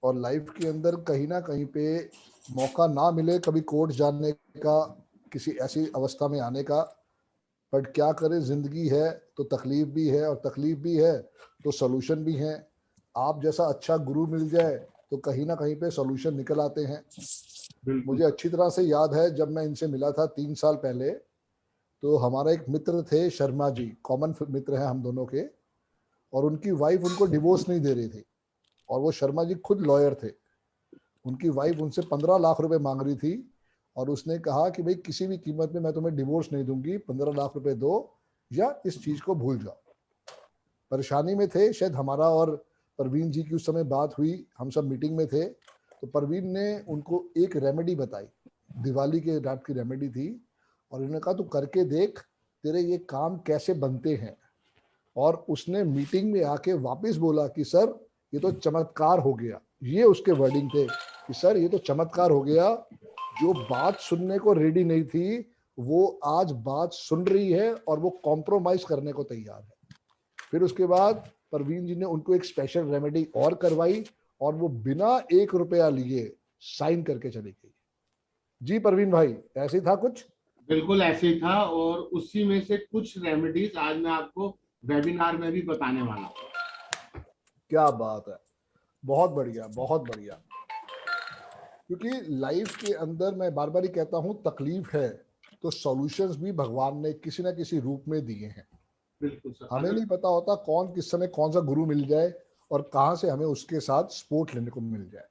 और लाइफ के अंदर कहीं ना कहीं पे मौका ना मिले कभी कोर्ट जाने का, किसी ऐसी अवस्था में आने का, बट क्या करें, जिंदगी है तो तकलीफ भी है, और तकलीफ भी है तो सोल्यूशन भी है। आप जैसा अच्छा गुरु मिल जाए तो कहीं ना कहीं पे सोल्यूशन निकल आते हैं। मुझे अच्छी तरह से याद है जब मैं इनसे मिला था 3 साल पहले, तो हमारा एक मित्र थे शर्मा जी, कॉमन मित्र हैं हम दोनों के, और उनकी वाइफ उनको डिवोर्स नहीं दे रही थी, और वो शर्मा जी खुद लॉयर थे। उनकी वाइफ उनसे 15 लाख रुपए मांग रही थी, और उसने कहा कि भाई किसी भी कीमत में मैं तुम्हें डिवोर्स नहीं दूंगी, 15 लाख रुपए दो या इस चीज को भूल जाओ। परेशानी में थे, शायद हमारा और परवीन जी की उस समय बात हुई, हम सब मीटिंग में थे, तो परवीन ने उनको एक रेमेडी बताई, दिवाली के रात की रेमेडी थी, और उन्होंने कहा तू करके देख, तेरे ये काम कैसे बनते हैं। और उसने मीटिंग में आके वापस बोला कि सर ये तो चमत्कार हो गया, ये उसके वर्डिंग थे कि सर ये तो चमत्कार हो गया, जो बात सुनने को रेडी नहीं थी वो आज बात सुन रही है और वो कॉम्प्रोमाइज करने को तैयार है। फिर उसके बाद परवीन जी ने उनको एक स्पेशल रेमेडी और करवाई, और वो बिना 1 रुपया लिए साइन करके चली गई। जी परवीन भाई, ऐसे ही था कुछ? बिल्कुल ऐसे ही था, और उसी में से कुछ रेमेडीज आज मैं आपको वेबिनार में भी बताने वाला हूँ। क्या बात है, बहुत बढ़िया बहुत बढ़िया। क्योंकि लाइफ के अंदर मैं बार बार ही कहता हूँ, तकलीफ है तो सॉल्यूशंस भी भगवान ने किसी ना किसी रूप में दिए हैं। बिल्कुल सर। हमें नहीं पता होता कौन किस समय कौन सा गुरु मिल जाए और कहाँ से हमें उसके साथ सपोर्ट लेने को मिल जाए।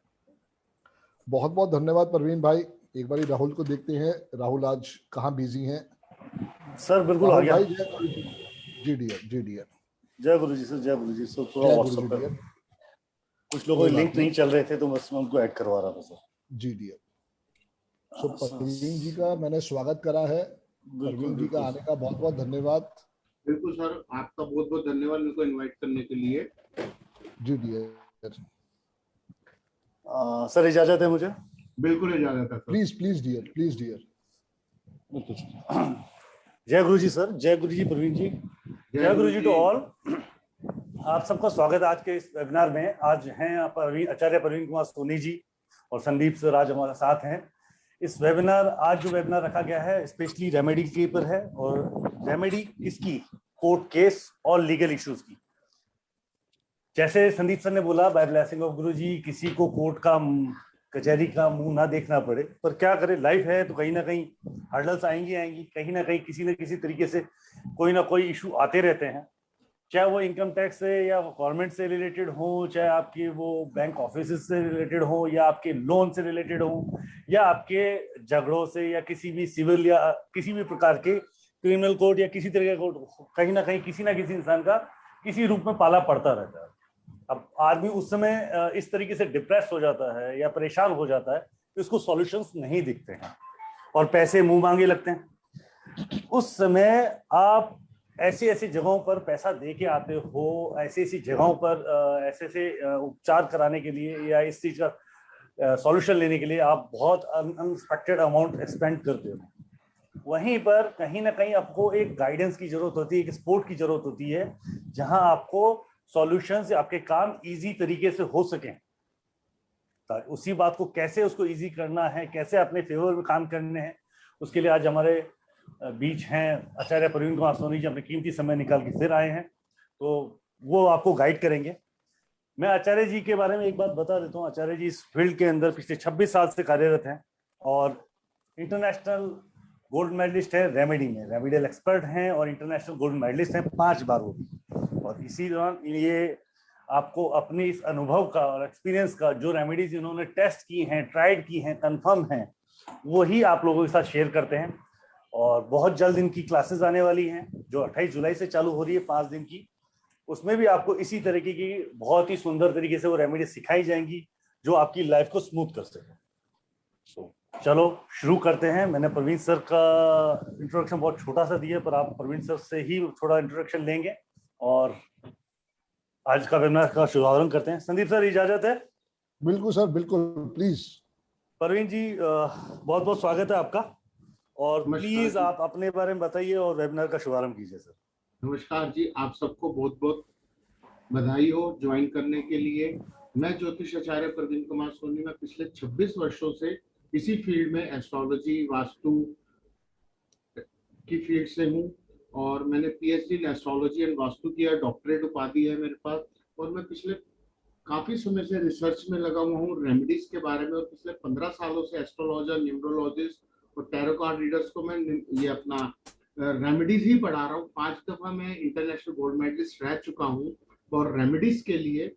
बहुत बहुत धन्यवाद परवीन भाई। एक बार राहुल को देखते हैं, राहुल आज कहाँ बिजी हैं? सर बिल्कुल आ राहुल गया। भाई जय गुरु जी। जी डियर, जी डियर। जय गुरु जी सर, जय गुरु जी सर। थोड़ा जय गुरु व्हाट्सएप जी पर डियर। कुछ लोगों के लिंक नहीं चल रहे थे तो बस मैं उनको ऐड करवा रहा था सर। जी डियर। सो परवीन जी का मैंने स्वागत करा है। परवीन जी का आने का बहुत बहुत धन्यवाद। बिल्कुल सर, आपका बहुत बहुत धन्यवाद मेरे को इनवाइट करने के लिए। जी डियर। सर इजाजत है मुझे? बिल्कुल इजाजत है sir. Please please dear, please dear. जय गुरु जी सर, जय गुरु जी परवीन जी, जय गुरु जी टू ऑल। आप सबका स्वागत है आज के इस वेबिनार में। आज हैं आचार्य परवीन कुमार सोनी जी और संदीप सर आज हमारे साथ हैं। इस वेबिनार, आज जो वेबिनार रखा गया है स्पेशली रेमेडी के ऊपर है, और रेमेडी किसकी? कोर्ट केस और लीगल इश्यूज की। जैसे संदीप सर ने बोला, बाय ब्लेसिंग ऑफ गुरु जी, किसी को कोर्ट का कचहरी का मुंह ना देखना पड़े, पर क्या करें, लाइफ है तो कहीं ना कहीं हर्डल्स आएंगी, कहीं ना कहीं किसी न किसी तरीके से कोई ना कोई इशू आते रहते हैं, चाहे वो इनकम टैक्स से या गवर्नमेंट से रिलेटेड हो, चाहे आपके वो बैंक ऑफिस से रिलेटेड हो, या आपके लोन से रिलेटेड हो, या आपके झगड़ों से, या किसी भी सिविल या किसी भी प्रकार के क्रिमिनल कोर्ट या किसी तरह का कोर्ट, कहीं ना कहीं किसी ना किसी इंसान का किसी रूप में पाला पड़ता रहता है। अब आदमी उस समय इस तरीके से डिप्रेस हो जाता है या परेशान हो जाता है कि उसको सॉल्यूशंस नहीं दिखते हैं और पैसे मुंह मांगे लगते हैं। उस समय आप ऐसी ऐसी जगहों पर पैसा दे के आते हो, ऐसी ऐसी जगहों पर ऐसे ऐसे उपचार कराने के लिए या इस चीज का सॉल्यूशन लेने के लिए आप बहुत अनएक्सपेक्टेड अमाउंट स्पेंड करते हो। वहीं पर कहीं ना कहीं आपको एक गाइडेंस की जरूरत होती है, एक सपोर्ट की जरूरत होती है, जहां आपको सॉल्यूशंस या आपके काम इजी तरीके से हो सकें। उसी बात को कैसे उसको इजी करना है, कैसे अपने फेवर में काम करने हैं, उसके लिए आज हमारे बीच हैं आचार्य परवीन कुमार सोनी जी। अपने कीमती समय निकाल के फिर आए हैं, तो वो आपको गाइड करेंगे। मैं आचार्य जी के बारे में एक बात बता देता हूँ। आचार्य जी इस फील्ड के अंदर पिछले 26 साल से कार्यरत हैं और इंटरनेशनल गोल्ड मेडलिस्ट है रेमेडी में, रेमेडियल एक्सपर्ट हैं और इंटरनेशनल गोल्ड मेडलिस्ट हैं 5 बार वो भी। और इसी दौरान ये आपको अपनी इस अनुभव का और एक्सपीरियंस का, जो रेमेडीज इन्होंने टेस्ट की हैं, ट्राइड की हैं, कंफर्म हैं, वही आप लोगों के साथ शेयर करते हैं। और बहुत जल्द इनकी क्लासेस आने वाली हैं जो 28 जुलाई से चालू हो रही है, 5 दिन की। उसमें भी आपको इसी तरीके की बहुत ही सुंदर तरीके से वो रेमेडी सिखाई जाएंगी जो आपकी लाइफ को स्मूथ कर सके। चलो शुरू करते हैं। मैंने परवीन सर का इंट्रोडक्शन बहुत छोटा सा दिया, पर आप परवीन सर से ही थोड़ा इंट्रोडक्शन लेंगे और आज का वेबिनार का शुभारंभ करते हैं। संदीप सर इजाजत है? बिल्कुल सर, बिल्कुल, प्लीज। परवीन जी बहुत बहुत स्वागत है आपका, और प्लीज आप अपने बारे में बताइए और वेबिनार का शुभारंभ कीजिए सर। नमस्कार जी, आप सबको बहुत बहुत बधाई हो ज्वाइन करने के लिए। मैं ज्योतिष आचार्य प्रवीण कुमार सोनी, मैं पिछले 26 वर्षों से इसी फील्ड में एस्ट्रोलॉजी वास्तु की फील्ड से हूँ और मैंने PhD in astrology and vastu किया, डॉक्टरेट उपाधि है मेरे पास। और मैं पिछले काफी समय से रिसर्च में लगा हुआ हूँ रेमेडीज के बारे में, और पिछले 15 सालों से एस्ट्रोलॉजर, न्यूमरोलॉजिस्ट और टैरो कार्ड रीडर्स को मैं ये अपना रेमेडीज ही पढ़ा रहा हूँ। 5 दफा मैं इंटरनेशनल गोल्ड मेडलिस्ट रह चुका हूँ। और रेमेडीज के लिए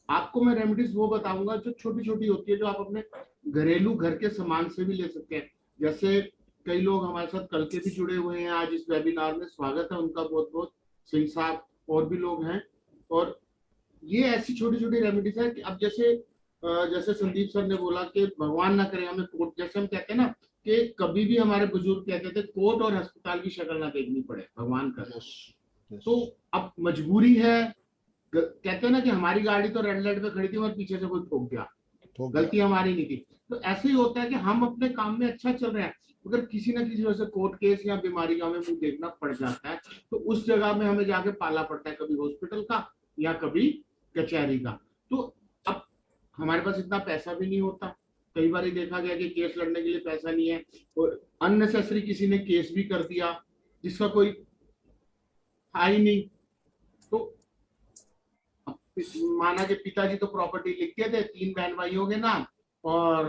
आपको मैं रेमेडीज वो बताऊंगा जो छोटी छोटी होती है, जो आप अपने घरेलू घर के सामान से भी ले सकते हैं। जैसे कई लोग हमारे साथ कल के भी जुड़े हुए हैं आज इस वेबिनार में, स्वागत है उनका बहुत बहुत। सिंह साहब और भी लोग हैं। और ये ऐसी छोटी छोटी रेमेडीज है कि अब जैसे जैसे संदीप सर ने बोला कि भगवान ना करे हमें कोर्ट, जैसे हम कहते हैं ना कि कभी भी हमारे बुजुर्ग कहते थे कोर्ट और अस्पताल की शक्ल ना देखनी पड़े, भगवान करे। तो अब मजबूरी है, कहते हैं ना कि हमारी गाड़ी तो रेड लाइट पे खड़ी थी और पीछे से कोई ठोक गया, गलती हमारी नहीं थी। तो ऐसे ही होता है कि हम अपने काम में अच्छा चल रहे हैं, अगर किसी ना किसी वजह से कोर्ट केस या बीमारी का हमें मुंह देखना पड़ जाता है, तो उस जगह में हमें जाके पाला पड़ता है, कभी हॉस्पिटल का या कभी कचहरी का। तो अब हमारे पास इतना पैसा भी नहीं होता, कई बार देखा गया कि केस लड़ने के लिए पैसा नहीं है, और अननेसेसरी किसी ने केस भी कर दिया जिसका कोई था ही नहीं। तो माना कि पिताजी तो प्रॉपर्टी लिखते थे 3 बहन भाइयों के नाम, और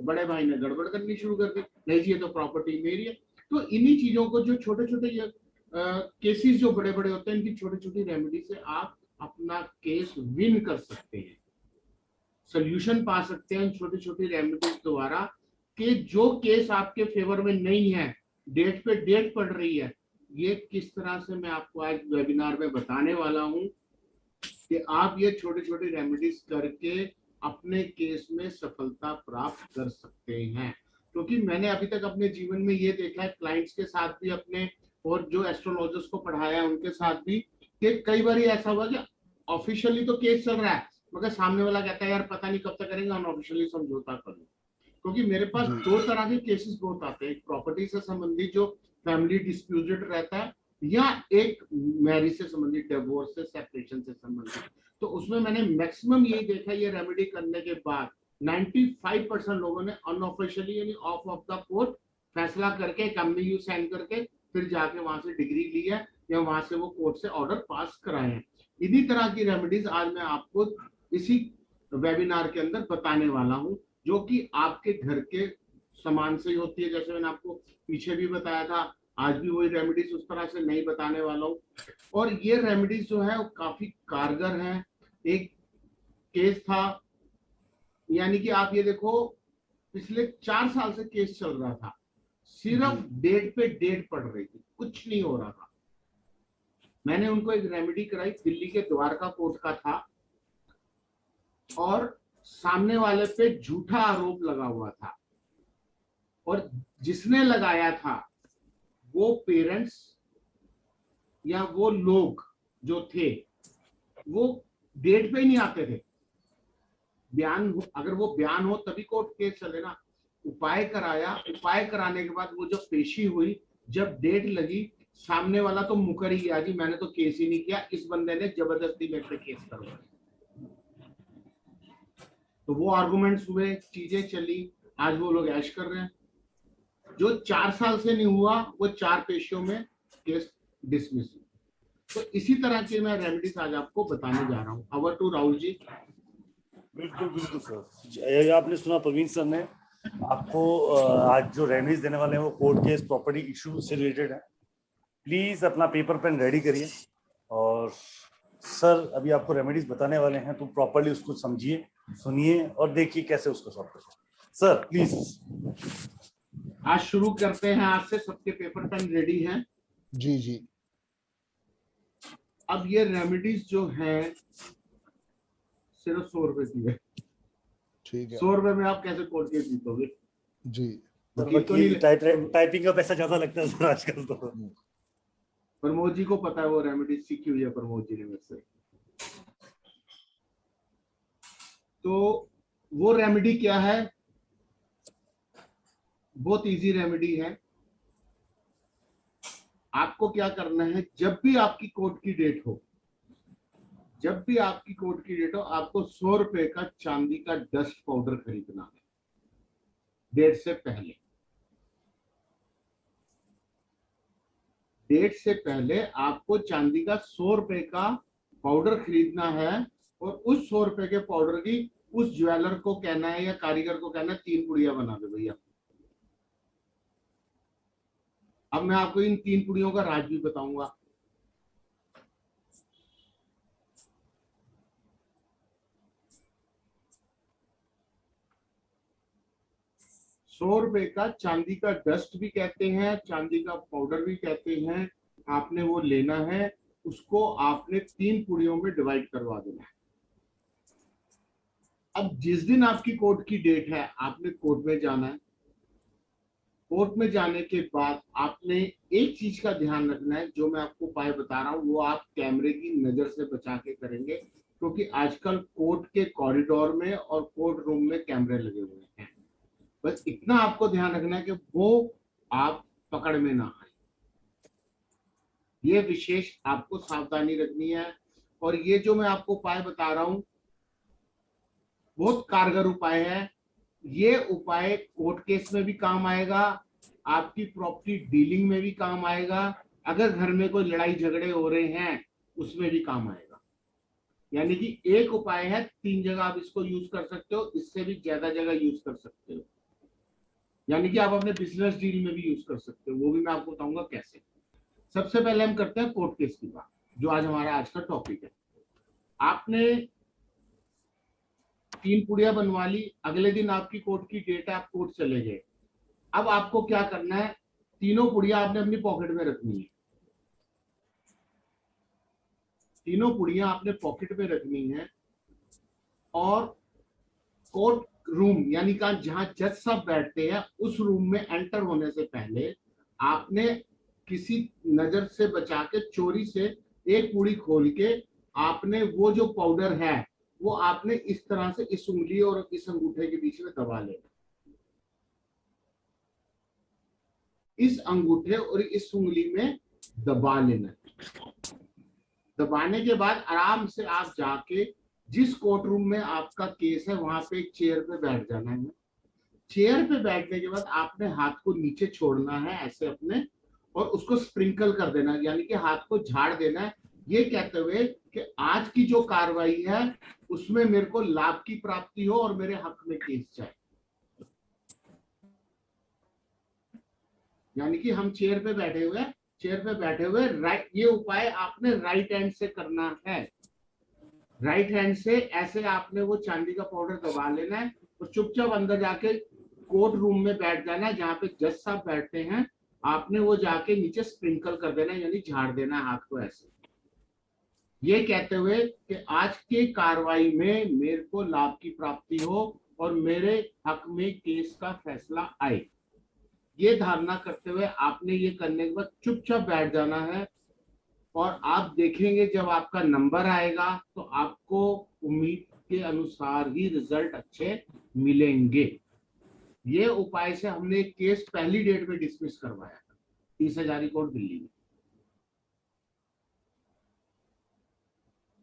बड़े भाई ने गड़बड़ करनी शुरू कर दी, नहीं जी ये तो प्रॉपर्टी मेरी है। तो इन्हीं चीजों को, जो छोटे छोटे ये केसेस जो बड़े बड़े होते हैं, इनकी छोटी छोटी रेमेडी से आप अपना केस विन कर सकते हैं, सोल्यूशन पा सकते हैं छोटी छोटी रेमेडीज द्वारा। कि जो केस आपके फेवर में नहीं है, डेट पे डेट पड़ रही है, ये किस तरह से मैं आपको आज वेबिनार में बताने वाला हूं कि आप ये छोटी छोटी रेमेडीज करके अपने केस में सफलता प्राप्त कर सकते हैं। क्योंकि मैंने अभी तक अपने जीवन में ये देखा है, क्लाइंट्स के साथ भी अपने, और जो एस्ट्रोलॉजर्स को पढ़ाया है उनके साथ भी, कि कई बार ऐसा हुआ कि ऑफिशियली तो केस चल रहा है, मगर सामने वाला कहता है यार पता नहीं कब तक करेंगे, अनऑफिशियली समझौता कर लो। क्योंकि मेरे पास 2 तरह के केसेस बहुत आते हैं, एक प्रॉपर्टी से संबंधित जो फैमिली डिस्प्यूटेड रहता है, या एक मैरिज से संबंधित, डिवोर्स से, सेपरेशन से संबंधित। तो उसमें मैंने मैक्सिमम यही देखा, ये रेमेडी करने के बाद 95% लोगों ने अनऑफिशियली यानी ऑफ द कोर्ट फैसला करके, एमओयू साइन करके, फिर जाके वहां से डिग्री ली है या वहां से वो कोर्ट से ऑर्डर पास कराए हैं। इन्हीं तरह की रेमेडीज आज मैं आपको इसी वेबिनार के अंदर बताने वाला हूं, जो कि आपके घर के सामान से ही होती है। जैसे मैंने आपको पीछे भी बताया था, आज भी वही रेमेडीज उस तरह से नहीं बताने वाला हूँ। और ये रेमेडीज जो है वो काफी कारगर हैं। एक केस था, यानी कि आप ये देखो पिछले 4 साल से केस चल रहा था, सिर्फ डेट पे डेट पड़ रही थी, कुछ नहीं हो रहा था। मैंने उनको एक रेमेडी कराई, दिल्ली के द्वारका कोर्ट का था, और सामने वाले पे झूठा आरोप लगा हुआ था, और जिसने लगाया था वो पेरेंट्स या वो लोग जो थे वो डेट पे ही नहीं आते थे। बयान अगर वो बयान हो तभी कोर्ट केस चले ना। उपाय कराया, उपाय कराने के बाद वो जब पेशी हुई, जब डेट लगी, सामने वाला तो मुकर ही गया, जी मैंने तो केस ही नहीं किया, इस बंदे ने जबरदस्ती मेरे पे केस करवाया। तो वो आर्गुमेंट्स हुए, चीजें चली, आज वो लोग ऐश कर रहे हैं। जो 4 साल से नहीं हुआ वो 4 पेशियों में केस डिसमिस। तो इसी तरह की मैं रेमेडीज आज आपको बताने जा रहा हूँ। Over to Rahul ji. बिल्कुल बिल्कुल सर, आपने सुना प्रवीण सर ने आपको आज जो रेमेडीज देने वाले हैं वो कोर्ट केस, प्रॉपर्टी इशू से रिलेटेड है। प्लीज अपना पेपर पेन रेडी करिए, और सर अभी आपको रेमेडीज बताने वाले हैं, तो प्रॉपर्ली उसको समझिए, सुनिए और देखिए कैसे उसको सॉल्व करें। Sir please. आज शुरू करते हैं, आज से सबके पेपर पेन रेडी हैं? जी जी। अब ये रेमेडीज जो है सिर्फ 100 रुपए की है। ठीक है। 100 रुपए में आप कैसे कोर्ट केस जीतोगे जी। टाइपिंग का पैसा ज्यादा लगता है सर आजकल तो। प्रमोद जी को पता है, वो रेमेडीज सीखी हुई है प्रमोद जी ने मेरे से। तो वो रेमेडी क्या है? बहुत इजी रेमेडी है। आपको क्या करना है, जब भी आपकी कोर्ट की डेट हो, जब भी आपकी कोर्ट की डेट हो, आपको 100 रुपए का चांदी का डस्ट पाउडर खरीदना है डेट से पहले। डेट से पहले आपको चांदी का 100 रुपए का पाउडर खरीदना है, और उस 100 रुपए के पाउडर की उस ज्वेलर को कहना है या कारीगर को कहना है 3 पुड़िया बना दे भैया। अब मैं आपको इन 3 पुड़ियों का राज भी बताऊंगा। ₹100 का चांदी का डस्ट भी कहते हैं, चांदी का पाउडर भी कहते हैं। आपने वो लेना है, उसको आपने 3 पुड़ियों में डिवाइड करवा देना है। अब जिस दिन आपकी कोर्ट की डेट है, आपने कोर्ट में जाना है। कोर्ट में जाने के बाद आपने एक चीज का ध्यान रखना है, जो मैं आपको उपाय बता रहा हूं वो आप कैमरे की नजर से बचा के करेंगे, क्योंकि आजकल कोर्ट के कॉरिडोर में और कोर्ट रूम में कैमरे लगे हुए हैं। बस इतना आपको ध्यान रखना है कि वो आप पकड़ में ना आए। ये विशेष आपको सावधानी रखनी है। और ये जो मैं आपको उपाय बता रहा हूं बहुत कारगर उपाय है। ये उपाय कोर्ट केस में भी काम आएगा, आपकी प्रॉपर्टी डीलिंग में भी काम आएगा, अगर घर में कोई लड़ाई झगड़े हो रहे हैं उसमें भी काम आएगा। यानी कि एक उपाय है, 3 जगह आप इसको यूज कर सकते हो, इससे भी ज्यादा जगह यूज कर सकते हो। यानी कि आप अपने बिजनेस डील में भी यूज कर सकते हो, वो भी मैं आपको बताऊंगा कैसे। सबसे पहले हम करते हैं कोर्ट केस की बात, जो आज हमारा आज का टॉपिक है। आपने 3 पुड़िया बनवा ली, अगले दिन आपकी कोर्ट की डेट है, आप कोर्ट चले गए। अब आपको क्या करना है, तीनों पुड़िया आपने अपनी पॉकेट में रखनी है। तीनों पुड़िया आपने पॉकेट में रखनी है, और कोर्ट रूम यानी कि जहां जज साहब बैठते हैं उस रूम में एंटर होने से पहले आपने किसी नजर से बचा के चोरी से एक पुड़ी खोल के आपने वो जो पाउडर है वो आपने इस तरह से इस उंगली और इस अंगूठे के बीच में दबा लेना। इस अंगूठे और इस उंगली में दबा लेना। दबाने के बाद आराम से आप जाके जिस कोर्ट रूम में आपका केस है वहां पे एक चेयर पे बैठ जाना है। चेयर पे बैठने के बाद आपने हाथ को नीचे छोड़ना है ऐसे अपने, और उसको स्प्रिंकल कर देना है, यानी कि हाथ को झाड़ देना है, ये कहते हुए कि आज की जो कार्रवाई है उसमें मेरे को लाभ की प्राप्ति हो और मेरे हक में केस जाए। यानी कि हम चेयर पे बैठे हुए राइट, ये उपाय आपने राइट हैंड से करना है। राइट हैंड से ऐसे आपने वो चांदी का पाउडर दबा लेना है और चुपचाप अंदर जाके कोर्ट रूम में बैठ जाना है, जहां पे जज साहब बैठते हैं। आपने वो जाके नीचे स्प्रिंकल कर देना है, यानी झाड़ देना है हाथ को ऐसे, ये कहते हुए कि आज के कार्रवाई में मेरे को लाभ की प्राप्ति हो और मेरे हक में केस का फैसला आए। ये धारणा करते हुए आपने ये करने के बाद चुपचाप बैठ जाना है, और आप देखेंगे जब आपका नंबर आएगा तो आपको उम्मीद के अनुसार ही रिजल्ट अच्छे मिलेंगे। ये उपाय से हमने एक केस पहली डेट में डिसमिस करवाया था 30 हजारी कोर्ट दिल्ली में।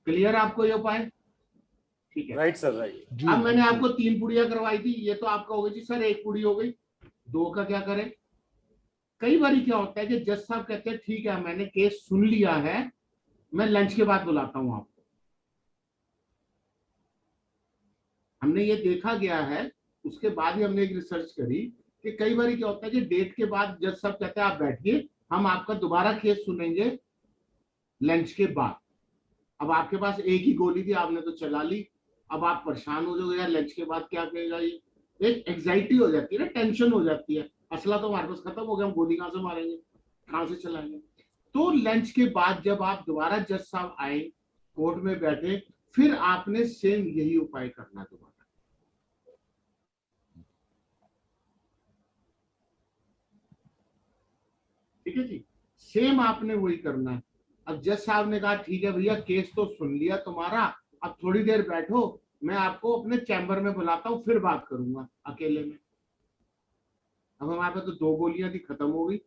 क्लियर आपको ये उपाय? ठीक है, राइट सर, राइट। अब मैंने आपको 3 पुड़िया करवाई थी, ये तो आपका हो गई जी सर 1 पुड़ी हो गई, 2 का क्या करें? कई बार क्या होता है कि जज साहब कहते हैं ठीक है मैंने केस सुन लिया है, मैं लंच के बाद बुलाता हूं आपको। हमने ये देखा गया है, उसके बाद ही हमने एक रिसर्च करी कि कई बार क्या होता है कि डेट के बाद जज साहब कहते हैं आप बैठिए, हम आपका दोबारा केस सुनेंगे लंच के बाद। अब आपके पास एक ही गोली थी, आपने तो चला ली, अब आप परेशान हो जाओगे यार लंच के बाद क्या कहेगा ये, एक एंग्जाइटी हो जाती है ना, टेंशन हो जाती है, असला तो हमारे पास खत्म हो गया, हम गोली कहां से मारेंगे, कहां से चलाएंगे। तो लंच के बाद जब आप दोबारा जज साहब आए, कोर्ट में बैठे, फिर आपने सेम यही उपाय करना दोबारा। ठीक है जी, सेम आपने वही करना है। अब जज साहब ने कहा ठीक है भैया केस तो सुन लिया तुम्हारा, अब थोड़ी देर बैठो, मैं आपको अपने चैम्बर में बुलाता हूँ, फिर बात करूंगा अकेले में। अब हमारे पास तो 2 गोलियां थी, खत्म हो गई,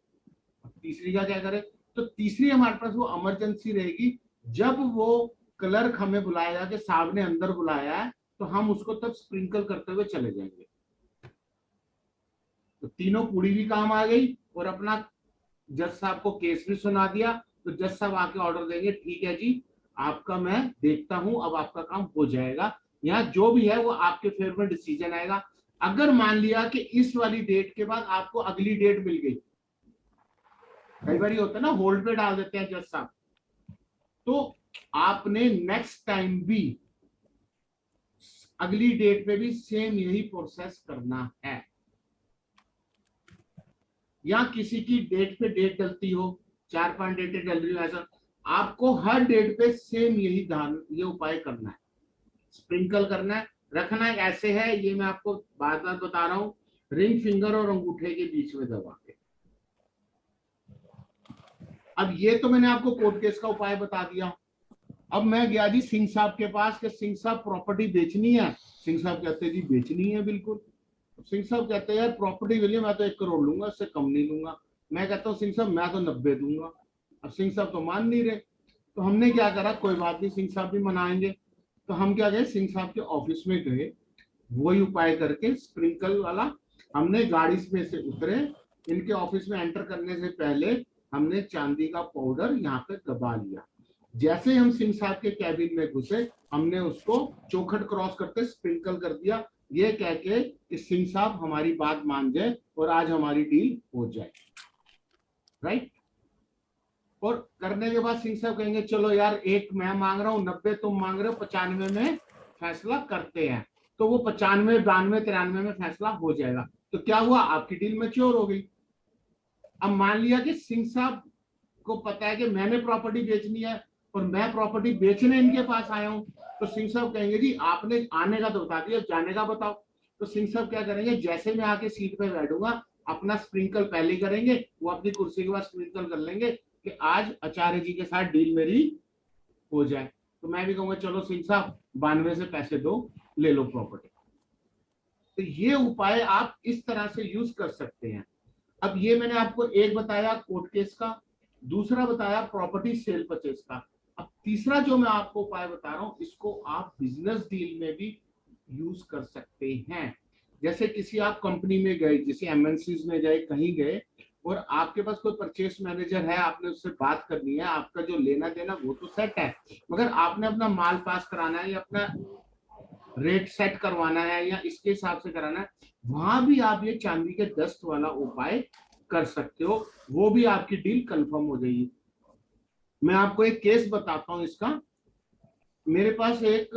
अब तीसरी का क्या करें? तो तीसरी हमारे पास वो इमरजेंसी रहेगी, जब वो क्लर्क हमें बुलाएगा कि साहब ने अंदर बुलाया है, तो हम उसको तब स्प्रिंकल करते हुए चले जाएंगे। तो तीनों पूरी भी काम आ गई और अपना जज साहब को केस भी सुना दिया। तो जज साहब आके ऑर्डर देंगे, ठीक है जी आपका मैं देखता हूं, अब आपका काम हो जाएगा। यहाँ जो भी है वो आपके फेवर में डिसीजन आएगा। अगर मान लिया कि इस वाली डेट के बाद आपको अगली डेट मिल गई, कई बार होता है ना होल्ड पे डाल देते हैं जज साहब, तो आपने नेक्स्ट टाइम भी अगली डेट पे भी सेम यही प्रोसेस करना है। या किसी की डेट पे डेट डलती हो, 4-5 डेटें डल रही हो, ऐसा आपको हर डेट पे सेम यही ये उपाय करना है, स्प्रिंकल करना है, रखना है। ऐसे है, ये मैं आपको बार बार बता रहा हूं, रिंग फिंगर और अंगूठे के बीच में दबा के। अब ये तो मैंने आपको कोर्ट केस का उपाय बता दिया। अब मैं गया जी सिंह साहब के पास कि सिंह साहब प्रॉपर्टी बेचनी है। सिंह साहब कहते जी बेचनी है बिल्कुल। सिंह साहब कहते हैं यार प्रॉपर्टी के लिए मैं तो 1 करोड़ लूंगा, इससे कम नहीं लूंगा। मैं कहता हूँ सिंह साहब मैं तो 90 दूंगा। अब सिंह साहब तो मान नहीं रहे, तो हमने क्या करा, कोई बात नहीं सिंह साहब भी मनाएंगे। तो हम क्या गए, सिंह साहब के ऑफिस में गए, वही उपाय करके स्प्रिंकल वाला। हमने गाड़ी में से उतरे, इनके ऑफिस में एंटर करने से पहले हमने चांदी का पाउडर यहाँ पे दबा लिया। जैसे हम सिंह साहब के कैबिन में घुसे, हमने उसको चौखट क्रॉस करके स्प्रिंकल कर दिया, ये कह के कि सिंह साहब हमारी बात मान जाए और आज हमारी डील हो जाए। राइट। और करने के बाद सिंह साहब कहेंगे चलो यार 1 मैं मांग रहा हूं, 90 तुम मांग रहे हो, 95 में फैसला करते हैं। तो वो 95, 92, 93 में फैसला हो जाएगा। तो क्या हुआ, आपकी डील मैच्योर हो गई। अब मान लिया कि सिंह साहब को पता है कि मैंने प्रॉपर्टी बेचनी है और मैं प्रॉपर्टी बेचने इनके पास आया हूं, तो सिंह साहब कहेंगे जी आपने आने का तो बता दिया, जाने का बताओ। तो सिंह साहब क्या करेंगे, जैसे मैं आके सीट पे बैठूंगा अपना स्प्रिंकल पहले करेंगे, वो अपनी कुर्सी के बाद स्प्रिंकल कर लेंगे कि आज आचार्य जी के साथ डील मेरी हो जाए। तो मैं भी कहूंगा चलो सिंह साहब 92 से पैसे दो, ले लो प्रॉपर्टी। तो ये उपाय आप इस तरह से यूज कर सकते हैं। अब ये मैंने आपको एक बताया कोर्ट केस का, दूसरा बताया प्रॉपर्टी सेल परचेज का। अब तीसरा जो मैं आपको उपाय बता रहा हूं, इसको आप बिजनेस डील में भी यूज कर सकते हैं। जैसे किसी आप कंपनी में गए, जैसे एमएनसीज में गए, कहीं गए और आपके पास कोई परचेस मैनेजर है, आपने उससे बात करनी है, आपका जो लेना देना वो तो सेट है, मगर आपने अपना माल पास कराना है या अपना रेट सेट करवाना है या इसके हिसाब से कराना है, वहां भी आप ये चांदी के दस्त वाला उपाय कर सकते हो, वो भी आपकी डील कंफर्म हो जाएगी। मैं आपको एक केस बताता हूं इसका। मेरे पास एक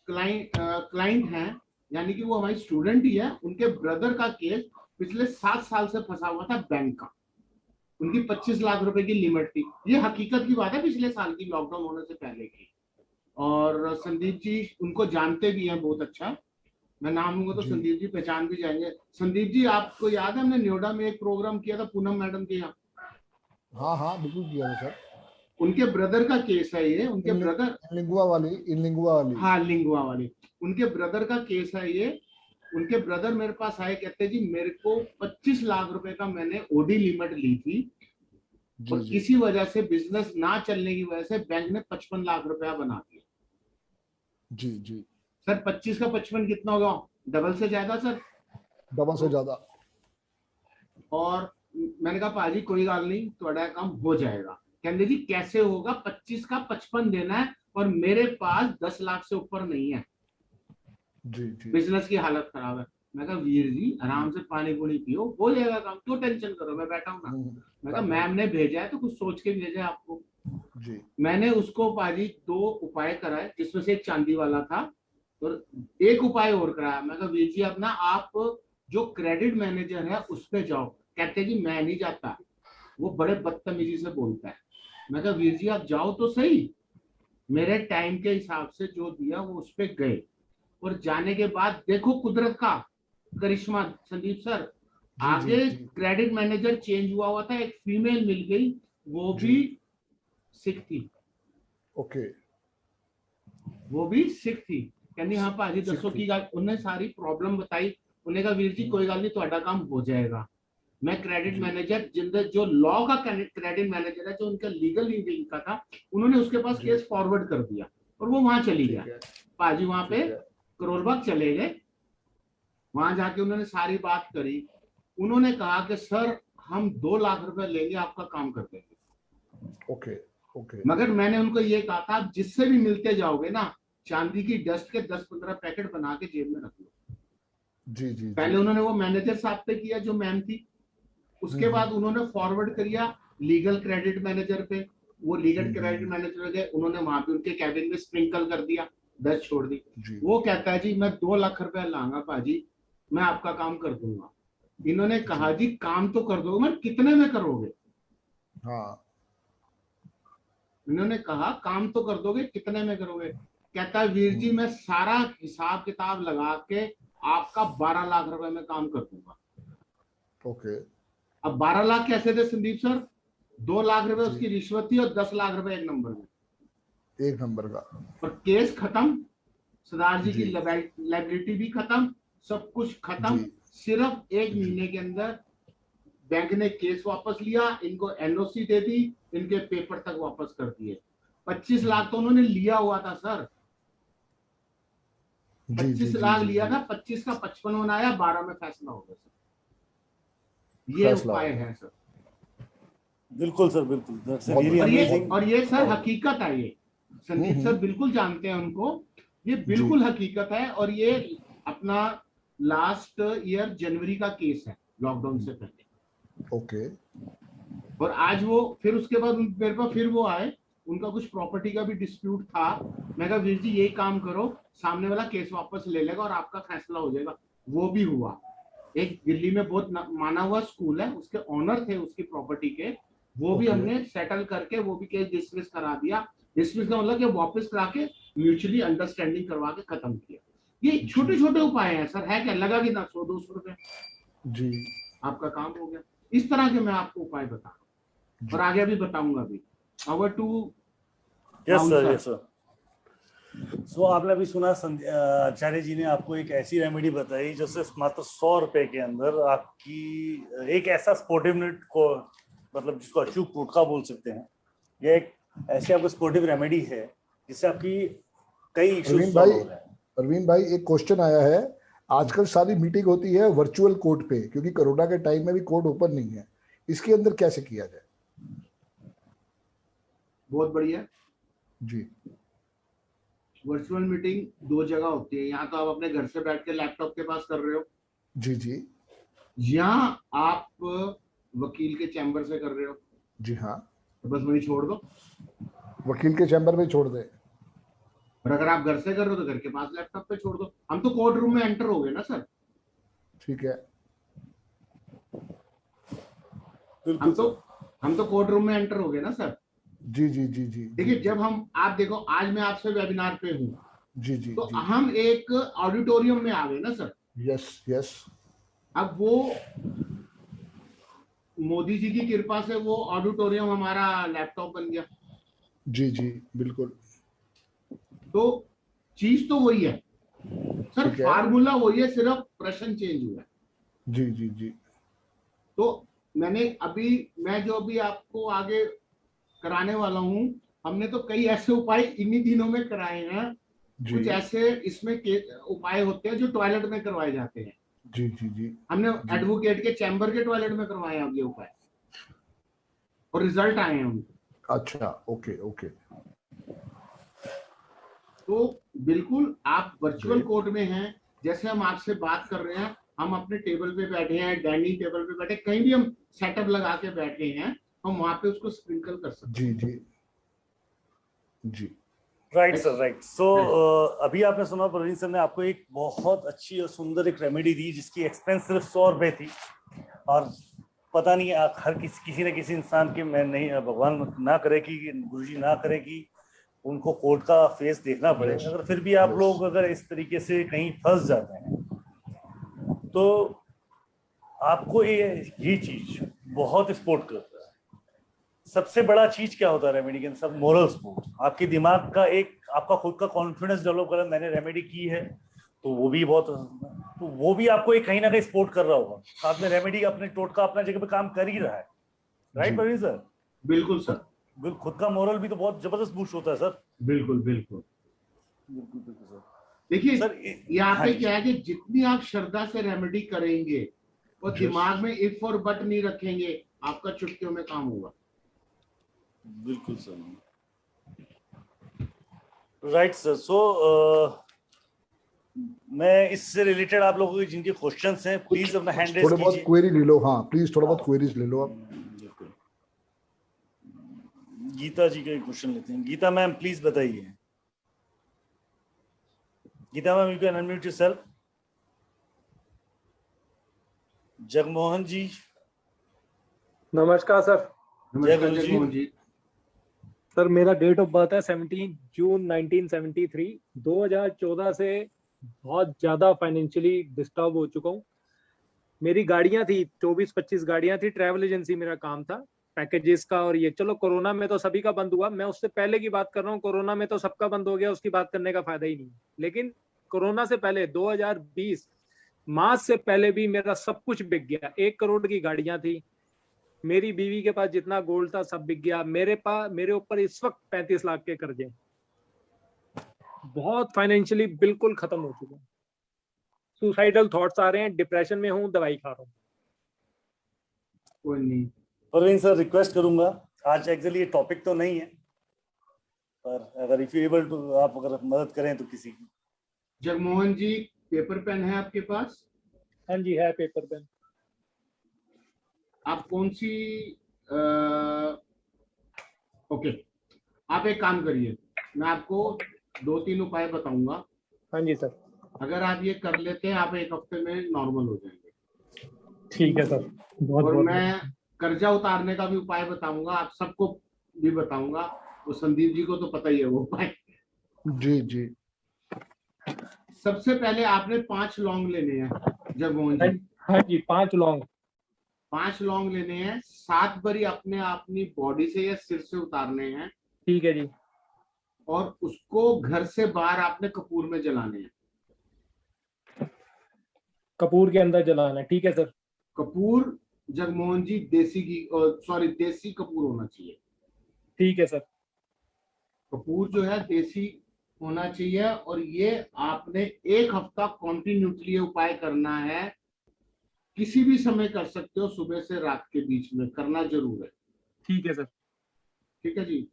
क्लाइंट है, यानी कि वो हमारी स्टूडेंट ही है, उनके ब्रदर का केस पिछले 7 साल से फंसा हुआ था बैंक का। उनकी 25 लाख रुपए की लिमिट थी। ये हकीकत की बात है, पिछले साल की, लॉकडाउन होने से पहले की। और संदीप जी उनको जानते भी हैं बहुत अच्छा, मैं नाम लूंगा तो संदीप जी पहचान भी जाएंगे। संदीप जी आपको याद है हमने नोएडा में एक प्रोग्राम किया था पूनम मैडम के यहाँ? हाँ हाँ बिल्कुल किया था सर। उनके ब्रदर का केस है ये, उनके ब्रदर लिंगुआ वाली। हाँ लिंगुआ वाली, उनके ब्रदर का केस है ये। उनके ब्रदर मेरे पास आए, कहते जी मेरे को 25 लाख रुपए का मैंने ओडी लिमिट ली थी और किसी वजह से बिजनेस ना चलने की वजह से बैंक ने 55 लाख रुपया बना दिया। जी जी सर 25 का 55 कितना होगा, डबल से ज्यादा सर, डबल से ज्यादा। और मैंने कहा पाजी कोई गल नहीं, थोड़ा काम हो जाएगा। कहते जी कैसे होगा, 25 का 55 देना है और मेरे पास 10 लाख से ऊपर नहीं है, जी बिजनेस की हालत खराब है। मैं कहा वीर जी आराम से पानी पूनी पियो, हो जाएगा काम, क्यों टेंशन करो, मैं बैठा हूं ना। मैं कहा मैम ने भेजा है तो कुछ सोच के भेजा है आपको जी। मैंने उसको पाजी 2 उपाय कराए, जिसमें से एक चांदी वाला था और एक उपाय और कराया। मैं कहा वीर जी अब ना आप जो क्रेडिट मैनेजर है उस पे जाओ। कहते जी मैं नहीं जाता, वो बड़े बदतमीजी से बोलता है। मैं कहा वीर जी आप जाओ तो सही। मेरे टाइम के हिसाब से जो दिया वो उस पे गए, और जाने के बाद देखो कुदरत का करिश्मा संदीप सर, आगे क्रेडिट मैनेजर चेंज हुआ था, एक फीमेल मिल गई, वो भी सिख थी। ओके, वो भी सिख थी। कहनी हाँ भाजी दसो की गल, उन्हें सारी प्रॉब्लम बताई। उन्हें कहा वीर जी कोई गल नहीं, ਤੁਹਾਡਾ काम हो जाएगा। मैं क्रेडिट मैनेजर जिनके जो लॉ का क्रेडिट मैनेजर है, जो उनका लीगल विंग का था, उन्होंने उसके पास केस फॉरवर्ड कर दिया और वो वहां चली गया। पाजी वहां पे करोल बाग चले गए, वहां जाके उन्होंने सारी बात करी। उन्होंने कहा कि सर हम 2 लाख रुपए लेंगे, आपका काम कर देंगे। Okay okay. मगर मैंने उनको ये कहा था, आप जिससे भी मिलते जाओगे ना, चांदी की डस्ट के 10-15 पैकेट बना के जेब में रख लो। जी जी। पहले उन्होंने वो मैनेजर साहब पे किया जो मैम थी, उसके बाद उन्होंने फॉरवर्ड किया लीगल क्रेडिट मैनेजर पे। वो लीगल क्रेडिट मैनेजर गए, उन्होंने वहां पे उनके कैबिन में स्प्रिंकल कर दिया, डस्ट छोड़ दी। वो कहता है जी मैं 2 लाख रुपया लाऊंगा पाजी, मैं आपका काम कर दूंगा। इन्होंने कहा जी काम तो कर दोगे, मैं कितने में करोगे? हाँ। इन्होंने कहा काम तो कर दोगे, कितने में करोगे? कहता है वीर जी मैं सारा हिसाब किताब लगा के आपका 12 लाख रुपए में काम कर दूंगा। ओके। अब 12 लाख कैसे थे संदीप सर? 2 लाख रुपए उसकी रिश्वत थी और 10 लाख रुपए एक नंबर में, एक नंबर का। और केस खत्म, सरदार जी की लाइबिलिटी भी खत्म, सब कुछ खत्म। सिर्फ 1 महीने के अंदर बैंक ने केस वापस लिया, इनको एनओसी दे दी, इनके पेपर तक वापस कर दिए। 25 लाख तो उन्होंने लिया हुआ था सर, 25 लाख लिया था, 25 का 55 बनाया, 12 में फैसला हो गया सर। ये उपाय है सर। बिल्कुल सर, बिल्कुल। और ये सर हकीकत है, ये संदीप सर बिल्कुल जानते हैं उनको, ये बिल्कुल हकीकत है। और ये अपना लास्ट ईयर जनवरी का केस है, लॉकडाउन से पहले। ओके। और आज वो फिर उसके बाद मेरे पास फिर वो आए, उनका कुछ प्रॉपर्टी का भी डिस्प्यूट था। मैं कहा वीर जी यही काम करो, सामने वाला केस वापस ले लेगा और आपका फैसला हो जाएगा। वो भी हुआ। एक दिल्ली में बहुत माना हुआ स्कूल है, उसके ऑनर थे उसकी प्रॉपर्टी के, वो भी हमने सेटल करके वो भी केस डिसमिस करा दिया। डिसमिस का मतलब कि वापस करा के म्यूचुअली अंडरस्टैंडिंग करवा के खत्म किया। ये छोटे छोटे उपाय हैं सर, है क्या? लगा कि ना 100-200 रुपए जी, आपका काम हो गया। इस तरह के मैं आपको उपाय बता रहा हूँ और आगे भी बताऊंगा भी। Over to. Yes sir, yes sir. So आपने अभी सुना आचार्य जी ने आपको एक ऐसी रेमेडी बताई जो सिर्फ मात्र 100 रुपए के अंदर आपकी एक ऐसा स्पोर्टिव नेट को, मतलब जिसको अचूक टोटका बोल सकते हैं, यह एक ऐसी आपको स्पोर्टिव रेमेडी है जिससे आपकी कई इश्यूज सॉल्व हो रहे हैं। परवीन भाई एक क्वेश्चन आया है, आजकल सारी मीटिंग होती है वर्चुअल कोर्ट पे, क्योंकि कोरोना के टाइम में भी कोर्ट ओपन नहीं है, इसके अंदर कैसे किया जाए? बहुत बढ़िया जी। वर्चुअल मीटिंग 2 जगह होती है। यहाँ तो आप अपने घर से बैठ के लैपटॉप के पास कर रहे हो, जी जी। यहाँ आप वकील के चैम्बर से कर रहे हो, जी हाँ। तो बस वही छोड़ दो, वकील के चैम्बर में छोड़ दे। और अगर आप घर से कर रहे हो तो घर के पास लैपटॉप पे छोड़ दो। हम तो कोर्ट रूम में एंटर हो गए ना सर। ठीक है। हम तो कोर्ट रूम में एंटर हो गए ना सर। जी जी जी जी। देखिए जब हम, आप देखो आज मैं आपसे वेबिनार पे हूँ, जी जी, तो जी। हम एक ऑडिटोरियम में आ गए ना सर। Yes yes. अब वो मोदी जी की कृपा से वो ऑडिटोरियम हमारा लैपटॉप बन गया। जी जी बिल्कुल। तो चीज तो वही है सर, फार्मूला वही है, सिर्फ प्रश्न चेंज हुआ है। जी जी जी। तो मैं जो अभी आपको आगे कराने वाला हूं, हमने तो कई ऐसे उपाय इन्हीं दिनों में कराए हैं। कुछ ऐसे इसमें उपाय होते हैं जो टॉयलेट में करवाए जाते हैं। जी जी जी। हमने एडवोकेट के चैम्बर के टॉयलेट में करवाए हैं ये उपाय, और रिजल्ट आए हैं उनके। अच्छा, ओके ओके। तो बिल्कुल आप वर्चुअल कोर्ट में हैं, जैसे हम आपसे बात कर रहे हैं, हम अपने टेबल पे बैठे हैं, डाइनिंग टेबल पे बैठे, कहीं भी हम सेटअप लगा के बैठे हैं, हम वहां पे उसको स्प्रिंकल कर सकते हैं। जी जी जी। Right sir, right. सो अभी आपने सुना प्रवीण सर ने आपको एक बहुत अच्छी और सुंदर एक रेमेडी दी जिसकी एक्सपेंस सिर्फ 100 रुपए थी। और पता नहीं हर किसी न किसी इंसान के, मैं नहीं, भगवान ना करे कि गुरुजी ना करे कि उनको कोर्ट का फेस देखना पड़े, अगर फिर भी आप लोग अगर इस तरीके से कहीं फंस जाते हैं तो आपको ये चीज बहुत सपोर्ट करता है। सबसे बड़ा चीज क्या होता है रेमेडी के अंदर? सब मोरल सपोर्ट, आपके दिमाग का एक, आपका खुद का कॉन्फिडेंस डेवलप करना। मैंने रेमेडी की है तो वो भी बहुत, तो वो भी आपको एक कहीं ना कहीं सपोर्ट कर रहा होगा। साथ में रेमेडी अपने टोटका अपना जगह पे काम कर ही रहा है, राइट जी। प्रवीण सर? बिल्कुल सर, खुद का मोरल भी तो बहुत जबरदस्त बूस्ट होता है सर। बिल्कुल बिल्कुल। बिल्कुल बिल्कुल सर। देखिए सर यहाँ हाँ पे जी क्या है कि जितनी आप श्रद्धा से रेमेडी करेंगे और Yes. दिमाग में इफ और बट नहीं रखेंगे, आपका चुटकियों में काम होगा। बिल्कुल सर, राइट सर। सो मैं इससे रिलेटेड आप लोगों के जिनके क्वेश्चंस हैं प्लीज अपना हैंड रेज थोड़े बहुत कीजिए। क्वेरी ले लो। हाँ प्लीज थोड़ा बहुत क्वेरीज ले लो आप। बिल्कुल। गीता जी का क्वेश्चन लेते हैं। गीता मैम प्लीज बताइए। Geeta ma'am you can unmute yourself. Jagmohan ji. नमस्कार सर। जय नमस्कार गुरु जी। जगमोहन जी। सर मेरा डेट ऑफ बर्थ है 17 जून 1973। 2014 से बहुत ज़्यादा फाइनेंशियली डिस्टर्ब हो चुका हूँ। मेरी गाड़ियाँ थी, 24-25 गाड़ियाँ थी, ट्रैवल एजेंसी मेरा काम था, पैकेजेस का। और ये चलो कोरोना में तो सभी का बंद हुआ, मैं उससे पहले की बात कर रहा हूँ। कोरोना में तो सबका बंद हो गया, उसकी बात करने का फायदा ही नहीं। लेकिन कोरोना से पहले 2020 मार्च से पहले भी मेरा सब कुछ बिक गया। 1 करोड़ की गाड़ियाँ थी, मेरी बीवी के पास जितना गोल्ड था सब बिक गया। मेरे ऊपर इस वक्त 35 लाख के कर्जे। बहुत फाइनेंशियली बिल्कुल खत्म हो चुका हूँ। सुसाइडल थॉट्स आ रहे हैं, डिप्रेशन में हूँ, दवाई खा रहा हूँ। कोई नहीं। प्रवीण सर रिक्वेस्ट करूंगा, आज एक्चुअली ये टॉपिक तो नहीं है, पर अगर इफ यू एबल टू आप अगर मदद करें तो किसी की। जगमोहन जी, पेपर पेन है आपके पास? हाँ जी है पेपर पेन। आप कौन सी ओके, आप एक काम करिए, मैं आपको 2-3 उपाय बताऊंगा। हाँ जी सर। अगर आप ये कर लेते हैं, आप 1 हफ्ते में नॉर्मल हो जाएंगे। ठीक है सर, बहुत और बहुत मैं कर्जा उतारने का भी उपाय बताऊंगा, आप सबको भी बताऊंगा। वो संदीप जी को तो पता ही है वो उपाय। जी जी। सबसे पहले आपने 5 लौंग लेने हैं जगमोहन जी। हाँ जी 5 लौंग। 5 लौंग लेने हैं, 7 बरी अपनी बॉडी से या सिर से उतारने हैं। ठीक है जी। और उसको घर से बाहर आपने कपूर में जलाने हैं। कपूर के अंदर जलाना है, ठीक है सर। कपूर जगमोहन जी देसी घी, सॉरी देसी कपूर होना चाहिए। ठीक है सर। कपूर जो है देसी होना चाहिए। और ये आपने 1 हफ्ता कॉन्टिन्यूसली ये उपाय करना है। किसी भी समय कर सकते हो, सुबह से रात के बीच में करना जरूर है। ठीक है सर। ठीक है जी।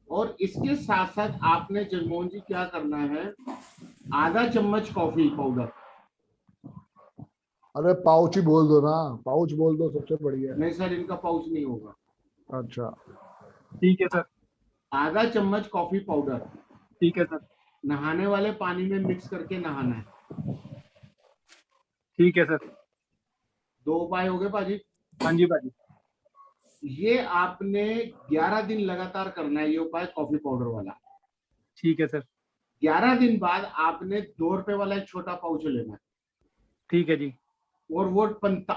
और इसके साथ साथ आपने जगमोहन जी क्या करना है, आधा चम्मच कॉफी पाउडर। अरे पाउच ही बोल दो ना, पाउच बोल दो सबसे बढ़िया है। नहीं सर, इनका पाउच नहीं होगा। अच्छा ठीक है सर। आधा चम्मच कॉफी पाउडर ठीक है सर। नहाने वाले पानी में मिक्स करके नहाना है। ठीक है सर। 2 उपाय हो गए पाजी। हाँ जी भाजी। ये आपने 11 दिन लगातार करना है, ये उपाय कॉफी पाउडर वाला। ठीक है सर। 11 दिन बाद आपने 2 रुपए वाला एक छोटा पाउच लेना है। ठीक है जी। और वो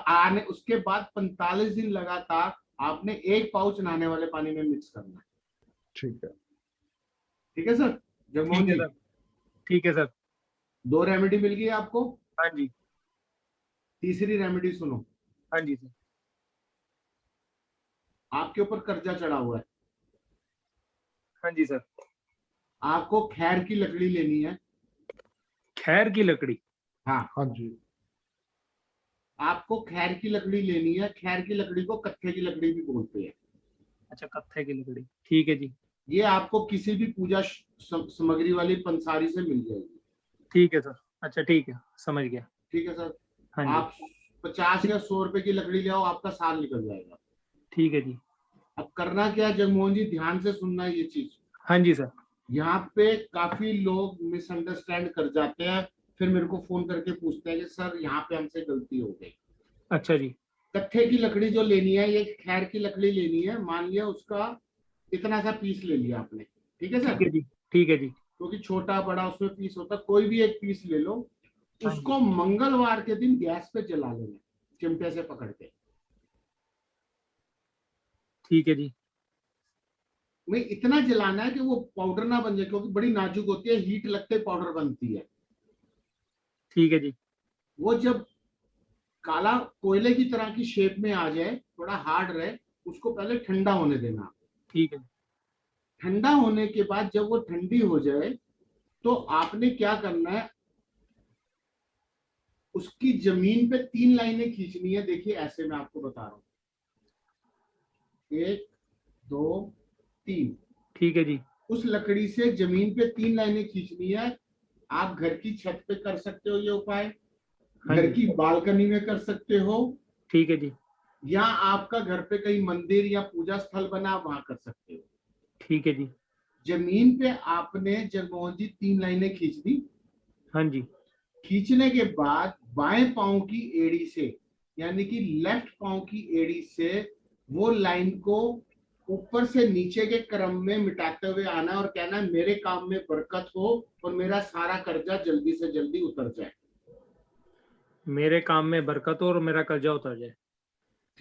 आने उसके बाद 45 दिन लगातार आपने एक पाउच नहाने वाले पानी में मिक्स करना है। ठीक है। ठीक है सर जगमोहन ठीक है जी। सर। ठीक है सर। 2 रेमेडी मिल गई आपको। हाँ जी। तीसरी रेमेडी सुनो। हाँ जी सर। आपके ऊपर कर्जा चढ़ा हुआ है, हाँ जी सर। आपको खैर की लकड़ी लेनी है। खैर की लकड़ी। हाँ, हाँ जी। आपको खैर की लकड़ी लेनी है। खैर की लकड़ी को कत्थे की लकड़ी भी बोलते हैं। अच्छा कत्थे की लकड़ी, ठीक है जी। ये आपको किसी भी पूजा सामग्री वाली पंसारी से मिल जाएगी। ठीक है सर। अच्छा ठीक है, समझ गया। ठीक है सर। हाँ जी। आप 50 या 100 रुपए की लकड़ी ले आओ, आपका साल निकल जाएगा। ठीक है जी। अब करना क्या है जगमोहन जी, ध्यान से सुनना है ये चीज। हाँ जी सर। यहाँ पे काफी लोग मिसअंडरस्टैंड कर जाते हैं, फिर मेरे को फोन करके पूछते हैं कि सर यहाँ पे हमसे गलती हो गई। अच्छा जी। कत्थे की लकड़ी जो लेनी है, ये खैर की लकड़ी लेनी है। मान लिया उसका इतना सा पीस ले लिया आपने। ठीक है सर, ठीक है जी। ठीक है जी। क्योंकि छोटा बड़ा उसमें पीस होता है, कोई भी एक पीस ले लो। हाँ जी। उसको मंगलवार के दिन गैस पे जला लेना, चिमटे से पकड़ के। ठीक है जी। में इतना जलाना है कि वो पाउडर ना बन जाए, क्योंकि बड़ी नाजुक होती है, हीट लगते पाउडर बनती है। ठीक है जी। वो जब काला कोयले की तरह की शेप में आ जाए, थोड़ा हार्ड रहे, उसको पहले ठंडा होने देना। ठीक है। ठंडा होने के बाद जब वो ठंडी हो जाए तो आपने क्या करना है, उसकी जमीन पे 3 लाइनें खींचनी है। देखिए ऐसे मैं आपको बता रहा हूं, 1 2 3। ठीक है जी। उस लकड़ी से जमीन पे 3 लाइनें खींचनी है। आप घर की छत पे कर सकते हो ये उपाय, हाँ घर जी। की बालकनी में कर सकते हो, ठीक है जी। या आपका घर पे कहीं मंदिर या पूजा स्थल बना, आप वहां कर सकते हो। ठीक है जी। जमीन पे आपने जगमोहन जी 3 लाइनें खींच दी। हाँ जी। खींचने के बाद बाएं पांव की एड़ी से, यानी कि लेफ्ट पांव की एड़ी से वो लाइन को ऊपर से नीचे के क्रम में मिटाते हुए आना है और कहना है मेरे काम में बरकत हो और मेरा सारा कर्जा जल्दी से जल्दी उतर जाए। मेरे काम में बरकत हो और मेरा कर्जा उतर जाए।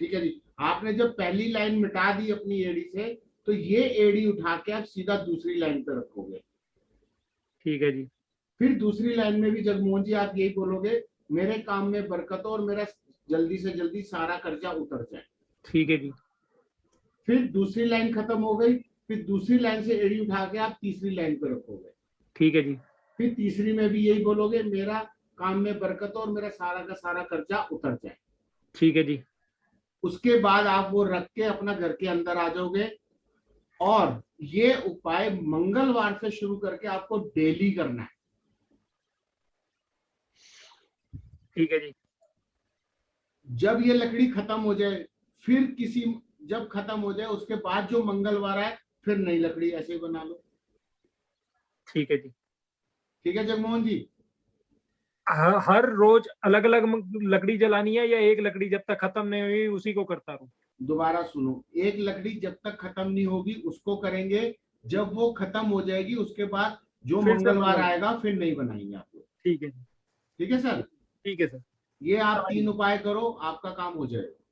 ठीक है जी। आपने जब पहली लाइन मिटा दी अपनी एड़ी से, तो ये एड़ी उठा के आप सीधा दूसरी लाइन पे रखोगे। ठीक है जी। फिर दूसरी लाइन में भी जगमोहन जी आप यही बोलोगे, मेरे काम में बरकत हो और मेरा जल्दी से जल्दी सारा कर्जा उतर जाए। ठीक है जी। फिर दूसरी लाइन खत्म हो गई, फिर दूसरी लाइन से एड़ी उठा के आप तीसरी लाइन पे रखोगे। ठीक है जी। फिर तीसरी में भी यही बोलोगे, मेरा काम में बरकत हो और मेरा सारा का सारा कर्जा उतर जाए। ठीक है जी। उसके बाद आप वो रख के अपना घर के अंदर आ जाओगे। और ये उपाय मंगलवार से शुरू करके आपको डेली करना है। ठीक है जी। जब ये लकड़ी खत्म हो जाए, फिर किसी, जब खत्म हो जाए उसके बाद जो मंगलवार है, फिर नई लकड़ी ऐसे बना लो। ठीक है जी। ठीक है जगमोहन जी। हर रोज अलग अलग लकड़ी जलानी है या एक लकड़ी जब तक खत्म नहीं हुई उसी को करता रहूं? दोबारा सुनो, एक लकड़ी जब तक खत्म नहीं होगी उसको करेंगे, जब वो खत्म हो जाएगी उसके बाद जो फिर से मंगलवार मंगल। आएगा फिर नहीं बनाएंगे आप लोग। ठीक है जी। ठीक है सर। ठीक है सर। ये आप समझ 3 गया। उपाय करो, आपका काम हो जाएगा।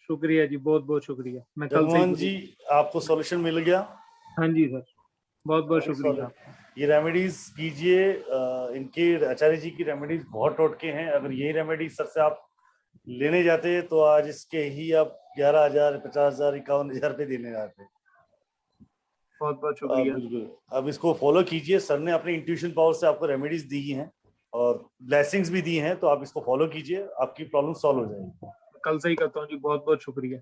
शुक्रिया जी, बहुत बहुत शुक्रिया, मैं कल से ही जगमोहन जी, करूंगा। आपको सॉल्यूशन मिल गया। हाँ जी सर, बहुत बहुत शुक्रिया। ये रेमेडीज कीजिए। इनकी आचार्य जी की रेमेडीज बहुत टोटके हैं। अगर यही रेमेडीज सर से आप लेने जाते तो आज इसके ही आप 11,000, 50,000, 51,000 पे देने जाते। बहुत बहुत आप शुक्रिया। बिल्कुल अब इसको फॉलो कीजिए। सर ने अपनी इंट्यूशन पावर से आपको रेमेडीज दी हैं और ब्लेसिंग्स भी दी हैं, तो आप इसको फॉलो कीजिए, आपकी प्रॉब्लम सॉल्व हो जाएगी। कल से ही करता हूँ जी, बहुत बहुत शुक्रिया।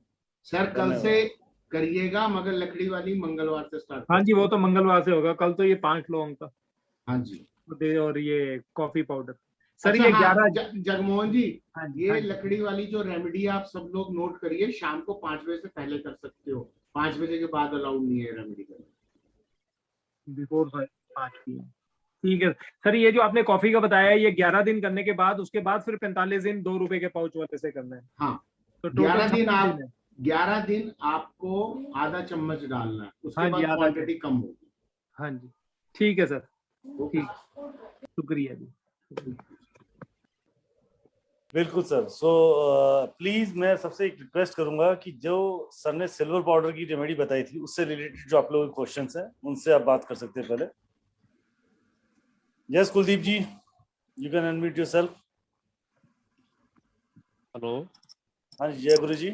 सर कल से करिएगा, मगर लकड़ी वाली मंगलवार से स्टार्ट हाँ जी, करिएगा। वो तो मंगलवार से होगा। कल तो ये 5 लोगों का हाँ जी। और ये कॉफी पाउडर। सर अच्छा ये हाँ, 11। जगमोहन जी, हाँ जी, ये हाँ जी। लकड़ी वाली जो रेमेडी आप सब लोग नोट करिए, शाम को 5 बजे से पहले कर सकते हो। 5 बजे के बाद अलाउड नहीं है रेमेडी करना। Before 5 PM। ठीक है सर, ये जो आपने कॉफी का बताया ये 11 दिन करने के बाद उसके बाद फिर 45 दिन 2 रुपए के पाउच वाले से करना है। हाँ, तो टोटल 11 दिन 26 आप, दिन है। 11 दिन आपको आधा चम्मच डालना है, उसके हाँ जी, बाद आधा क्वांटिटी कम होगी। हाँ जी, ठीक है सर। ओके। ठीक, शुक्रिया जी, शुक्रिया। बिल्कुल सर। सो प्लीज मैं सबसे एक रिक्वेस्ट करूंगा कि जो सर ने सिल्वर पाउडर की रेमेडी बताई थी उससे रिलेटेड जो आप लोगों के क्वेश्चंस हैं उनसे आप बात कर सकते हैं पहले। Yes Kuldeep ji, you can unmute yourself. Hello. हाँ जी, जय गुरु जी।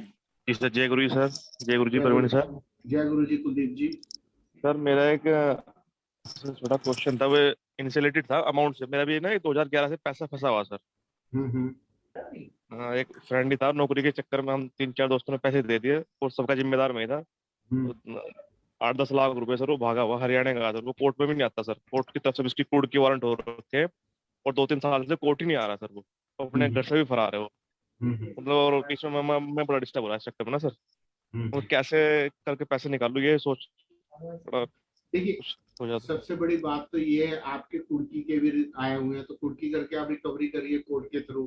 जी सर, जय गुरु जी सर। जय गुरु जी जय प्रवीण गुरु, सर। जय गुरु जी कुलदीप जी। सर मेरा एक छोटा क्वेश्चन था, वो इनसे रिलेटेड था अमाउंट से। मेरा भी ना 2011 से पैसा फंसा हुआ सर। हम्म। एक फ्रेंड ही था, नौकरी के चक्कर में हम 3-4 दोस्तों ने पैसे दे दिए और सबका जिम्मेदार मैं ही था। हम्म। तो 8-10 लाख रुपए सर वो भागा हुआ, हरियाणा का था। वो कोर्ट में भी नहीं आता सर, कोर्ट की तरफ से इसकी कोर्ट की वारंट हो रखे हैं और 2-3 साल से कोर्ट ही नहीं आ रहा सर। वो अपने घर से भी फरार है वो। मतलब और बीच में मैं बड़ा डिस्टर्ब हो रहा है इस चक्कर में ना सर। तो कैसे करके पैसे निकालूं ये सोच बड़ा देखिए, कुछ हो जाता। सबसे बड़ी बात तो ये है, आपके कुर्की के भी आए हुए हैं, तो कुर्की करके आप रिकवरी करिए कोर्ट के थ्रू।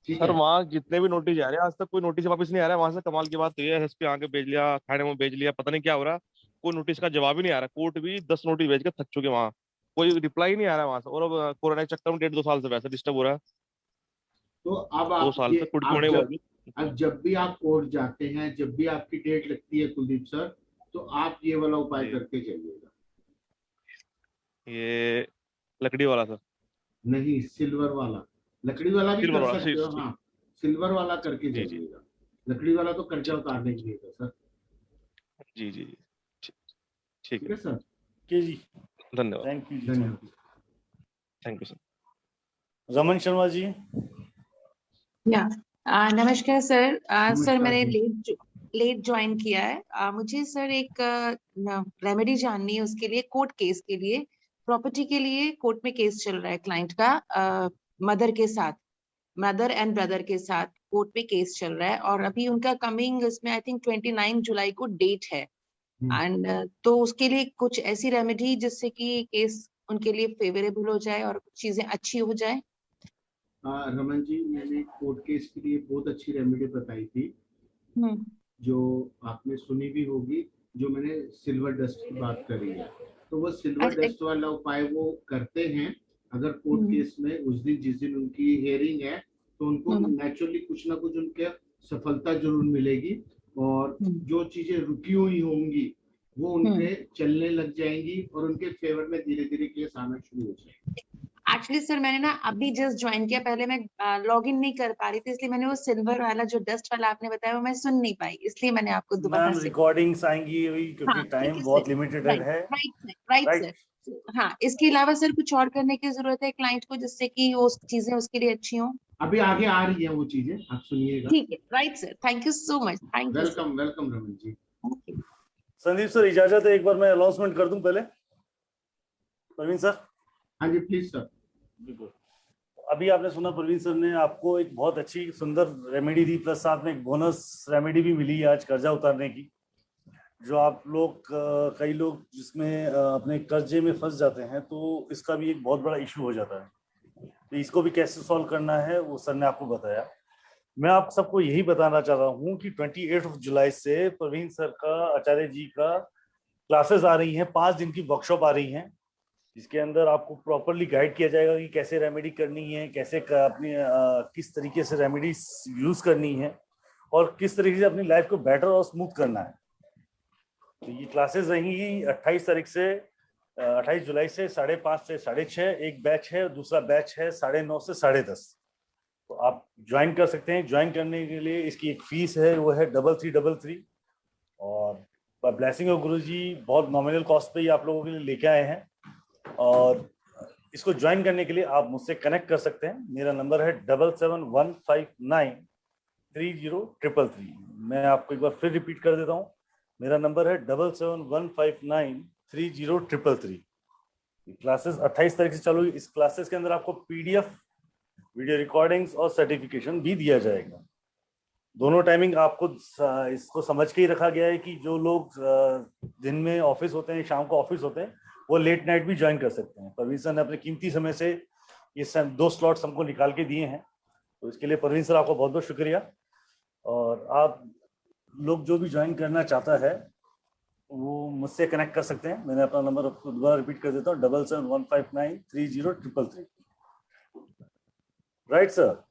ठीक सर है। वहाँ जितने भी नोटिस जा रहे हैं आज तक कोई नोटिस वापस नहीं आ रहा है वहां से। कमाल की बात तो ये एसएसपी आके भेज लिया, थाने में भेज लिया, पता नहीं क्या हो रहा। कोई नोटिस का जवाब ही नहीं आ रहा। कोर्ट भी 10 नोटिस भेज के थक चुके वहाँ, कोई रिप्लाई नहीं आ रहा वहां से। और अब कोरोना के चक्कर में 1.5-2 साल से वैसे डिस्टर्ब हो रहा है। तो अब 2 आप साल ये, से कुर्की आप होने के जब, बावजूद। अब जब भी आप कोर्ट जाते हैं, जब भी आपकी डेट लगती है कुलदीप सर, तो आप ये वाला उपाय जी, करके जाइएगा। ये लकड़ी वाला सर। नहीं, सिल्वर वाला, लकड़ी वाला भी सिल्वर कर वाला, सकते हो। ठीक। हाँ, सिल्वर वाला करके जी जी जाइएगा। लकड़ी वाला तो कर्जा उतारने के लिए था सर। जी जी जी, ठीक ठीक ठीक है। है सर, के जी, धन्यवाद। थैंक यू जी, धन्यवाद। Thank you sir. Raman Sharma ji. या नमस्कार सर। सर नमस्कार मैंने जी। लेट ज्वाइन किया है। मुझे सर एक रेमेडी जाननी है उसके लिए, कोर्ट केस के लिए, प्रॉपर्टी के लिए कोर्ट में केस चल रहा है क्लाइंट का, मदर के साथ, मदर एंड ब्रदर के साथ कोर्ट में केस चल रहा है और अभी उनका कमिंग इसमें आई थिंक 29 जुलाई को डेट है। एंड तो उसके लिए कुछ ऐसी रेमेडी जिससे कि केस उनके लिए फेवरेबल हो जाए और चीजें अच्छी हो जाए। रमन जी, मैंने कोर्ट केस के लिए बहुत अच्छी रेमेडी बताई थी, हम्म जो आपने सुनी भी होगी, जो मैंने सिल्वर डस्ट की बात करी है। तो वो सिल्वर अच्छा, डस्ट वाला उपाय वो करते हैं अगर कोर्ट हम्म, केस में उस दिन जिस दिन उनकी हियरिंग है, तो उनको हम्म, नेचुरली कुछ ना कुछ उनके सफलता जरूर मिलेगी और हम्म, जो चीजें रुकी हुई होंगी वो उनके चलने लग जाएंगी और उनके फेवर में धीरे धीरे केस आना शुरू हो जाएंगे। एक्चुअली सर मैंने ना अभी जस्ट ज्वाइन किया, पहले मैं लॉग इन नहीं कर पा रही थी, इसलिए मैंने वो सिल्वर वाला जो डस्ट वाला आपने बताया वो मैं सुन नहीं पाई, इसलिए मैंने आपको दोबारा मैम से। रिकॉर्डिंग्स आएंगी अभी क्योंकि हाँ ठीक टाइम है बहुत सर, लिमिटेड राइट है। Right right, sir. हाँ, इसके अलावा सर कुछ और करने की जरूरत है क्लाइंट को जिससे कि वो चीजें उसके लिए अच्छी हों? अभी आगे आ रही है वो चीजें, आप सुनिएगा। ठीक है, right sir, thank you so much, thank you sir. Welcome welcome Raman ji. Sandeep sir इजाजत है, एक बार मैं अनाउंसमेंट कर दूं पहले। प्रवीण सर। हाँ जी प्लीज सर। बिल्कुल। अभी आपने सुना प्रवीण सर ने आपको एक बहुत अच्छी सुंदर रेमेडी दी, प्लस साथ में एक बोनस रेमेडी भी मिली आज कर्जा उतारने की। जो आप लोग कई लोग जिसमें अपने कर्जे में फंस जाते हैं तो इसका भी एक बहुत बड़ा इशू हो जाता है, तो इसको भी कैसे सॉल्व करना है वो सर ने आपको बताया। मैं आप सबको यही बताना चाह रहा हूँ कि 28 जुलाई से प्रवीण सर का, आचार्य जी का क्लासेस आ रही हैं, 5 दिन की वर्कशॉप आ रही हैं, जिसके अंदर आपको प्रॉपरली गाइड किया जाएगा कि कैसे रेमेडी करनी है, कैसे अपनी किस तरीके से रेमेडी यूज करनी है और किस तरीके से अपनी लाइफ को बेटर और स्मूथ करना है। तो ये क्लासेस रहेंगी 28 जुलाई से 5:30 से 6:30। एक बैच है, दूसरा बैच है 9:30 से 10:30। तो आप ज्वाइन कर सकते हैं। ज्वाइन करने के लिए इसकी एक फीस है, वो है 3333 और ब्लेसिंग ऑफ गुरुजी बहुत नॉमिनल कॉस्ट पे ही आप लोगों के लिए लेके आए हैं। और इसको ज्वाइन करने के लिए आप मुझसे कनेक्ट कर सकते हैं। मेरा नंबर है 7715930333। मैं आपको एक बार फिर रिपीट कर देता हूँ, मेरा नंबर है 7715930333। क्लासेस 28 तारीख से चालू हुई। इस क्लासेस के अंदर आपको PDF, वीडियो रिकॉर्डिंग्स और सर्टिफिकेशन भी दिया जाएगा। दोनों टाइमिंग आपको इसको समझ के ही रखा गया है कि जो लोग दिन में ऑफिस होते हैं, शाम को ऑफिस होते हैं, वो लेट नाइट भी ज्वाइन कर सकते हैं। परवीन सर ने अपने कीमती समय से ये 2 स्लॉट्स हमको निकाल के दिए हैं, तो इसके लिए परवीन सर आपका बहुत बहुत शुक्रिया। और आप लोग जो भी ज्वाइन करना चाहता है वो मुझसे कनेक्ट कर सकते हैं। मैंने अपना नंबर आपको दोबारा रिपीट कर देता हूँ, 7715930333। Right sir.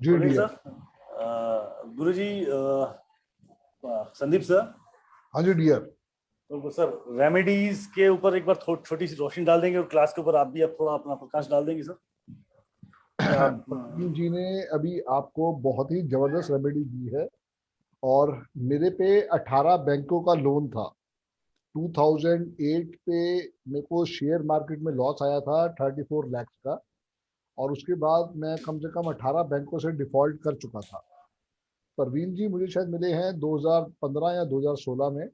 जी परवीन डियर। सर, गुरुजी, संदीप सर। हाँ जी डियर। तो सर रेमेडीज के ऊपर एक बार छोटी सी रोशनी डाल देंगे और क्लास के ऊपर आप भी थोड़ा अपना प्रकाश डाल देंगे सर। प्रवीण जी ने अभी आपको बहुत ही जबरदस्त रेमेडी दी है और मेरे पे 18 बैंकों का लोन था। 2008 पे मेरे को शेयर मार्केट में लॉस आया था 34 लाख का और उसके बाद मैं कम से कम 18 बैंकों से डिफॉल्ट कर चुका था। परवीन जी मुझे शायद मिले हैं 2015 या 2016 में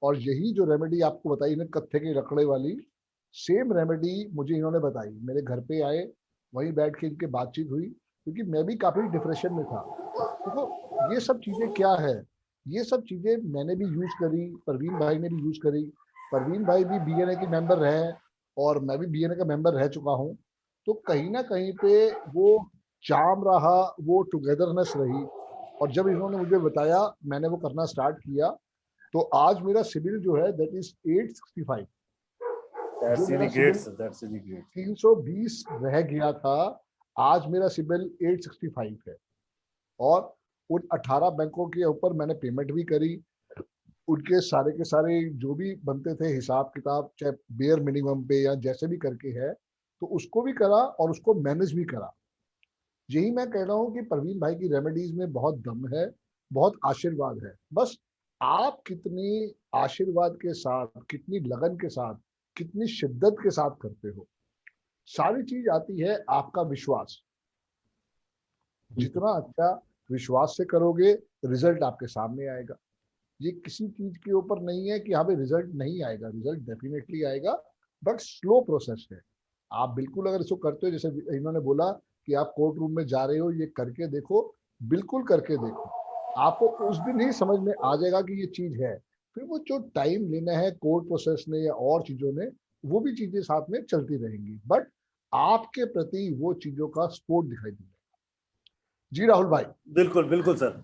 और यही जो रेमेडी आपको बताई ना, कत्थे के रखड़े वाली, सेम रेमेडी मुझे इन्होंने बताई। मेरे घर पे आए, वहीं बैठ के इनके बातचीत हुई, क्योंकि मैं भी काफ़ी डिप्रेशन में था। देखो ये सब चीज़ें क्या है, ये सब चीज़ें मैंने भी यूज़ करी, परवीन भाई ने भी यूज़ करी। परवीन भाई भी BNA के मेंबर रहे और मैं भी BNA का मेंबर रह चुका हूँ। तो कहीं ना कहीं पे वो चार्म रहा, वो टुगेदरनेस रही और जब इन्होंने मुझे बताया मैंने वो करना स्टार्ट किया। तो आज मेरा सिबिल जो है दैट इज 865। जो मेरा सिबिल 320 रह गया था, आज मेरा सिबिल 865 है। और उन 18 बैंकों के ऊपर मैंने पेमेंट भी करी। उनके सारे के सारे जो भी बनते थे हिसाब किताब, चाहे बेयर मिनिमम पे या जैसे भी करके है, तो उसको भी करा और उसको मैनेज भी करा। यही मैं कह रहा हूँ कि परवीन भाई की रेमेडीज में बहुत दम है, बहुत आशीर्वाद है। बस आप कितनी आशीर्वाद के साथ, कितनी लगन के साथ, कितनी शिद्दत के साथ करते हो। सारी चीज आती है आपका विश्वास। जितना अच्छा विश्वास से करोगे, रिजल्ट आपके सामने आएगा। ये किसी चीज के ऊपर नहीं है कि हाँ भाई रिजल्ट नहीं आएगा, रिजल्ट डेफिनेटली आएगा, बट स्लो प्रोसेस है। आप बिल्कुल अगर इसको करते हो, जैसे इन्होंने बोला कि आप कोर्ट रूम में जा रहे हो, ये करके देखो, बिल्कुल करके देखो, आपको उस दिन ही समझ में आ जाएगा कि ये चीज है। फिर वो जो टाइम लेना है कोर्ट प्रोसेस ने या और चीजों ने, वो भी चीजें साथ में चलती रहेंगी, बट आपके प्रति वो चीजों का सपोर्ट दिखाई देगा। जी राहुल भाई। बिल्कुल बिल्कुल सर,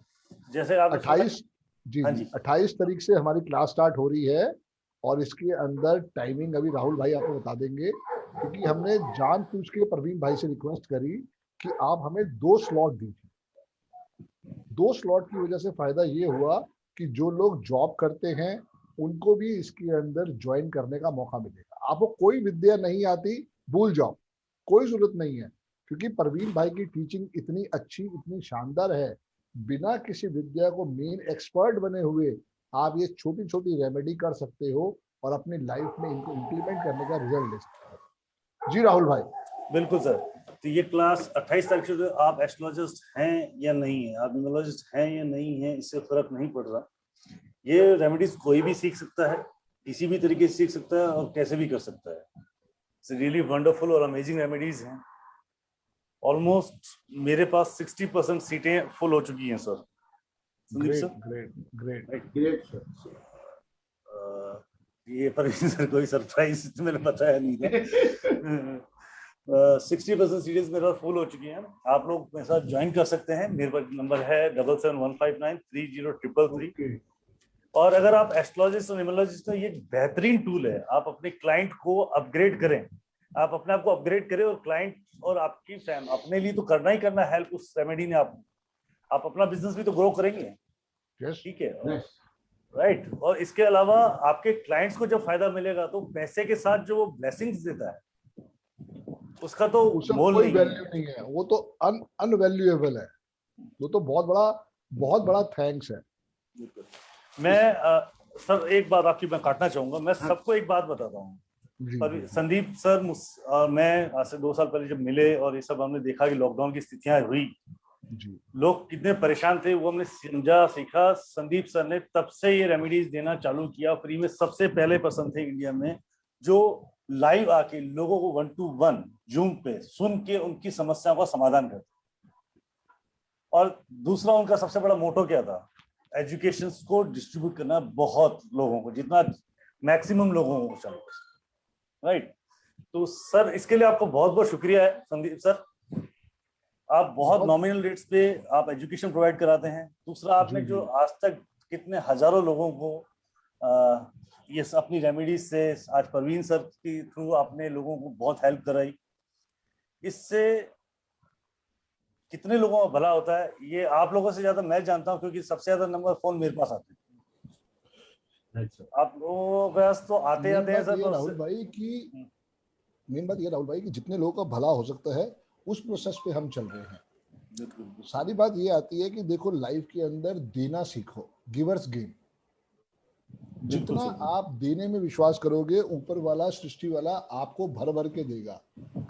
जैसे आप 28 जी हाँ जी जी 28 तारीख से हमारी क्लास स्टार्ट हो रही है, और इसके अंदर टाइमिंग अभी राहुल भाई आपको बता देंगे, क्योंकि हमने जानबूझ के परवीन भाई से रिक्वेस्ट करी कि आप हमें 2 स्लॉट दीजिए। 2 स्लॉट की वजह से फायदा ये हुआ कि जो लोग जॉब करते हैं उनको भी इसके अंदर ज्वाइन करने का मौका मिलेगा। आपको कोई विद्या नहीं आती, भूल जाओ, कोई जरूरत नहीं है, क्योंकि परवीन भाई की टीचिंग इतनी अच्छी, इतनी शानदार है। बिना किसी विद्या को मेन एक्सपर्ट बने हुए आप ये छोटी छोटी रेमेडी कर सकते हो और अपनी लाइफ में इनको इम्प्लीमेंट करने का रिजल्ट ले सकते हो। जी राहुल भाई। बिल्कुल सर, तो ये क्लास 28 तारीख से, आप एस्ट्रोलॉजिस्ट हैं या नहीं है, आप न्यूमरोलॉजिस्ट हैं या नहीं है, इससे फर्क नहीं पड़ रहा। ये रेमेडीज कोई भी सीख सकता है, किसी भी तरीके से सीख सकता है और कैसे भी कर सकता है। इट्स रियली वंडरफुल और अमेजिंग रेमेडीज हैं। ऑलमोस्ट मेरे पास 60% सीटें फुल हो चुकी हैं sir. Sandeep great sir, great great great sir. ये पर सर कोई सरप्राइज मैंने बताया नहीं था। 60% सीरीज मेरा फुल हो चुकी हैं। आप लोग मेरे साथ ज्वाइन कर सकते हैं। मेरे पास नंबर है 7715930333। और अगर आप एस्ट्रोलॉजिस्ट और न्यूमरोलॉजिस्ट, तो ये बेहतरीन टूल है। आप अपने क्लाइंट को अपग्रेड करें, आप अपने आप को अपग्रेड करें, और क्लाइंट और आपकी फैम अपने लिए तो करना ही करना हेल्प उस रेमेडी ने। आप अपना बिजनेस भी तो ग्रो करेंगे, ठीक है, राइट। और इसके अलावा आपके क्लाइंट्स को जब फायदा मिलेगा तो पैसे के साथ जो वो ब्लेसिंग्स देता है उसका तो मोल कोई नहीं वैल्यू है। नहीं है, वो तो अनवैल्यूएबल है, वो तो बहुत बड़ा थैंक्स है। मैं सर एक बात आपकी मैं काटना चाहूंगा। मैं सबको एक बात बताता हूँ, पर संदीप सर और मैं आज से 2 साल पहले जब मिले और ये सब हमने देखा कि लॉकडाउन की स्थितियां हुई, लोग कितने परेशान थे, वो हमने समझा सीखा। संदीप सर ने तब से ये रेमेडीज देना चालू किया फ्री में। सबसे पहले पर्सन थे इंडिया में जो लाइव आके लोगों को 1 to 1 जूम पे सुन के उनकी समस्याओं का समाधान करते। और दूसरा उनका सबसे बड़ा मोटो क्या था, एजुकेशन को डिस्ट्रीब्यूट करना बहुत लोगों को, जितना मैक्सिमम लोगों को चलो, राइट। तो सर इसके लिए आपको बहुत बहुत शुक्रिया है संदीप सर। आप बहुत नॉमिनल रेट्स पे आप एजुकेशन प्रोवाइड कराते हैं। दूसरा, आपने जो आज तक कितने हजारों लोगों को ये अपनी रेमेडीज से, आज परवीन सर के थ्रू आपने लोगों को बहुत हेल्प कराई। इससे कितने लोगों का भला होता है ये आप लोगों से ज्यादा मैं जानता हूं, क्योंकि सबसे ज्यादा नंबर फोन मेरे पास आते हैं। आप लोगों के पास तो आते हैं सर। राहुल भाई की मेन बात ये राहुल भाई कि जितने लोगों का भला हो सकता है उस प्रोसेस पे हम चल रहे हैं। सारी बात ये आती है कि देखो, लाइफ के अंदर देना सीखो, गिवर्स गेम। जितना आप देने में विश्वास करोगे, ऊपर वाला सृष्टि वाला आपको भर भर के देगा।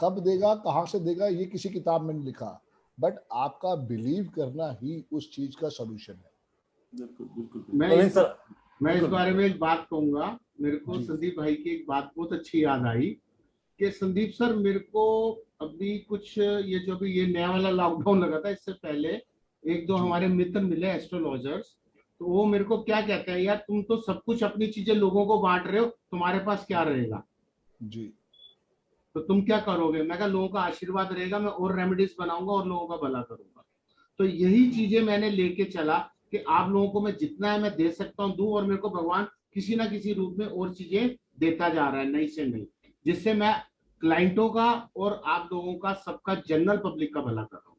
कब देगा, कहां से देगा, ये किसी किताब में नहीं लिखा, बट आपका बिलीव करना ही उस चीज का सोल्यूशन है। मैं इस बारे में एक बात कहूंगा। मेरे को संदीप भाई की एक बात बहुत अच्छी याद आई कि संदीप सर, मेरे को अभी कुछ ये जो भी ये नया वाला लॉकडाउन लगा था, इससे पहले 1-2 हमारे मित्र मिले एस्ट्रोलॉजर्स, तो वो मेरे को क्या कहते हैं, यार तुम तो सब कुछ अपनी चीजें लोगों को बांट रहे हो, तुम्हारे पास क्या रहेगा जी, तो तुम क्या करोगे। मैं कहा लोगों का आशीर्वाद रहेगा, मैं और रेमेडीज बनाऊंगा और लोगों का भला करूंगा। तो यही चीजें मैंने लेके चला कि आप लोगों को मैं जितना है मैं दे सकता हूँ दूं, और मेरे को भगवान किसी ना किसी रूप में और चीजें देता जा रहा है, नई से नई, जिससे मैं क्लाइंटों का और आप लोगों का, सबका, जनरल पब्लिक का भला कर रहा हूँ।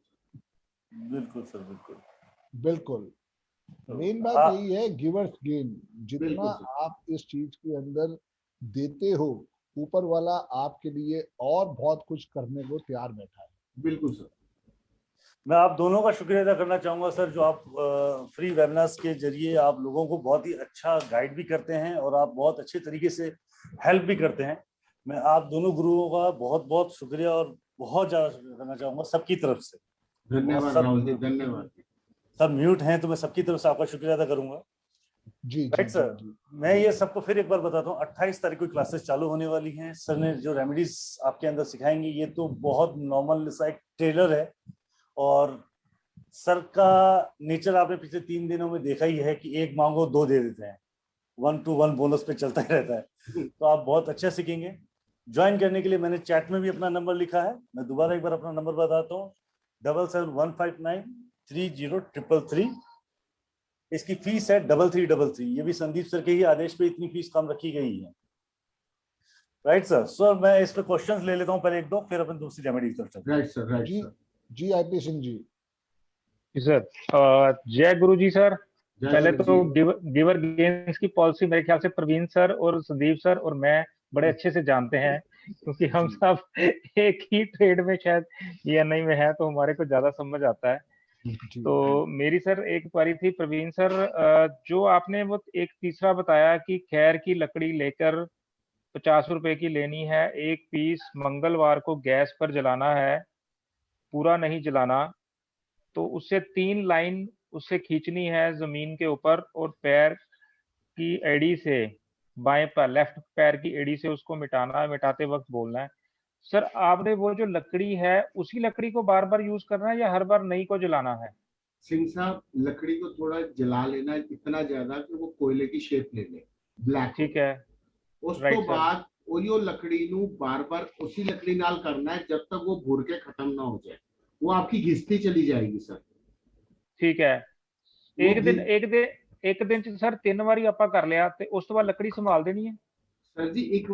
बिल्कुल सर, बिल्कुल बिल्कुल। मेन बात यही है, गिवर्स गेन। जितना आप इस चीज के अंदर देते हो ऊपर वाला आपके लिए और बहुत कुछ करने को तैयार बैठा है। बिल्कुल सर। मैं आप दोनों का शुक्रिया अदा करना चाहूंगा सर, जो आप फ्री वेबिनार्स के जरिए आप लोगों को बहुत ही अच्छा गाइड भी करते हैं और आप बहुत अच्छे तरीके से हेल्प भी करते हैं। मैं आप दोनों गुरुओं का बहुत बहुत शुक्रिया और बहुत ज्यादा शुक्रिया करना चाहूंगा सबकी तरफ से। धन्यवाद राहुल जी, धन्यवाद। सब म्यूट हैं तो मैं सबकी तरफ से आपका शुक्रिया अदा करूंगा। जी राइट सर। मैं ये सबको फिर एक बार बताता हूँ, 28 तारीख को क्लासेस चालू होने वाली हैं। सर ने जो रेमेडीज आपके अंदर सिखाएंगे ये तो बहुत नॉर्मल सा एक ट्रेलर है, और सर का नेचर आपने पिछले 3 दिनों में देखा ही है कि एक मांगो 2 दे देते हैं, 1 to 1 बोनस पे चलता ही रहता है। तो आप बहुत अच्छा सीखेंगे। ज्वाइन करने के लिए मैंने चैट में भी अपना नंबर लिखा है, मैं दोबारा एक बार अपना नंबर बताता हूँ, 7715930333। इसकी फीस है 3333। ये भी संदीप सर के ही आदेश पे इतनी फीस कम रखी गई है। Right sir. सर मैं इस पे क्वेश्चंस ले लेता हूँ पहले 1-2, फिर अपन दूसरी रेमेडी की तरफ चलते हैं। राइट सर, राइट जी सर। जी आईपी सिंह जी। सर जय गुरु जी सर। जय पहले गुरु तो जी। गिवर गेम्स की पॉलिसी मेरे ख्याल से प्रवीण सर और संदीप सर और मैं बड़े अच्छे से जानते हैं, क्योंकि हम सब एक ही ट्रेड में शायद ENI में है, तो हमारे को ज्यादा समझ आता है। तो मेरी सर एक क्वारी थी प्रवीण सर, जो आपने वो एक तीसरा बताया कि खैर की लकड़ी लेकर 50 रुपए की लेनी है, एक पीस मंगलवार को गैस पर जलाना है, पूरा नहीं जलाना, तो उससे 3 लाइन उससे खींचनी है जमीन के ऊपर, और पैर की एड़ी से बाएं पैर लेफ्ट पैर की एड़ी से उसको मिटाना है, मिटाते वक्त बोलना है। सर आपने वो जो लकड़ी है उसी लकड़ी को बार बार यूज करना है या हर बार नई को जलाना है? सिंह साहब, लकड़ी को थोड़ा जला लेना, इतना ज्यादा कि वो कोयले की शेप ले ले, ब्लैक। ठीक है। उस राइट तो सर। बाद ओयो लकड़ी नू बार बार उसी लकड़ी नाल करना है जब तक वो भुर के खत्म ना हो जाए। वो आपकी घिसती चली जाएगी सर। ठीक है। वो एक दिन ਚ सर 3 ਵਾਰੀ ਆਪਾਂ ਕਰ ਲਿਆ ਤੇ ਉਸ ਤੋਂ ਬਾਅਦ ਲੱਕੜੀ ਸੰਭਾਲ ਦੇਣੀ है? सर जी एक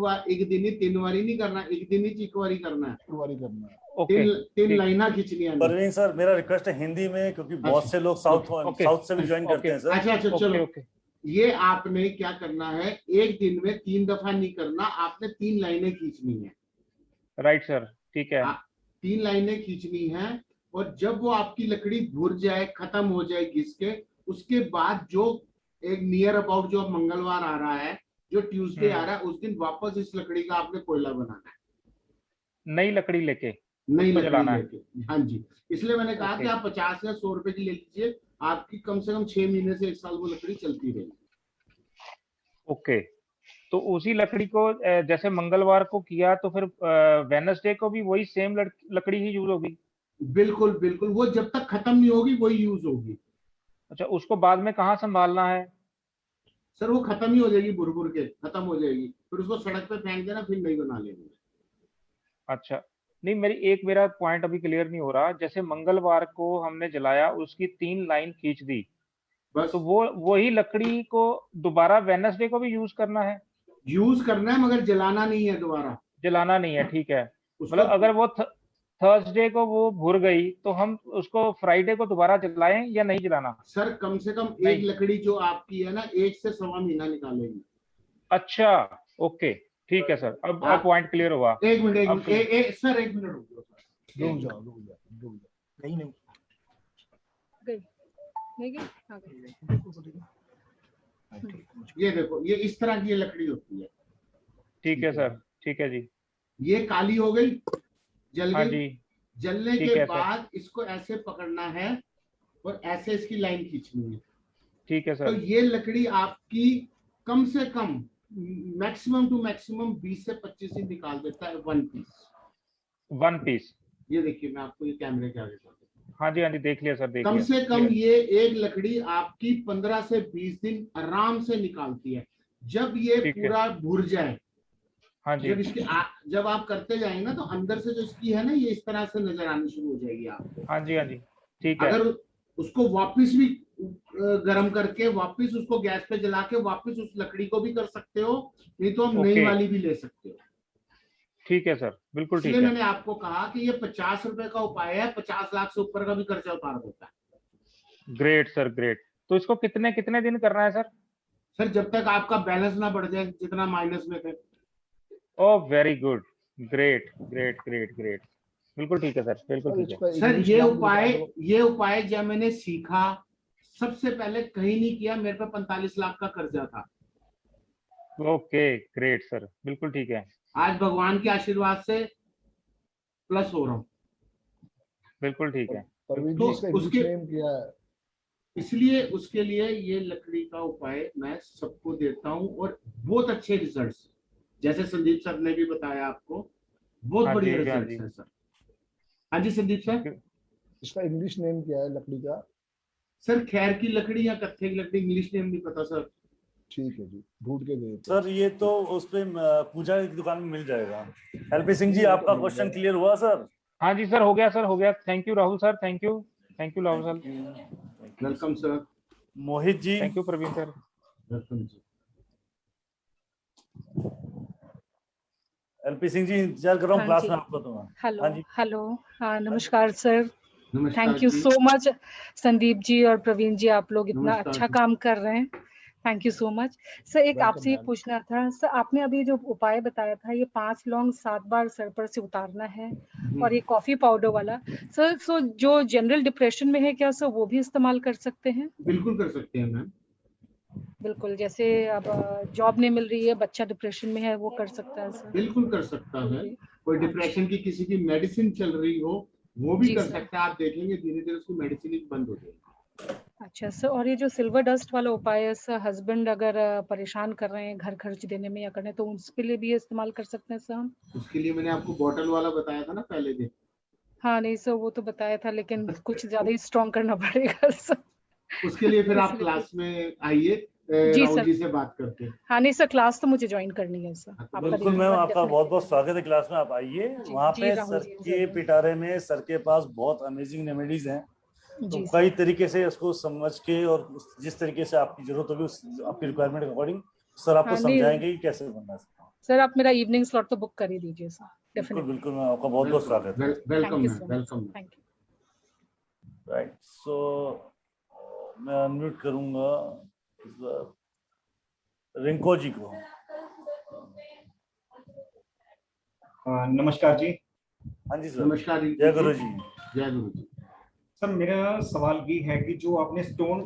दिन ही 3 बारी नहीं करना, एक दिन ही 1 बारी करना है। 1 बारी करना है। ओके। तीन लाइना खींचनी है। परवीन सर मेरा रिक्वेस्ट है हिंदी में, क्योंकि बहुत से लोग साउथ से भी ज्वाइन करते हैं सर। अच्छा चलो। ओके। ये आपने क्या करना है, एक दिन में 3 दफा नहीं करना, आपने 3 लाइनें खींचनी है। राइट सर, ठीक है। 3 लाइनें खींचनी है, और जब वो आपकी लकड़ी भुर जाए, खत्म हो जाए घिस के, उसके बाद जो एक नियर अबाउट जो मंगलवार आ रहा है, जो ट्यूसडे आ रहा है, उस दिन वापस इस लकड़ी का आपने कोयला बनाना है, नई लकड़ी लेके नई उसको लकड़ी जलाना है। लेके। हाँ जी, इसलिए मैंने कहा कि आप 50 या 100 रुपए की ले लीजिए, आपकी कम से कम 6 महीने से 1 साल वो लकड़ी चलती रहेगी। ओके। तो उसी लकड़ी को जैसे मंगलवार को किया तो फिर वेडनेसडे को भी वही सेम लकड़ी ही यूज होगी? बिल्कुल बिल्कुल, वो जब तक खत्म नहीं होगी वही यूज होगी। अच्छा, उसको बाद में कहाँ संभालना है? सर वो खत्म ही हो जाएगी, भुर के खत्म हो जाएगी, फिर उसको सड़क पे फेंक देना, फिर नई बना लेंगे। अच्छा, नहीं मेरा पॉइंट अभी क्लियर नहीं हो रहा। जैसे मंगलवार को हमने जलाया, उसकी 3 लाइन खींच दी, बस तो वो वही लकड़ी को दोबारा वेडनेसडे को भी यूज करना है? यूज करना है, मगर जलाना नहीं है दोबारा, जलाना नहीं है, ठीक है। उसको। मतलब अगर वो थर्सडे को वो भुर गई तो हम उसको फ्राइडे को दोबारा जलाएं या नहीं जलाना? सर कम से कम नहीं। एक लकड़ी जो आपकी है ना, 1 से 1.25 महीना निकालेंगे। अच्छा, ओके, ठीक है सर। अब पॉइंट क्लियर हुआ। एक मिनट सर, 1 मिनट रुक रुक जाओ। जाओ। नहीं ये देखो, ये इस तरह की लकड़ी होती है। ठीक है सर, ठीक है जी। ये काली हो गई, जल हाँ गई। जी। जलने ठीक के है बाद इसको ऐसे पकड़ना है और ऐसे इसकी लाइन खींचनी है। ठीक है तो सर। ये लकड़ी आपकी कम से कम मैक्सिमम टू मैक्सिमम 20 से 25 इंच निकाल देता है, 1 पीस। 1 पीस। ये देखिए, मैं आपको ये कैमरे के आगे करता हूं। हाँ जी देख लिया सर, देख कम लिया। से कम ये एक लकड़ी आपकी 15 से 20 दिन आराम से निकालती है, जब ये पूरा भुर जाए। हाँ जी। जब आप करते जाएंगे ना, तो अंदर से जो इसकी है ना, ये इस तरह से नजर आनी शुरू हो जाएगी आपको। हाँ जी, ठीक है। अगर उसको वापस भी गर्म करके वापस उसको गैस पे जला के वापस उस लकड़ी को भी कर सकते हो, नहीं तो हम नई वाली भी ले सकते हो। ठीक है सर, बिल्कुल ठीक है। इसलिए मैंने आपको कहा कि ये 50 रुपए का उपाय है, 50 लाख से ऊपर का भी खर्चा उतार देता है। Great sir, great. तो इसको कितने दिन करना है सर? सर जब तक आपका बैलेंस ना बढ़ जाए, जितना माइनस में थे। Oh very good, great great great great, बिल्कुल ठीक है सर, बिल्कुल सर ठीक है। इसका सर इंग्लिश ये नाम भी उपाय बता दो। ये उपाय जब मैंने सीखा सबसे पहले कहीं नहीं किया, मेरे पे 45 लाख का कर्जा था। ओके ग्रेट सर, बिल्कुल ठीक है, आज भगवान के आशीर्वाद से प्लस हो रहा हूँ। बिल्कुल ठीक है। परवीन तो जी इसका इंग्लिश उसके नेम क्या है? इसलिए उसके लिए ये लकड़ी का उपाय मैं सबको देता हूँ और बहुत अच्छे रिजल्ट्स, जैसे संदीप सर ने भी बताया आपको, बहुत हाँ बढ़िया जी, हाँ रिजल्ट्स जी। है सर। हाँ जी संदीप सर। इसका इंग्लिश नेम क्या है लकड़ी का? सर खैर की लकड़ी या कत्थे की लकड़ी, इंग्लिश नेम नहीं पता सर। ठीक है जी, ढूंढ के दे देते सर ये तो उस पे पूजा की दुकान में मिल जाएगा। एलपी सिंह जी, आपका क्वेश्चन क्लियर हुआ सर? हाँ जी सर, हो गया सर, हो गया। Thank you Rahul sir, thank you Rahul sir, welcome sir. Mohit ji. Thank you Praveen sir. Welcome जी। एलपी सिंह जी, इंतजार कर रहा हूँ हाँ क्लास जी। में आपको। तो हाँ हेलो जी, हेलो, हाँ नमस्कार सर। नमस्कार थैंक यू जी। सो मच संदीप जी और प्रवीण जी, आप लोग इतना नमस्कार अच्छा जी। काम कर रहे हैं। Thank you so much sir. एक Welcome, आपसे ये ma'am. पूछना था सर, आपने अभी जो उपाय बताया था, ये 5 लौंग 7 बार सर पर से उतारना है और ये कॉफी पाउडर वाला सर, सो जो जनरल डिप्रेशन में है क्या सर वो भी इस्तेमाल कर सकते हैं? बिल्कुल कर सकते हैं मैम। बिल्कुल, जैसे अब जॉब नहीं मिल रही है, बच्चा डिप्रेशन में है, वो कर सकता है सर? बिल्कुल कर सकता है। कोई अच्छा। डिप्रेशन की किसी की मेडिसिन चल रही हो वो भी जी कर सर। सकता है। आप देखेंगे धीरे धीरे उसकी मेडिसिन ही बंद हो जाएगी। अच्छा सर, और ये जो सिल्वर डस्ट वाला उपाय है सर, हस्बैंड अगर परेशान कर रहे हैं घर खर्च देने में या करने, तो उसके लिए भी ये इस्तेमाल कर सकते हैं सर हम? उसके लिए मैंने आपको बॉटल वाला बताया था ना पहले दिन। हाँ नहीं सर, वो तो बताया था, लेकिन कुछ ज्यादा ही स्ट्रॉन्ग करना पड़ेगा सर। उसके लिए फिर आप इसलिए क्लास में आइए जी राहुल सर। जी से बात करके। हाँ नहीं सर, क्लास तो मुझे ज्वाइन करनी है सर। हाँ, तो आपका बिल्कुल मैम, धन्यवाद, आपका definitely बहुत बहुत करूंगी। स्वागत है क्लास में। आप आइए, जी वहाँ जी पे राहुल सर जी, के जरूर। पिटारे में सर के पास बहुत अमेजिंग रेमेडीज हैं। तो जी कई सर। तरीके से इसको समझ के और जिस तरीके से आपकी जरूरत होगी उस आपकी रिक्वायरमेंट के अकॉर्डिंग सर आपको हाँ नहीं समझाएंगे कि कैसे बनना है। सर, आप मेरा इवनिंग स्लॉट तो बुक कर ही दीजिए सर, बिल्कुल डेफिनेटली। बिल्कुल मैम, आपका बहुत बहुत स्वागत है। Welcome thank you ma'am, so much, welcome. Thank you. Right, so मैं अनम्यूट करूंगा इस बार रिंको जी को। नमस्कार जी। हाँ जी सर। नमस्कार जी। जय गुरु जी। जय गुरु जी। सर मेरा सवाल ये है कि जो आपने स्टोन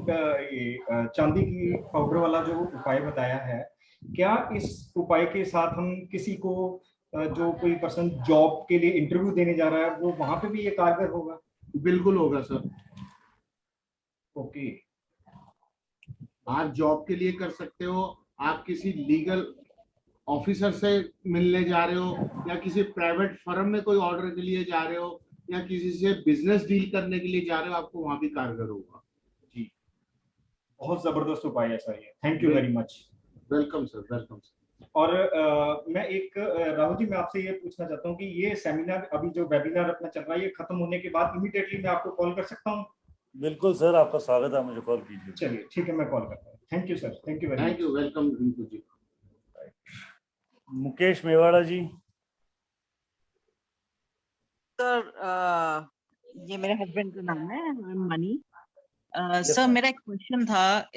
चांदी की पाउडर वाला जो उपाय बताया है, क्या इस उपाय के साथ हम किसी को जो कोई पर्सन जॉब के लिए इंटरव्यू देने जा रहा है वो वहां पे भी ये कारगर होगा? बिल्कुल होगा सर। ओके। आप जॉब के लिए कर सकते हो, आप किसी लीगल ऑफिसर से मिलने जा रहे हो या किसी प्राइवेट फर्म में कोई ऑर्डर के लिए जा रहे हो या किसी से बिजनेस डील करने के लिए जा रहे हो, आपको वहां भी कारगर होगा। जी, बहुत जबरदस्त उपाय है सर ये। Thank you very much. Welcome sir, welcome sir. और मैं एक राहुल जी, मैं आपसे ये पूछना चाहता हूँ कि ये सेमिनार अभी जो वेबिनार अपना चल रहा है, ये खत्म होने के बाद इमीडिएटली मैं आपको कॉल कर सकता हूँ? बिल्कुल सर, आपका स्वागत है, मुझे कॉल कीजिए। चलिए ठीक है, मैं कॉल करता हूँ। Thank you sir, thank you very much. Thank you, welcome Rinku ji. Mukesh Mewada ji. Sir ये मेरे हस्बैंड का नाम है मनी। Sir ma'am. मेरा एक क्वेश्चन था,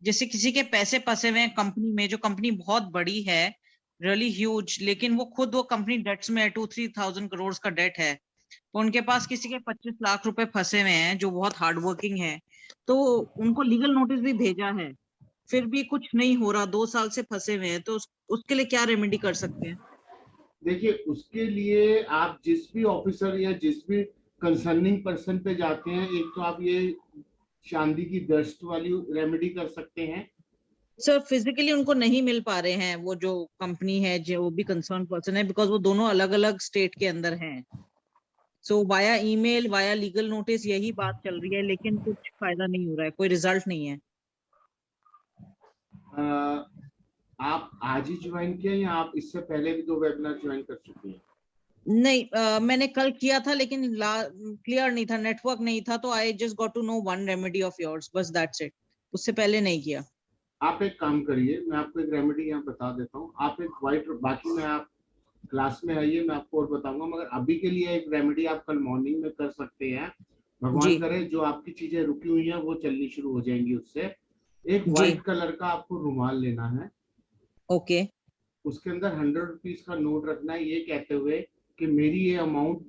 जैसे किसी के पैसे फंसे हुए हैं कंपनी में, जो कंपनी बहुत बड़ी है, रियली ह्यूज, लेकिन वो कंपनी डेट्स में है, 2-3,000 करोड़ का डेट है, तो उनके पास किसी के 25 लाख रुपए फंसे हुए हैं जो बहुत हार्ड वर्किंग है, तो उनको लीगल नोटिस भी भेजा है, फिर भी कुछ नहीं हो रहा, 2 साल से फंसे हुए हैं, तो उसके लिए क्या रेमेडी कर सकते हैं? देखिए, उसके लिए आप जिस भी ऑफिसर या जिस भी कंसर्निंग पर्सन पे जाते हैं, एक तो आप ये चांदी की दस्त वाली रेमेडी कर सकते हैं। सर फिजिकली उनको नहीं मिल पा रहे हैं, वो जो कंपनी है, जो भी कंसर्न पर्सन है, बिकॉज वो दोनों अलग अलग स्टेट के अंदर हैं, so via email, via legal notice यही बात चल रही है, लेकिन कुछ फायदा नहीं हो रहा है, कोई रिजल्ट नहीं है। आप आज ही ज्वाइन किया या आप इससे पहले भी 2 वेबिनार ज्वाइन कर चुके हैं? नहीं, मैंने कल किया था, लेकिन क्लियर नहीं था, नेटवर्क नहीं था, तो I just got to know one remedy of yours, बस दैट्स इट, उससे पहले नहीं किया। आप एक काम करिए, मैं आपको एक रेमेडी यहाँ बता देता हूँ। आप एक व्हाइट, बाकी में आप क्लास में आइए, मैं आपको और बताऊंगा, मगर अभी के लिए एक रेमेडी आप कल मॉर्निंग में कर सकते हैं। भगवान करे जो आपकी चीजें रुकी हुई हैं वो चलनी शुरू हो जाएंगी उससे। एक व्हाइट कलर का आपको रुमाल लेना है। ओके। उसके अंदर 100 रुपीज का नोट रखना है, ये कहते हुए कि मेरी ये अमाउंट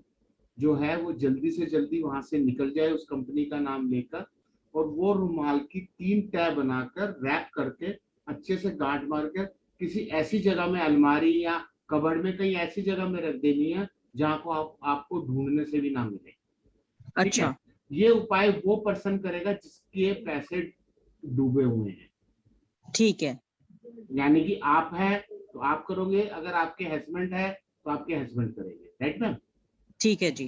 जो है वो जल्दी से जल्दी वहां से निकल जाए उस कंपनी का नाम लेकर, और वो रुमाल की 3 तह बनाकर रैप करके अच्छे से गांठ मारकर किसी ऐसी जगह में, अलमारी या कबर्ड में, कहीं ऐसी जगह में रख देनी है जहां को आपको ढूंढने से भी ना मिले। अच्छा, ये उपाय वो पर्सन करेगा जिसके पैसे डूबे हुए हैं। ठीक है। यानी कि आप हैं तो आप करोगे, अगर आपके हस्बैंड है तो आपके हस्बैंड करेंगे, राइट मैम? ठीक है जी।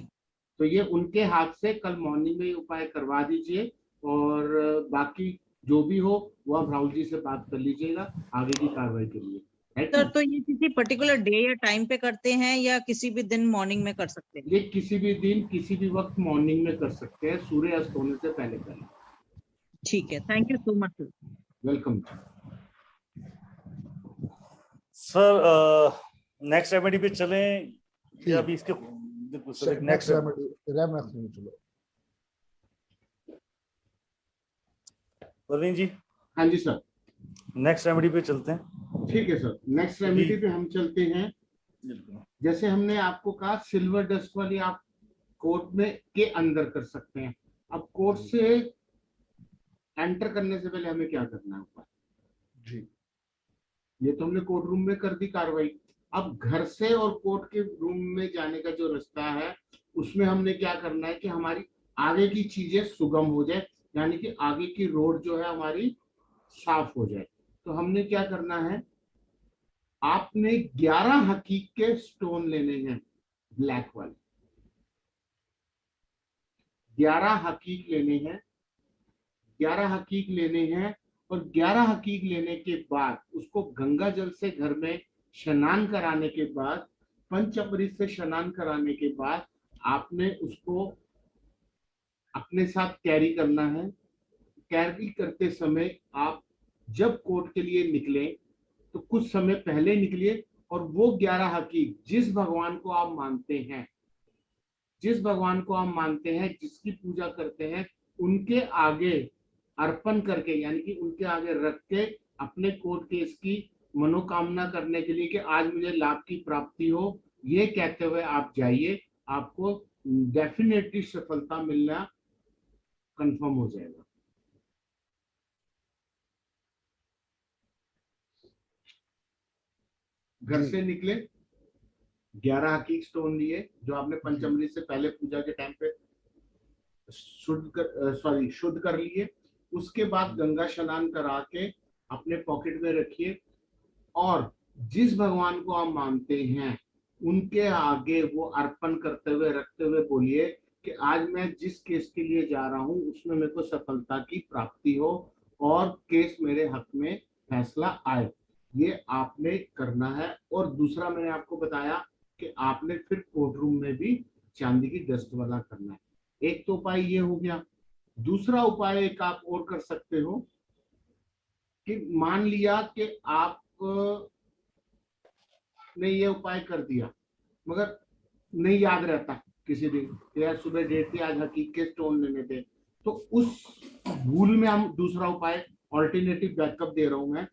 तो ये उनके हाथ से कल मॉर्निंग में उपाय करवा दीजिए, और बाकी जो भी हो वो आप राहुल जी से बात कर लीजिएगा आगे की कार्रवाई के लिए, राइट सर मैम? तो ये किसी पर्टिकुलर डे या टाइम पे करते हैं या किसी भी दिन मॉर्निंग में कर सकते हैं? ये किसी भी दिन किसी भी वक्त मॉर्निंग में कर सकते हैं, सूर्य अस्त होने से पहले पहले। ठीक है, thank you so much. Welcome. Sir next remedy पे चलें या अभी इसके नेक्स्ट रेमेडी रेमेडी में चलो। प्रवीण जी। हाँ जी सर, नेक्स्ट रेमेडी पे चलते हैं। ठीक है सर, नेक्स्ट रेमेडी पे हम चलते हैं। जैसे हमने आपको कहा सिल्वर डस्ट वाली आप कोर्ट में के अंदर कर सकते हैं। अब कोर्ट से एंटर करने से पहले हमें क्या करना है ऊपर जी? ये तो हमने कोर्ट रूम में कर दी कार्रवाई। अब घर से और कोर्ट के रूम में जाने का जो रास्ता है उसमें हमने क्या करना है कि हमारी आगे की चीजें सुगम हो जाए, यानी कि आगे की रोड जो है हमारी साफ हो जाए। तो हमने क्या करना है, आपने 11 हकीक के स्टोन लेने हैं, ब्लैक वाले 11 हकीक लेने हैं, 11 हकीक लेने हैं। और 11 हकीक लेने के बाद उसको गंगा जल से घर में स्नान कराने के बाद, पंचअमृत से स्नान कराने के बाद आपने उसको अपने साथ कैरी करना है। कैरी करते समय आप जब कोर्ट के लिए निकले तो कुछ समय पहले निकलिए, और वो 11 हकीक जिस भगवान को आप मानते हैं, जिस भगवान को आप मानते हैं, जिसकी पूजा करते हैं, उनके आगे अर्पण करके, यानी कि उनके आगे रख के अपने कोर्ट केस की मनोकामना करने के लिए कि आज मुझे लाभ की प्राप्ति हो, ये कहते हुए आप जाइए। आपको डेफिनेटली सफलता मिलना कंफर्म हो जाएगा। घर से निकले, 11 हकीक स्टोन लिए जो आपने पंचअमृत से पहले पूजा के टाइम पे शुद्ध कर लिए। उसके बाद गंगा स्नान करा के अपने पॉकेट में रखिए, और जिस भगवान को आप मानते हैं उनके आगे वो अर्पण करते हुए रखते हुए बोलिए कि आज मैं जिस केस के लिए जा रहा हूं उसमें मेरे को सफलता की प्राप्ति हो और केस मेरे हक में फैसला आए। ये आपने करना है। और दूसरा मैंने आपको बताया कि आपने फिर कोर्ट रूम में भी चांदी की डस्ट वाला करना है। एक तो उपाय ये हो गया। दूसरा उपाय एक आप और कर सकते हो कि मान लिया कि आप ने ये उपाय कर दिया मगर नहीं याद रहता किसी दिन, यार सुबह डेट थी, आज हकीक के स्टोन लेने थे, तो उस भूल में हम दूसरा उपाय ऑल्टरनेटिव बैकअप दे रहा हूं मैं।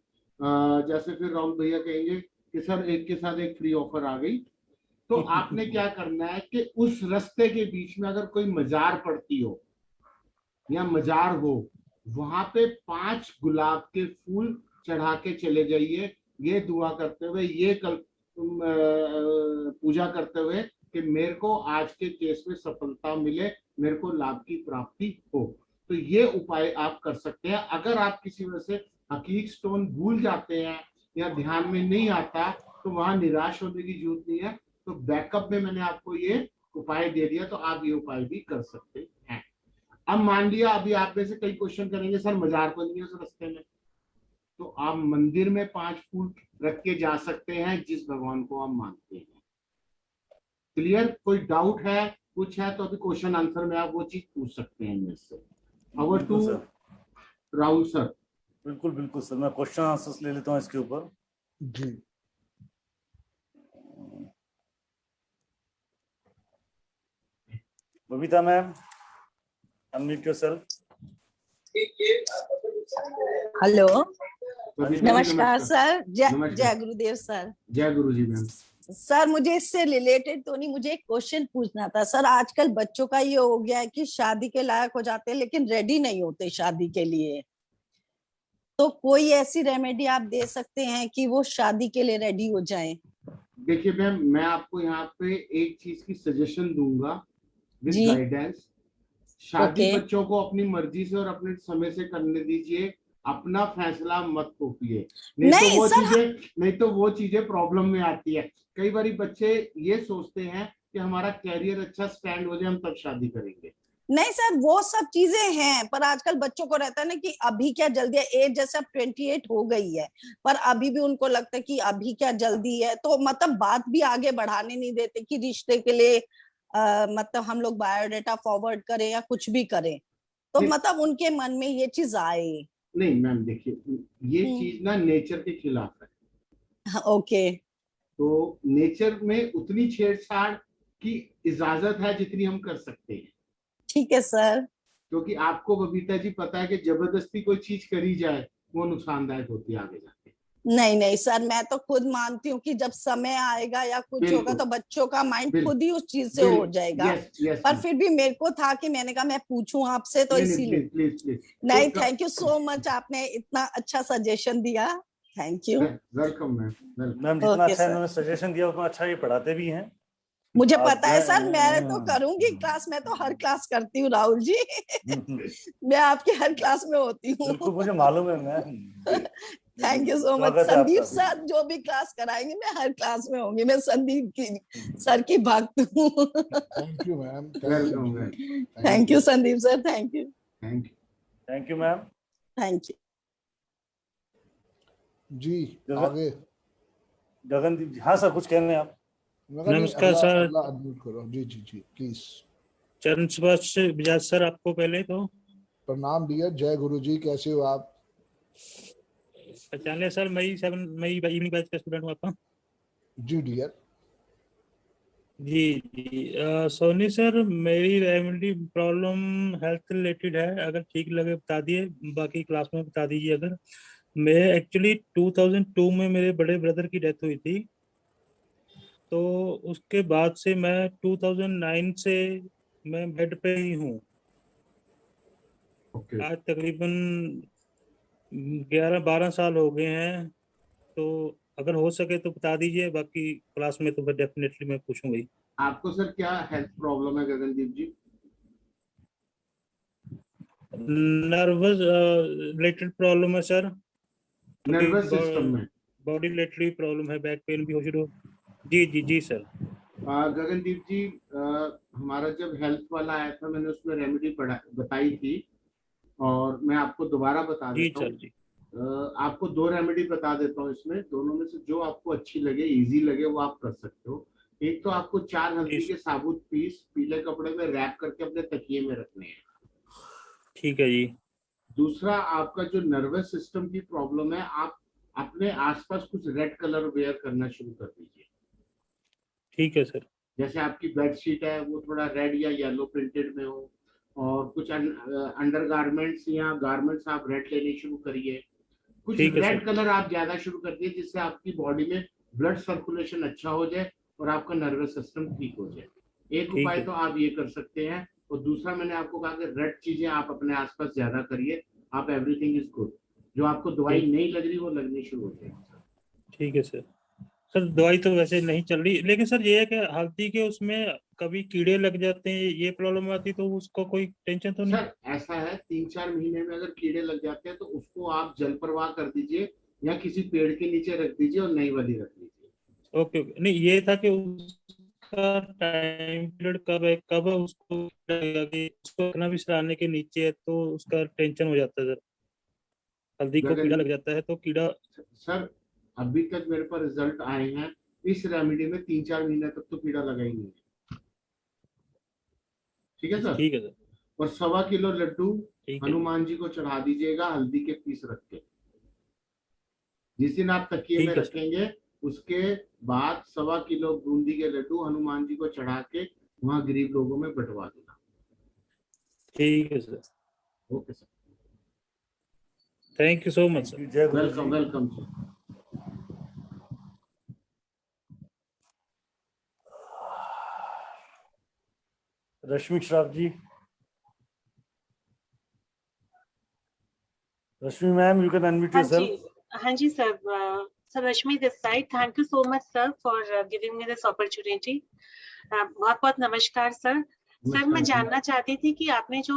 जैसे फिर राहुल भैया कहेंगे कि सर एक के साथ एक फ्री ऑफर आ गई, तो आपने क्या करना है कि उस रास्ते के बीच में अगर कोई मजार पड़ती हो या मजार हो, वहां पे 5 गुलाब के फूल चढ़ा के चले जाइए, ये दुआ करते हुए, ये कल पूजा करते हुए कि मेरे को आज के केस में सफलता मिले, मेरे को लाभ की प्राप्ति हो। तो ये उपाय आप कर सकते हैं। अगर आप किसी वजह से हकीक स्टोन भूल जाते हैं या ध्यान में नहीं आता तो वहां निराश होने की जरूरत नहीं है। तो बैकअप में मैंने आपको ये उपाय दे दिया, तो आप ये उपाय भी कर सकते हैं। अब मान लिया अभी आप में से कई क्वेश्चन करेंगे सर मजार को नहीं है उस रास्ते में, तो आप मंदिर में 5 फूल रख के जा सकते हैं जिस भगवान को आप मानते हैं। क्लियर? कोई डाउट है, कुछ है तो अभी क्वेश्चन आंसर में आप वो चीज पूछ सकते हैं मेरे से। Over to Rahul sir. बिल्कुल बिल्कुल सर, मैं क्वेश्चन आंसर्स ले लेता हूँ इसके ऊपर जी। Babita ma'am, unmute yourself. Hello Babita ji, नमस्कार सर। नमस्कार। जय गुरुदेव सर। जय गुरु जी मैम। सर मुझे इससे रिलेटेड तो नहीं, मुझे एक क्वेश्चन पूछना था सर। आजकल बच्चों का ये हो गया है कि शादी के लायक हो जाते हैं लेकिन रेडी नहीं होते शादी के लिए, तो कोई ऐसी रेमेडी आप दे सकते हैं कि वो शादी के लिए रेडी हो जाएं? देखिए मैम, मैं आपको यहाँ पे एक चीज की सजेशन दूंगा विद जी। गाइडेंस। शादी ओके। बच्चों को अपनी मर्जी से और अपने समय से करने दीजिए, अपना फैसला मत थोपिए, नहीं तो वो चीजें प्रॉब्लम में आती है। कई बार बच्चे ये सोचते हैं कि हमारा कैरियर अच्छा स्टैंड हो जाए, हम तब शादी करेंगे। नहीं सर, वो सब चीजें हैं, पर आजकल बच्चों को रहता है ना कि अभी क्या जल्दी है। एज जैसे अब 28 हो गई है, पर अभी भी उनको लगता है कि अभी क्या जल्दी है, तो मतलब बात भी आगे बढ़ाने नहीं देते कि रिश्ते के लिए मतलब हम लोग बायोडाटा फॉरवर्ड करें या कुछ भी करें, तो मतलब उनके मन में ये चीज आए। नहीं मैम, देखिए ये चीज ना नेचर के खिलाफ है। ओके। तो नेचर में उतनी छेड़छाड़ की इजाजत है जितनी हम कर सकते हैं। ठीक है सर। क्योंकि आपको बबीता जी पता है कि जबरदस्ती कोई चीज करी जाए वो नुकसानदायक होती है आगे जाके। नहीं सर, मैं तो खुद मानती हूँ कि जब समय आएगा या कुछ होगा तो बच्चों का माइंड खुद ही उस चीज से हो जाएगा। पर फिर भी मेरे को था कि मैंने कहा मैं पूछूं आपसे, तो इसीलिए। नहीं, थैंक यू सो मच, आपने इतना अच्छा सजेशन दिया। Thank you. Welcome ma'am. Ma'am जितना अच्छा इन्होंने सजेशन दिया उतना अच्छा ये पढ़ाते भी हैं। मुझे पता है सर, मैं तो करूंगी क्लास, मैं तो हर क्लास करती हूँ राहुल जी। मैं आपकी हर क्लास में होती हूँ। बिल्कुल मुझे मालूम है ma'am. Thank you so much. Sandeep sir जो भी क्लास कराएंगे मैं हर क्लास में होंगी। मैं संदीप की सर की भक्त हूँ। Thank you ma'am. Thank you Sandeep sir. Thank you. Thank you ma'am. Thank you जी। आगे गगनदीप जी। हाँ सर, कुछ कह रहे हैं आप? नमस्कार सर। करो जी जी जी प्लीज। चरण स्पर्श बजाज सर आपको पहले तो प्रणाम डियर। जय गुरु जी, कैसे हो आप? पहचान लिया सर, मई इवनिंग बैच का स्टूडेंट हूँ आपका। जी डियर। जी सोनी सर, मेरी रेमेडी प्रॉब्लम हेल्थ रिलेटेड है, अगर ठीक लगे बता दिए, बाकी क्लास में बता दीजिए। अगर मैं एक्चुअली 2002 में मेरे बड़े ब्रदर की डेथ हुई थी, तो उसके बाद से मैं 2009 से मैं बेड पे ही हूँ। आज तकरीबन 11-12 साल हो गए हैं, तो अगर हो सके तो बता दीजिए, बाकी क्लास में तो डेफिनेटली मैं पूछूंगी। आपको सर क्या हेल्थ प्रॉब्लम है गगनदीप जी? नर्वस रिलेटेड प्रॉब्लम है सर। नर्वस सिस्टम में बॉडी रिलेटेड प्रॉब्लम है, बैक पेन भी हो शुरू। जी सर। गगनदीप जी, हमारा जब हेल्थ वाला आया था मैंने उसमें रेमेडी बताई थी, और मैं आपको दोबारा बता देता हूँ। आपको 2 रेमेडी बता देता हूँ इसमें, दोनों में से जो आपको अच्छी लगे, इजी लगे, वो आप कर सकते हो। एक तो आपको 4 हल्दी के साबुत पीस पीले कपड़े में रैप करके अपने तकिए में रखने हैं। ठीक है जी। दूसरा, आपका जो नर्वस सिस्टम की प्रॉब्लम है, आप अपने आसपास कुछ रेड कलर वेयर करना शुरू कर दीजिए। ठीक है सर। जैसे आपकी बेडशीट है वो थोड़ा रेड या येलो प्रिंटेड में हो, और कुछ अंडर गारमेंट्स या गारमेंट्स आप रेड लेने शुरू करिए। कुछ रेड कलर आप ज्यादा शुरू कर दिए, जिससे आपकी बॉडी में ब्लड सर्कुलेशन अच्छा हो जाए और आपका नर्वस सिस्टम ठीक हो जाए। एक उपाय तो आप ये कर सकते हैं, और दूसरा मैंने आपको कहा कि रेड चीजें आप अपने आसपास ज्यादा करिए, आप एवरीथिंग इज गुड। जो आपको दवाई नहीं लग रही वो लगनी शुरू हो जाएगी। ठीक है सर। सर दवाई तो वैसे नहीं चल रही, लेकिन सर ये है कि हल्दी के उसमें कभी कीड़े लग जाते हैं, ये प्रॉब्लम आती, तो उसको कोई टेंशन तो नहीं? सर ऐसा है, 3-4 महीने में अगर कीड़े लग जाते हैं तो उसको आप जल प्रवाह कर दीजिए या किसी पेड़ के नीचे रख दीजिए और नई वाली रख दीजिए। ओके। नहीं, ये था कि उसका टाइम पीरियड कब है, कब उसको रखना भी सराहने के नीचे है, तो उसका टेंशन हो जाता है सर। हल्दी को कीड़ा लग जाता है तो कीड़ा। सर अभी तक मेरे पास रिजल्ट आए हैं, इस रेमेडी में 3-4 महीने तक तो कीड़ा लगा ही नहीं है। ठीक है सर? ठीक है सर। और 1.25 किलो लड्डू हनुमान जी को चढ़ा दीजिएगा हल्दी के पीस रख के। जिस दिन आप तकिए में रखेंगे उसके बाद 1.25 किलो बूंदी के लड्डू हनुमान जी को चढ़ा के वहां गरीब लोगों में बंटवा देना। ठीक है sir. Okay sir. Thank you so much sir. जय गुरु जी। Welcome welcome sir. Rashmi Shroff ji. Rashmi ma'am, you can unmute yourself. हाँ जी sir. Sir Rashmi this side, thank you so much sir for giving me this opportunity. बहुत बहुत नमस्कार सर। सर मैं जानना चाहती थी कि आपने जो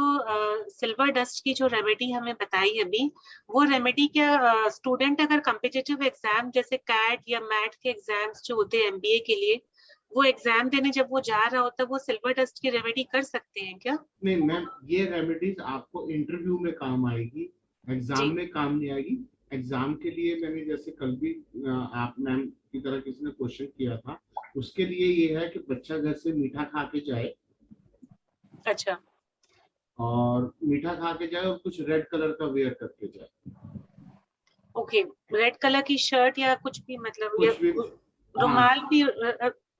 सिल्वर डस्ट की जो रेमेडी हमें बताई अभी, वो रेमेडी क्या स्टूडेंट अगर कॉम्पिटिटिव एग्जाम जैसे कैट या मैट के एग्जाम्स जो होते हैं MBA के लिए, वो एग्जाम देने जब वो जा रहा होता है, वो सिल्वर डस्ट की रेमेडी कर सकते हैं क्या? नहीं मैम, ये रेमेडीज आपको इंटरव्यू में काम आएगी, एग्जाम में काम नहीं आएगी। एग्जाम के लिए मैंने जैसे कल भी आप मैम की तरह किसी ने क्वेश्चन किया था, उसके लिए ये है कि बच्चा घर से मीठा खा के जाए। अच्छा। और मीठा खा के जाए और कुछ रेड कलर का वेयर करके जाए। ओके, रेड कलर की शर्ट या कुछ भी, मतलब कुछ भी, रुमाल भी,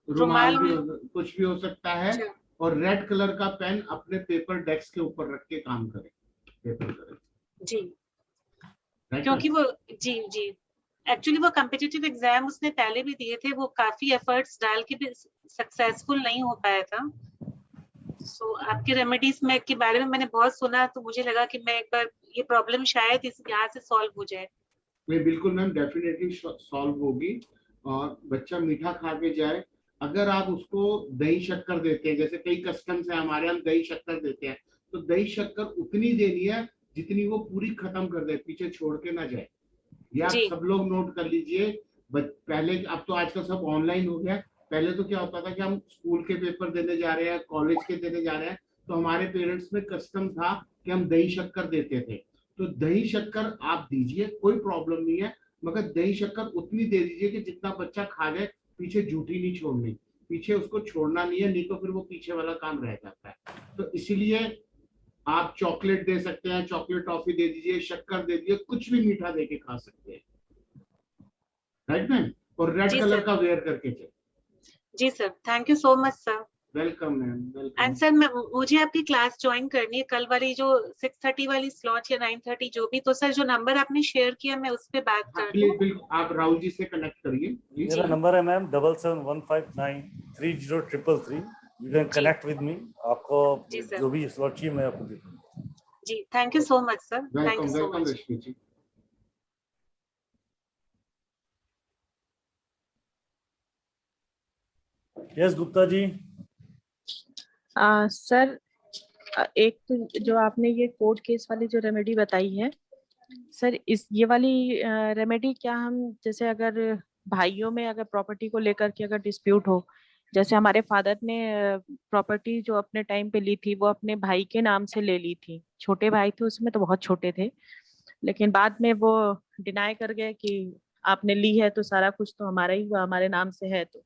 रुमाल भी कुछ भी हो सकता है। और रेड कलर का पेन अपने पेपर डेस्क के ऊपर रख के काम करे, पेपर करे जी। क्योंकि वो जी एक्चुअली वो कॉम्पिटिटिव एग्जाम उसने पहले भी दिए थे, वो काफी एफर्ट्स डाल के भी सक्सेसफुल नहीं हो पाया था। सो आपके रेमेडीज में के बारे में मैंने बहुत सुना, तो मुझे लगा कि मैं एक बार ये प्रॉब्लम शायद इस यहाँ से सॉल्व हो जाए। नहीं बिल्कुल मैम, डेफिनेटली सॉल्व होगी। और बच्चा मीठा खा के जाए। अगर आप उसको दही शक्कर देते हैं, जैसे कई कस्टम्स है हमारे यहाँ, दही शक्कर देते हैं, तो दही शक्कर उतनी देनी है जितनी वो पूरी खत्म कर दे, पीछे छोड़ के ना जाए। ये आप सब लोग नोट कर लीजिए। पहले, अब तो आजकल सब ऑनलाइन हो गया, पहले तो क्या होता था कि हम स्कूल के पेपर देने जा रहे हैं, कॉलेज के देने जा रहे हैं, तो हमारे पेरेंट्स में कस्टम था कि हम दही शक्कर देते थे। तो दही शक्कर आप दीजिए, कोई प्रॉब्लम नहीं है, मगर दही शक्कर उतनी दे दीजिए कि जितना बच्चा खा जाए, पीछे जूठी नहीं छोड़नी, पीछे उसको छोड़ना नहीं है, नहीं तो फिर वो पीछे वाला काम रह जाता है। तो इसीलिए आप चॉकलेट दे सकते हैं, चॉकलेट टॉफी दे दीजिए, शक्कर दे दीजिए, कुछ भी मीठा दे के खा सकते हैं। Right ma'am? और रेड कलर का वेयर करके चले। जी sir, thank you so much sir. Welcome ma'am, welcome. And sir मुझे आपकी क्लास ज्वाइन करनी है, कल वाली जो 6:30 वाली स्लॉट या 9:30 जो भी, तो सर जो नंबर आपने शेयर किया मैं उस पे बात कर लूं। बिल्कुल, आप राहुल जी से कनेक्ट करिए। मेरा नंबर है ma'am 7715930333। You can connect with me. आपको जो भी स्लॉट चाहिए मैं आपको दे दूंगा। जी, thank you so much sir. Thank you so much. Rashmi ji. Yes Gupta ji. Sir एक तो जो आपने ये कोर्ट केस वाली जो रेमेडी बताई है सर, ये वाली रेमेडी क्या हम जैसे अगर भाइयों में अगर प्रॉपर्टी को लेकर के अगर डिस्प्यूट हो, जैसे हमारे फादर ने प्रॉपर्टी जो अपने टाइम पे ली थी वो अपने भाई के नाम से ले ली थी, छोटे भाई थे उसमें तो बहुत छोटे थे, लेकिन बाद में वो डिनाई कर गए कि आपने ली है तो सारा कुछ तो हमारा ही हुआ, हमारे नाम से है। तो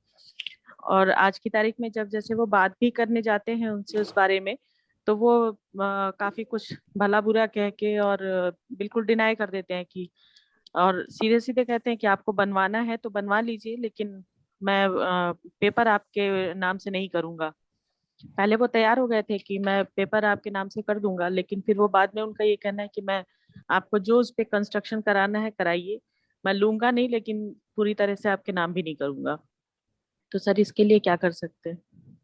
और आज की तारीख में जब जैसे वो बात भी करने जाते हैं उनसे उस बारे में, तो वो काफी कुछ भला बुरा कह के और बिल्कुल डिनाई कर देते हैं कि, और सीधे सीधे कहते हैं कि आपको बनवाना है तो बनवा लीजिए, लेकिन मैं पेपर आपके नाम से नहीं करूंगा। पहले वो तैयार हो गए थे कि मैं पेपर आपके नाम से कर दूंगा, लेकिन फिर वो बाद में उनका ये कहना है कि मैं आपको जो उस पे कंस्ट्रक्शन कराना है कराइए, मैं लूंगा नहीं, लेकिन पूरी तरह से आपके नाम भी नहीं करूंगा। तो सर इसके लिए क्या कर सकते हैं?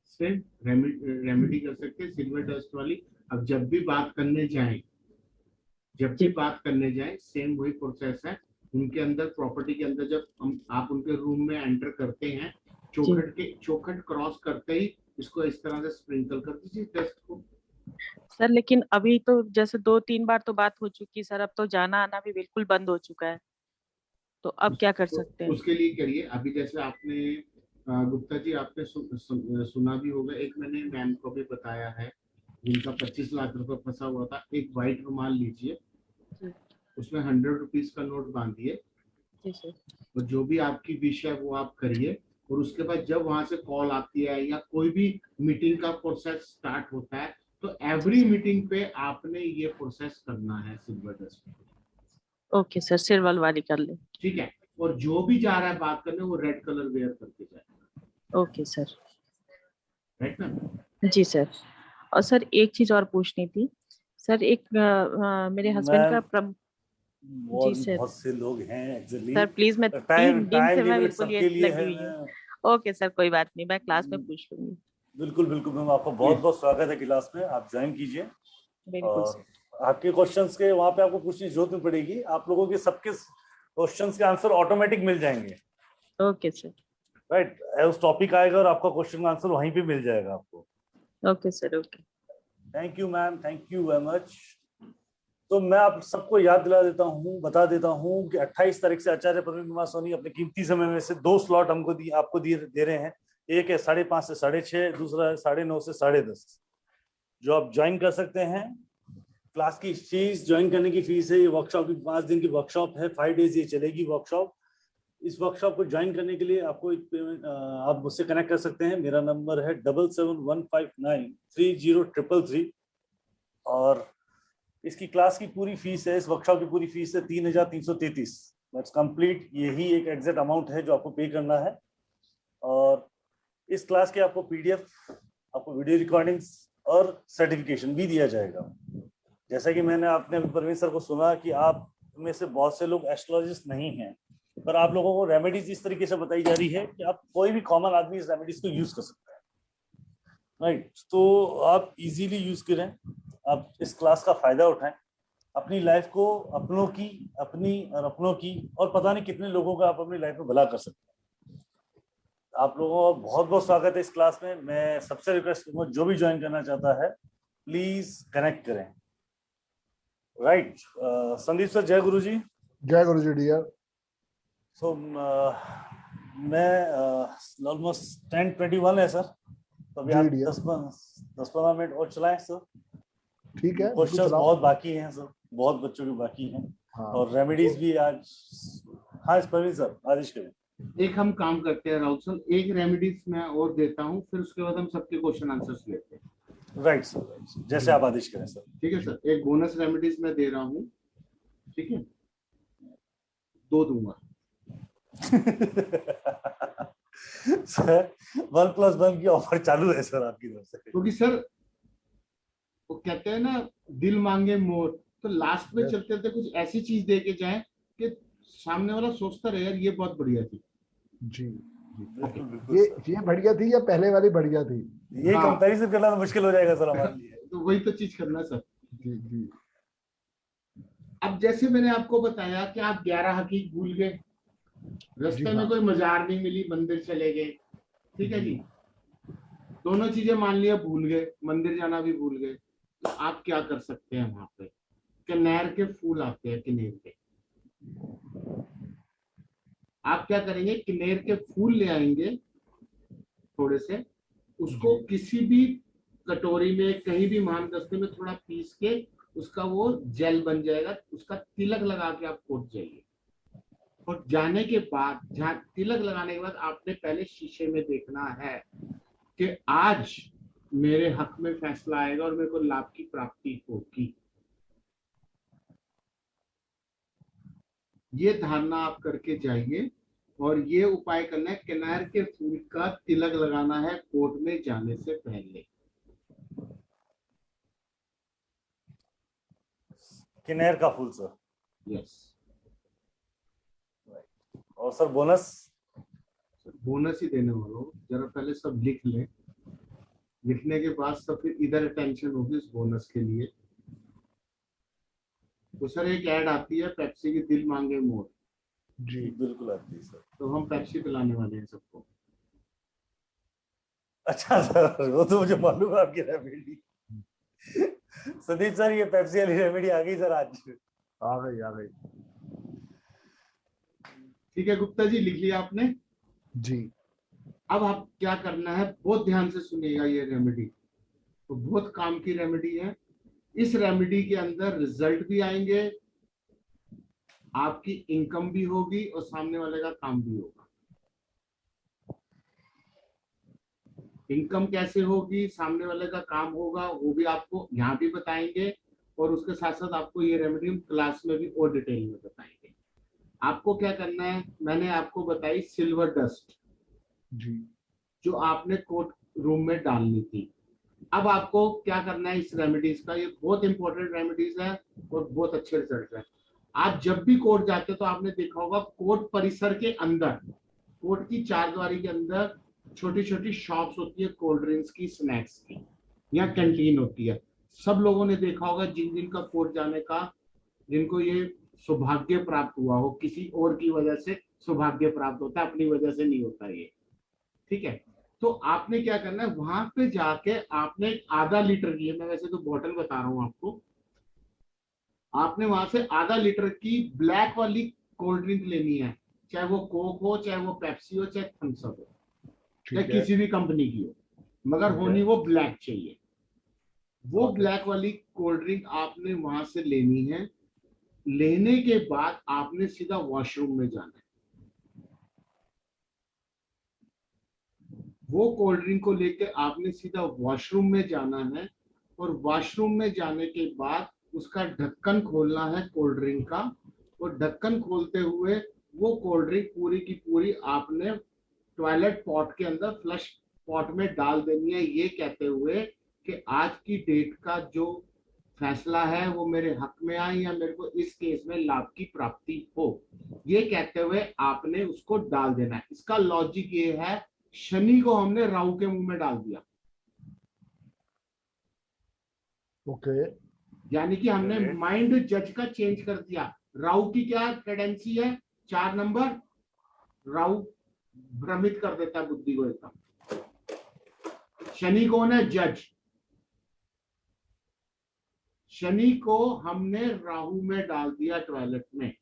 सेम रेमेडी कर सकते हैं, सिल्वर डस्ट वाली। अब जब भी बात करने जाएं, सेम वही प्रोसेस है। उनके अंदर प्रॉपर्टी के अंदर जब आप उनके रूम में एंटर करते हैं, चौखट क्रॉस करते ही इसको इस तरह से स्प्रिंकल कर दीजिए डस्ट को। सर लेकिन अभी तो जैसे 2-3 बार तो बात हो चुकी सर, अब तो जाना आना भी बिल्कुल बंद हो चुका है, तो अब क्या कर सकते हैं? उसके लिए करिए, अभी जैसे आपने गुप्ता जी आपने सुना भी होगा, एक मैंने मैम को भी बताया है जिनका 25 लाख रुपए फंसा हुआ था। एक व्हाइट रुमाल लीजिए, उसमें 100 रुपीज का नोट बांधिए, और जो भी आपकी विश है वो आप करिए। और उसके बाद जब वहां से कॉल आती है या कोई भी मीटिंग का प्रोसेस स्टार्ट होता है, तो एवरी मीटिंग पे आपने ये प्रोसेस करना है silver dust. Okay sir, silver वाली कर ले। ठीक है। और जो भी जा रहा है बात करने, वो रेड कलर वेयर करके जाए। Okay sir. Right ma'am? जी सर। और सर एक चीज और पूछनी थी सर, एक मेरे हस्बैंड का और जी भी सर। बहुत से लोग हैं एक्चुअली। सर प्लीज, मैं टाइम 3 दिन टाइम से मैं लिमिट बिल्कुल ये सबके लिए लगी है। हुई हूँ। ओके सर, कोई बात नहीं, मैं क्लास में पूछ लूंगी। बिल्कुल बिल्कुल मैम, आपका बहुत बहुत स्वागत है क्लास में, आप ज्वाइन कीजिए। बिल्कुल सर। और आपके क्वेश्चंस के वहां पे आपको पूछने की जरूरत नहीं पड़ेगी, आप लोगों के सबके क्वेश्चंस के आंसर ऑटोमेटिक मिल जाएंगे। Okay sir. राइट, उस टॉपिक आएगा और आपका क्वेश्चन का आंसर वहीं पे मिल जाएगा आपको। Okay sir. Okay, thank you ma'am, thank you very much. तो मैं आप सबको याद दिला देता हूँ, बता देता हूँ कि 28 तारीख से आचार्य प्रवीण कुमार सोनी अपने कीमती समय में से 2 स्लॉट हमको आपको दे रहे हैं। एक है 5:30 से 6:30, दूसरा है 9:30 से 10:30, जो आप ज्वाइन कर सकते हैं। क्लास की फीस, ज्वाइन करने की फीस है, ये वर्कशॉप की 5 दिन की वर्कशॉप है, 5 डेज ये चलेगी वर्कशॉप। इस वर्कशॉप को ज्वाइन करने के लिए आपको एक पेमेंट, आप मुझसे कनेक्ट कर सकते हैं। मेरा नंबर है 7715930333 और इसकी क्लास की पूरी फीस है, इस वर्कशॉप की पूरी फीस है 3333। दैट्स कंप्लीट, यही एक एग्जैक्ट अमाउंट है जो आपको पे करना है। और इस क्लास के आपको पीडीएफ, आपको वीडियो रिकॉर्डिंग्स और सर्टिफिकेशन भी दिया जाएगा। जैसा कि मैंने आपने परवीन सर को सुना कि आप में से बहुत से लोग एस्ट्रोलॉजिस्ट नहीं हैं, पर आप लोगों को रेमेडीज इस तरीके से बताई जा रही है कि आप कोई भी कॉमन आदमी इस रेमेडीज को यूज कर सकता है। राइट, तो आप इजीली यूज करें, आप इस क्लास का फायदा उठाएं, अपनी लाइफ को अपनों की, अपनी और अपनों की, और पता नहीं कितने लोगों का आप अपनी लाइफ में भला कर सकते हैं। आप लोगों का बहुत बहुत स्वागत है इस क्लास में। मैं सबसे रिक्वेस्ट करूंगा, जो भी ज्वाइन करना चाहता है प्लीज कनेक्ट करें। राइट, संदीप सर, जय गुरु जी। जय गुरु जी डियर। सो मैं ऑलमोस्ट 10:21 है सर, तो अभी आप 10-15 मिनट और चलाएं सर। ठीक है, क्वेश्चंस बहुत बाकी हैं सर, बहुत बच्चों के बाकी हैं। हाँ। और रेमेडीज भी आज। हाँ परवीन सर, आदेश करें। एक हम काम करते हैं राउत सर, एक रेमेडीज मैं और देता हूँ, फिर उसके बाद हम सबके क्वेश्चन आंसर्स लेते हैं। राइट सर, जैसे आप आदेश करें सर। ठीक है सर, एक बोनस रेमेडीज मैं दे रहा हूँ, ठीक है, 2 दूंगा। सर 1+1 की ऑफर चालू है सर आपकी तरफ से, क्योंकि सर वो कहते हैं ना, दिल मांगे मोर, तो लास्ट में चलते चलते कुछ ऐसी चीज दे के जाए कि सामने वाला सोचता रहे यार ये बहुत बढ़िया थी। जी, ये बढ़िया थी या पहले वाली बढ़िया थी? ये कंपैरिजन करना तो मुश्किल हो जाएगा सर हमारे लिए। तो वही तो चीज करना सर। जी जी। अब जैसे मैंने आपको बताया कि आप 11 हकीक भूल गए, रास्ते में कोई मजार नहीं मिली, मंदिर चले गए, ठीक है जी, दोनों चीजें मान लिया भूल गए, मंदिर जाना भी भूल गए, तो आप क्या कर सकते हैं? वहां पे कनेर के फूल आते हैं, किनेर के, आप क्या करेंगे, किनेर के फूल ले आएंगे थोड़े से, उसको किसी भी कटोरी में, कहीं भी मामदस्ते में थोड़ा पीस के उसका वो जेल बन जाएगा, उसका तिलक लगा के आप कोट जाइए। और जाने के बाद, जहाँ तिलक लगाने के बाद आपने पहले शीशे में देखना है कि आज मेरे हक में फैसला आएगा और मेरे को लाभ की प्राप्ति होगी। ये धारणा आप करके जाइए और ये उपाय करना है। कनेर के फूल का तिलक लगाना है कोर्ट में जाने से पहले। किनेर का फूल सर? यस। और सर बोनस? बोनस ही देने वालों, जरा पहले सब लिख ले, लिखने के बाद सब फिर इधर अटेंशन होगी इस बोनस के लिए। तो सर एक ऐड आती है पेप्सी की, दिल मांगे मोर। जी बिल्कुल आती है सर। तो हम पेप्सी पिलाने वाले हैं सबको। अच्छा सर, वो तो मुझे मालूम है आपकी रेमेडी। संदीप सर, ये पेप्सी वाली रेमेडी आ गई सर आज? आ गई आ गई। ठीक है गुप्ता जी, लिख लिया आपने? जी। अब आप क्या करना है, बहुत ध्यान से सुनिएगा, ये रेमेडी तो बहुत काम की रेमेडी है। इस रेमेडी के अंदर रिजल्ट भी आएंगे, आपकी इनकम भी होगी और सामने वाले का काम भी होगा। इनकम कैसे होगी, सामने वाले का काम होगा, वो भी आपको यहाँ भी बताएंगे और उसके साथ साथ आपको ये रेमेडी हम क्लास में भी और डिटेल में बताएंगे। आपको क्या करना है, मैंने आपको बताई सिल्वर डस्ट जी, जो आपने कोर्ट रूम में डालनी थी। अब आपको क्या करना है इस रेमेडीज का, ये बहुत इंपॉर्टेंट रेमेडीज है और बहुत अच्छे रिजल्ट है। आप जब भी कोर्ट जाते हो तो आपने देखा होगा कोर्ट परिसर के अंदर, कोर्ट की चारदीवारी के अंदर छोटी छोटी शॉप्स होती है कोल्ड ड्रिंक्स की, स्नैक्स की, या कैंटीन होती है। सब लोगों ने देखा होगा जिन जिन का कोर्ट जाने का, जिनको ये सौभाग्य प्राप्त हुआ हो, किसी और की वजह से सौभाग्य प्राप्त होता है, अपनी वजह से नहीं होता ये, ठीक है। तो आपने क्या करना है, वहां पे जाके आपने आधा लीटर की, मैं वैसे तो बॉटल बता रहा हूं आपको, आपने वहां से आधा लीटर की ब्लैक वाली कोल्ड ड्रिंक लेनी है, चाहे वो कोक हो, चाहे वो पेप्सी हो, चाहे थम्स अप हो, चाहे किसी भी कंपनी की हो, मगर होनी वो ब्लैक चाहिए। वो ब्लैक वाली कोल्ड ड्रिंक आपने वहां से लेनी है। लेने के बाद आपने सीधा वॉशरूम में जाना है। वो कोल्ड ड्रिंक को लेके आपने सीधा वॉशरूम में जाना है, और वॉशरूम में जाने के बाद उसका ढक्कन खोलना है कोल्ड ड्रिंक का, और ढक्कन खोलते हुए वो कोल्ड ड्रिंक पूरी की पूरी आपने टॉयलेट पॉट के अंदर, फ्लश पॉट में डाल देनी है, ये कहते हुए कि आज की डेट का जो फैसला है वो मेरे हक में आए या मेरे को इस केस में लाभ की प्राप्ति हो, ये कहते हुए आपने उसको डाल देना है। इसका लॉजिक ये है, शनि को हमने राहु के मुंह में डाल दिया, ओके, यानी कि हमने माइंड जज का चेंज कर दिया। राहु की क्या टेंडेंसी है, 4 नंबर, राहु भ्रमित कर देता है बुद्धि को एकदम। शनि कौन है, जज। शनि को हमने राहु में डाल दिया टॉयलेट में।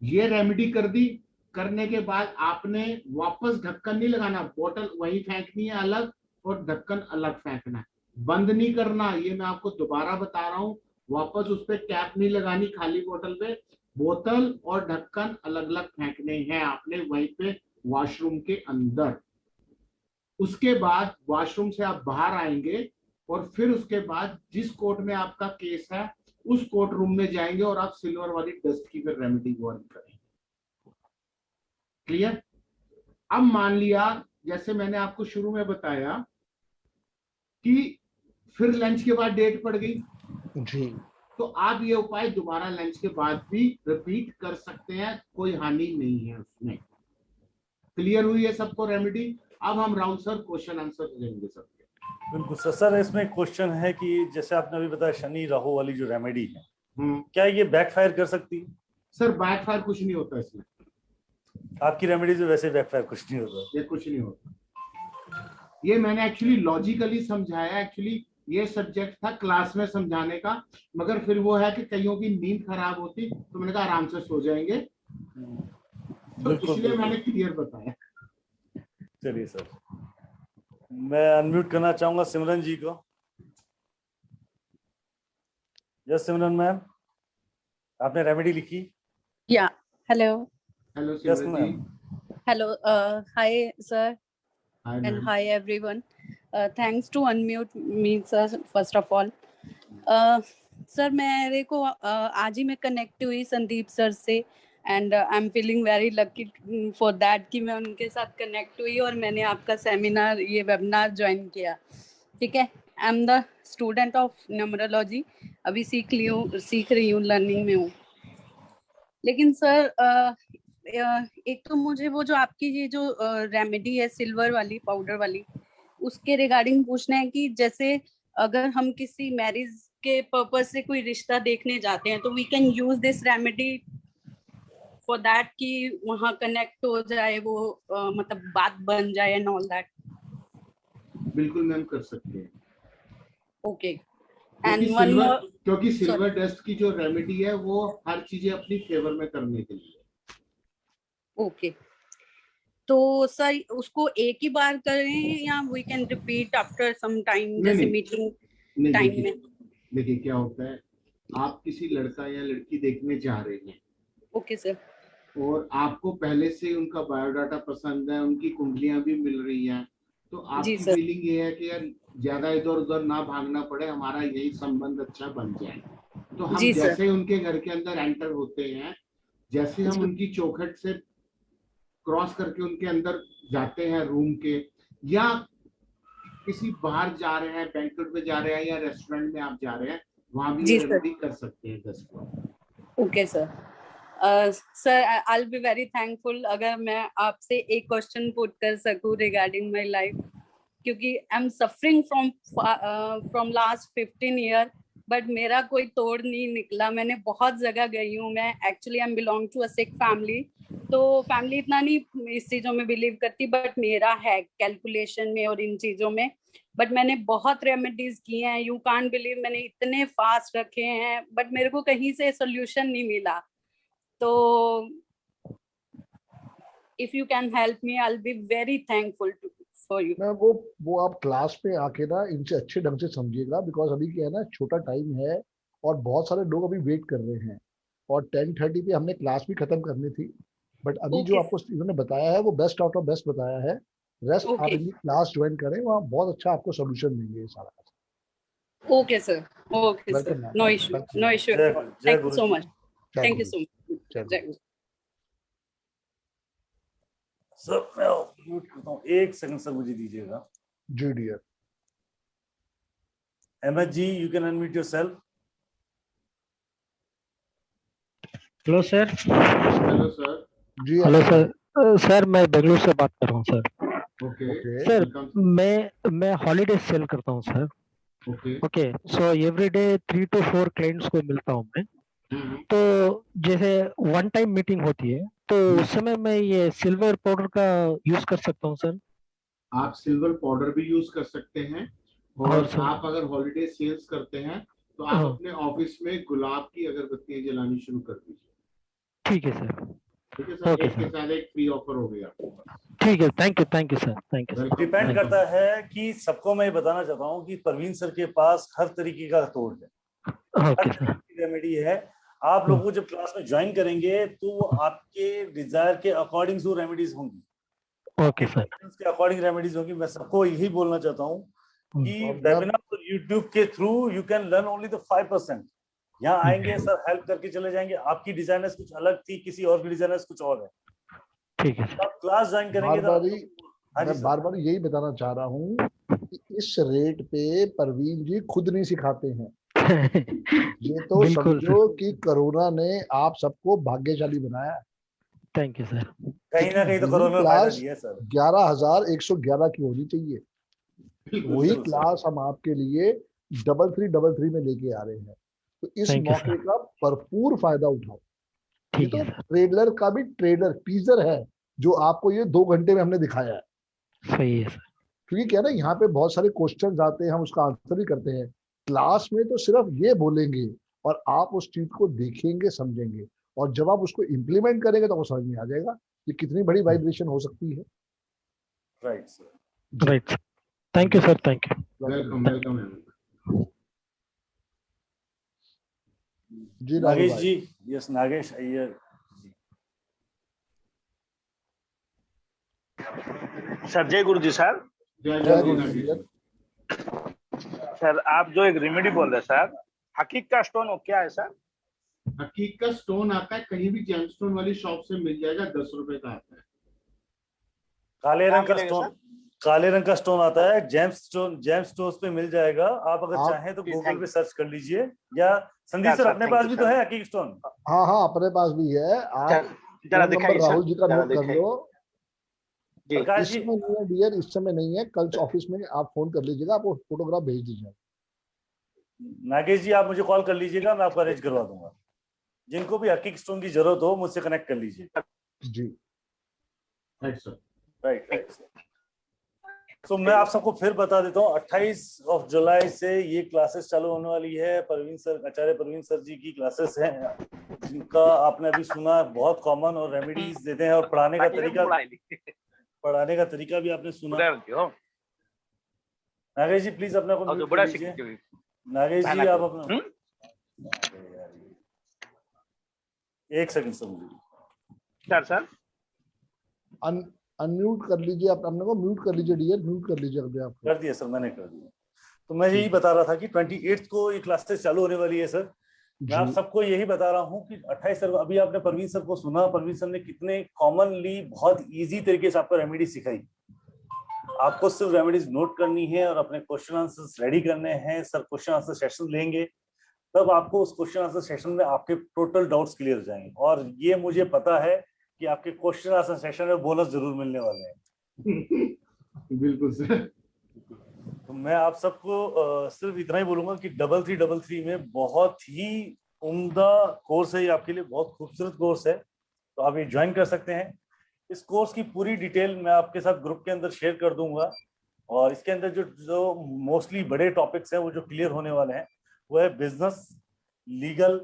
ये रेमेडी कर दी। करने के बाद आपने वापस ढक्कन नहीं लगाना, बोतल वही फेंकनी है अलग और ढक्कन अलग फेंकना है, बंद नहीं करना। ये मैं आपको दोबारा बता रहा हूं, वापस उस पर कैप नहीं लगानी खाली बोतल पे, बोतल और ढक्कन अलग अलग फेंकने हैं आपने वहीं पे वॉशरूम के अंदर। उसके बाद वॉशरूम से आप बाहर आएंगे और फिर उसके बाद जिस कोर्ट में आपका केस है उस कोर्ट रूम में जाएंगे और आप सिल्वर वाली डस्ट की फिर रेमेडी को ऑन करेंगे। क्लियर? अब मान लिया जैसे मैंने आपको शुरू में बताया कि फिर लंच के बाद डेट पड़ गई जी, तो आप ये उपाय दोबारा लंच के बाद भी रिपीट कर सकते हैं, कोई हानि नहीं है उसमें। क्लियर हुई है सबको रेमेडी? अब हम राहुल सर क्वेश्चन आंसर देंगे सबके। बिल्कुल सर। सर इसमें क्वेश्चन है कि जैसे आपने अभी बताया शनि राहु वाली जो रेमेडी है, क्या ये बैकफायर कर सकती है? सर बैकफायर कुछ नहीं होता इसमें, आपकी रेमेडी से वैसे बैकफायर कुछ नहीं होता। ये कुछ नहीं होता। ये मैंने एक्चुअली लॉजिकली समझाया, एक्चुअली ये सब्जेक्ट था क्लास में समझाने का, मगर फिर वो है कि कईयों की नींद खराब होती तो मैंने कहा आराम से सो जाएंगे, तो इसलिए मैंने क्लियर बताया। चलिए सर, मैं अनम्यूट करना चाहूंगा सिमरन जी को। यस सिमरन मैम, आपने रेमेडी लिखी? या hello hello yes Simran ma'am. जी। Hello hi sir Hi, and ma'am. hi everyone. Thanks to unmute me sir first of all. Sir मेरे को आज ही मैं कनेक्ट हुई संदीप सर से and I am feeling very lucky for that कि मैं उनके साथ कनेक्ट हुई और मैंने आपका सेमिनार, ये वेबिनार ज्वाइन किया। ठीक है, I am the student of numerology, अभी सीख रही हूँ, लर्निंग में हूँ। लेकिन सर एक तो मुझे वो जो आपकी ये जो रेमेडी है सिल्वर वाली पाउडर वाली, उसके रिगार्डिंग पूछना है कि जैसे अगर हम किसी मैरिज के पर्पस से कोई रिश्ता देखने जाते हैं तो we can use this remedy for that कि वहाँ कनेक्ट हो जाए वो मतलब बात बन जाए एंड ऑल दैट। बिल्कुल मैम कर सकते हैं। ओके एंड वन मोर, क्योंकि सिल्वर डस्ट की जो रेमेडी है वो हर चीजें अपनी फेवर में करने के लिए। ओके तो सर उसको एक ही बार करें या we can repeat after some time, जैसे मीटिंग टाइम में? देखिए क्या होता है, आप किसी लड़का या लड़की देखने जा रहे हैं, ओके सर, और आपको पहले से उनका बायोडाटा पसंद है, उनकी कुंडलियां भी मिल रही हैं, तो आपकी फीलिंग ये है कि यार ज्यादा इधर उधर ना भागना पड़े, हमारा यही संबंध अच्छा बन जाए। तो हम जैसे ही उनके घर के अंदर एंटर होते हैं, जैसे हम उनकी चौखट से क्रॉस करके उनके अंदर जाते हैं रूम के, या किसी बाहर जा रहे हैं, बैंक्वेट में जा रहे हैं या रेस्टोरेंट में आप जा रहे हैं, वहां भी जी ये सर। रेमेडी कर सकते हैं 10 को। Okay sir. Sir I will be very thankful अगर मैं आपसे एक क्वेश्चन पुट कर सकूं रिगार्डिंग माय लाइफ, क्योंकि I am suffering from last 15 year, but मेरा कोई तोड़ नहीं निकला। मैंने बहुत जगह गई हूँ। मैं actually I belong to a Sikh family, तो फैमिली इतना नहीं इस चीजों में बिलीव करती, बट मेरा है कैलकुलेशन में और इन चीजों में। बट मैंने बहुत रेमेडीज की हैं, यू कांट बिलीव, मैंने इतने फास्ट रखे हैं, बट मेरे को कहीं से सोल्यूशन नहीं मिला। तो if you can help me I will be very thankful for you. मैं वो आप क्लास में आके ना इनसे अच्छे ढंग से समझिएगा, बिकॉज अभी क्या है ना, छोटा टाइम है और बहुत सारे लोग अभी वेट कर रहे हैं और 10:30 पे हमने क्लास भी खत्म करनी थी। बट अभी जो आपको इन्होंने बताया है वो बेस्ट आउट ऑफ बेस्ट बताया है। रेस्ट आप इनकी क्लास ज्वाइन करें, वहाँ बहुत अच्छा आपको सोल्यूशन देंगे ये सारा। Okay sir, okay sir, no issue, no issue. Thank you so much, thank you so much. जय गुरु। सर मैं म्यूट करता हूँ, एक सेकंड सर मुझे दीजिएगा। जी dear. Ahmed ji, you can unmute yourself. Hello sir. Hello sir. जी हेलो सर। सर मैं बेंगलुरु से बात कर रहा हूँ सर। ओके सर मैं हॉलीडे सेल करता हूँ sir. Okay so every day 3 to 4 clients को मिलता हूँ मैं। तो जैसे वन टाइम मीटिंग होती है तो उस समय मैं ये सिल्वर पाउडर का यूज कर सकता हूँ सर। आप सिल्वर पाउडर भी यूज कर सकते हैं, और आप अगर हॉलीडे सेल्स करते हैं तो आप अपने ऑफिस में गुलाब की अगरबत्तियां जलानी शुरू कर दीजिए। ठीक है सर। ठीक है सर, एक के साथ एक फ्री ऑफर हो गया आपके पास। ठीक है, thank you sir, thank you. Depend करता है कि सबको मैं बताना चाहता हूँ कि परवीन सर के पास हर तरीके का तोड़ है, हर तरीके की रेमेडी है। आप लोगों को जब क्लास में ज्वाइन करेंगे तो वो आपके डिजायर के अकॉर्डिंग जो रेमेडीज होंगी, ओके सर, के अकॉर्डिंग रेमेडीज होंगी। मैं सबको यही बोलना चाहता हूँ कि वेबिनार और यूट्यूब के through you can learn only the 5%। यहाँ आएंगे सर, हेल्प करके चले जाएंगे। आपकी डिजाइनर्स कुछ अलग थी, किसी और की डिजाइनर्स कुछ और है। ठीक है, आप क्लास ज्वाइन करेंगे तो मैं बार बार यही बताना चाह रहा हूँ कि इस रेट पे परवीन जी खुद नहीं सिखाते हैं। ये तो समझो कि कोरोना ने आप सबको भाग्यशाली बनाया। Thank you sir. कहीं ना कहीं तो कोरोना फायदा दिया सर। 11,111 की होनी चाहिए, वही क्लास हम आपके लिए 3333 में लेके आ रहे हैं। तो इस मौके का भरपूर फायदा उठाओ। ये तो ट्रेडर का भी ट्रेडर टीजर है जो आपको ये 2 घंटे में हमने दिखाया है। सही है सर। क्योंकि क्या ना, यहाँ पे बहुत सारे क्वेश्चन आते हैं, हम उसका आंसर भी करते हैं। क्लास में तो सिर्फ ये बोलेंगे और आप उस चीज को देखेंगे, समझेंगे, और जब आप उसको इम्प्लीमेंट करेंगे तो वो समझ में आ जाएगा कि कितनी बड़ी वाइब्रेशन हो सकती है। Right sir, right. Thank you sir, thank you. Welcome. जी नागेश जी, यस नागेश अय्यर। सर जय गुरु जी सर। जय गुरु जी। सर आप जो एक रेमेडी बोल रहे सर, हकीक का स्टोन वो क्या है सर? हकीक का स्टोन आता है, कहीं भी जेमस्टोन वाली शॉप से मिल जाएगा, 10 रुपए का आता है। काले रंग का स्टोन आता है, जेम स्टोन पे मिल जाएगा। आप अगर चाहें तो गूगल पे सर्च कर लीजिए, या संदीप सर अपने पास भी तो है हकीक स्टोन। हाँ अपने पास भी है। आप नंबर राहुल जी का नोट कर लो। इस समय नहीं है डियर, इस समय नहीं है, कल ऑफिस में आप फोन कर लीजिएगा, आपको फोटोग्राफ भेज दीजिएगा। नागेश जी आप मुझे कॉल कर लीजिएगा, मैं आपको अरेंज करवा दूंगा। जिनको भी हकीक स्टोन की जरूरत हो मुझसे कनेक्ट कर लीजिए। जी राइट सर, राइट। तो मैं आप सबको फिर बता देता हूँ, 28 जुलाई से ये क्लासेस चालू होने वाली है। परवीन सर, आचार्य परवीन सर जी की क्लासेस हैं, जिनका आपने अभी सुना, बहुत कॉमन और रेमेडीज देते हैं, और पढ़ाने का तरीका भी आपने सुना। नागेश जी प्लीज अपने को म्यूट कर लीजिए। नागेश जी आप अपना एक सेकंड सर अनम्यूट कर लीजिए, आप अपने को म्यूट कर लीजिए डियर, म्यूट कर लीजिए अपने आप। कर दिया सर, मैंने कर दिया। तो मैं यही बता रहा था कि 28 को ये क्लासेस चालू होने वाली है सर। मैं आप सबको यही बता रहा हूँ कि 28 सर, अभी आपने परवीन सर को सुना, परवीन सर ने कितने कॉमनली बहुत इजी तरीके से आपको रेमेडी सिखाई। आपको सिर्फ रेमेडीज नोट करनी है और अपने क्वेश्चन आंसर्स रेडी करने हैं। सर क्वेश्चन आंसर सेशन लेंगे, तब आपको उस क्वेश्चन आंसर सेशन में आपके टोटल डाउट्स क्लियर हो जाएंगे। और ये मुझे पता है कि आपके क्वेश्चन आंसर सेशन में बोनस जरूर मिलने वाले हैं। बिल्कुल सर। तो मैं आप सबको सिर्फ इतना ही बोलूंगा कि 3333 में बहुत ही उम्दा कोर्स है, ये आपके लिए बहुत खूबसूरत कोर्स है, तो आप ये ज्वाइन कर सकते हैं। इस कोर्स की पूरी डिटेल मैं आपके साथ ग्रुप के अंदर शेयर कर दूंगा, और इसके अंदर जो मोस्टली बड़े टॉपिक्स हैं वो जो क्लियर होने वाले हैं वो है business, legal,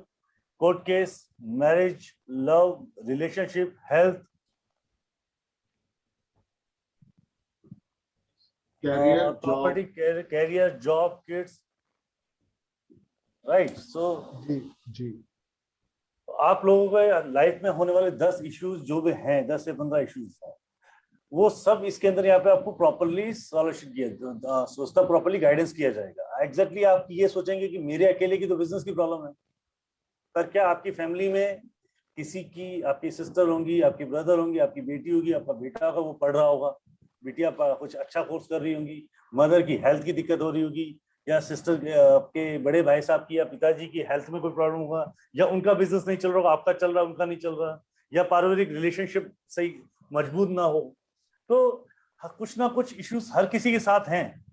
court case, marriage, love, relationship, health, property, career, job, kids, right. So जी आप लोगों के लाइफ में होने वाले 10 इश्यूज जो भी हैं, 10 से 15 इश्यूज हैं, वो सब इसके अंदर यहाँ पे आपको प्रॉपरली सॉल्यूशन किया, सोचता प्रॉपरली गाइडेंस किया जाएगा। एग्जैक्टली आप ये सोचेंगे कि मेरे अकेले की तो बिजनेस की प्रॉब्लम है, पर क्या आपकी फैमिली में किसी की, आपकी सिस्टर होंगी, आपकी ब्रदर होंगी, आपकी बेटी होगी, आपका बेटा होगा वो पढ़ रहा होगा, बेटियां कुछ अच्छा कोर्स कर रही होंगी, मदर की हेल्थ की दिक्कत हो रही होगी, या सिस्टर आपके बड़े भाई साहब की या पिताजी की हेल्थ में कोई प्रॉब्लम होगा, या उनका बिजनेस नहीं चल रहा होगा, आपका चल रहा है उनका नहीं चल रहा, या पारिवारिक रिलेशनशिप सही मजबूत ना हो, तो कुछ ना कुछ इश्यूज हर किसी के साथ हैं।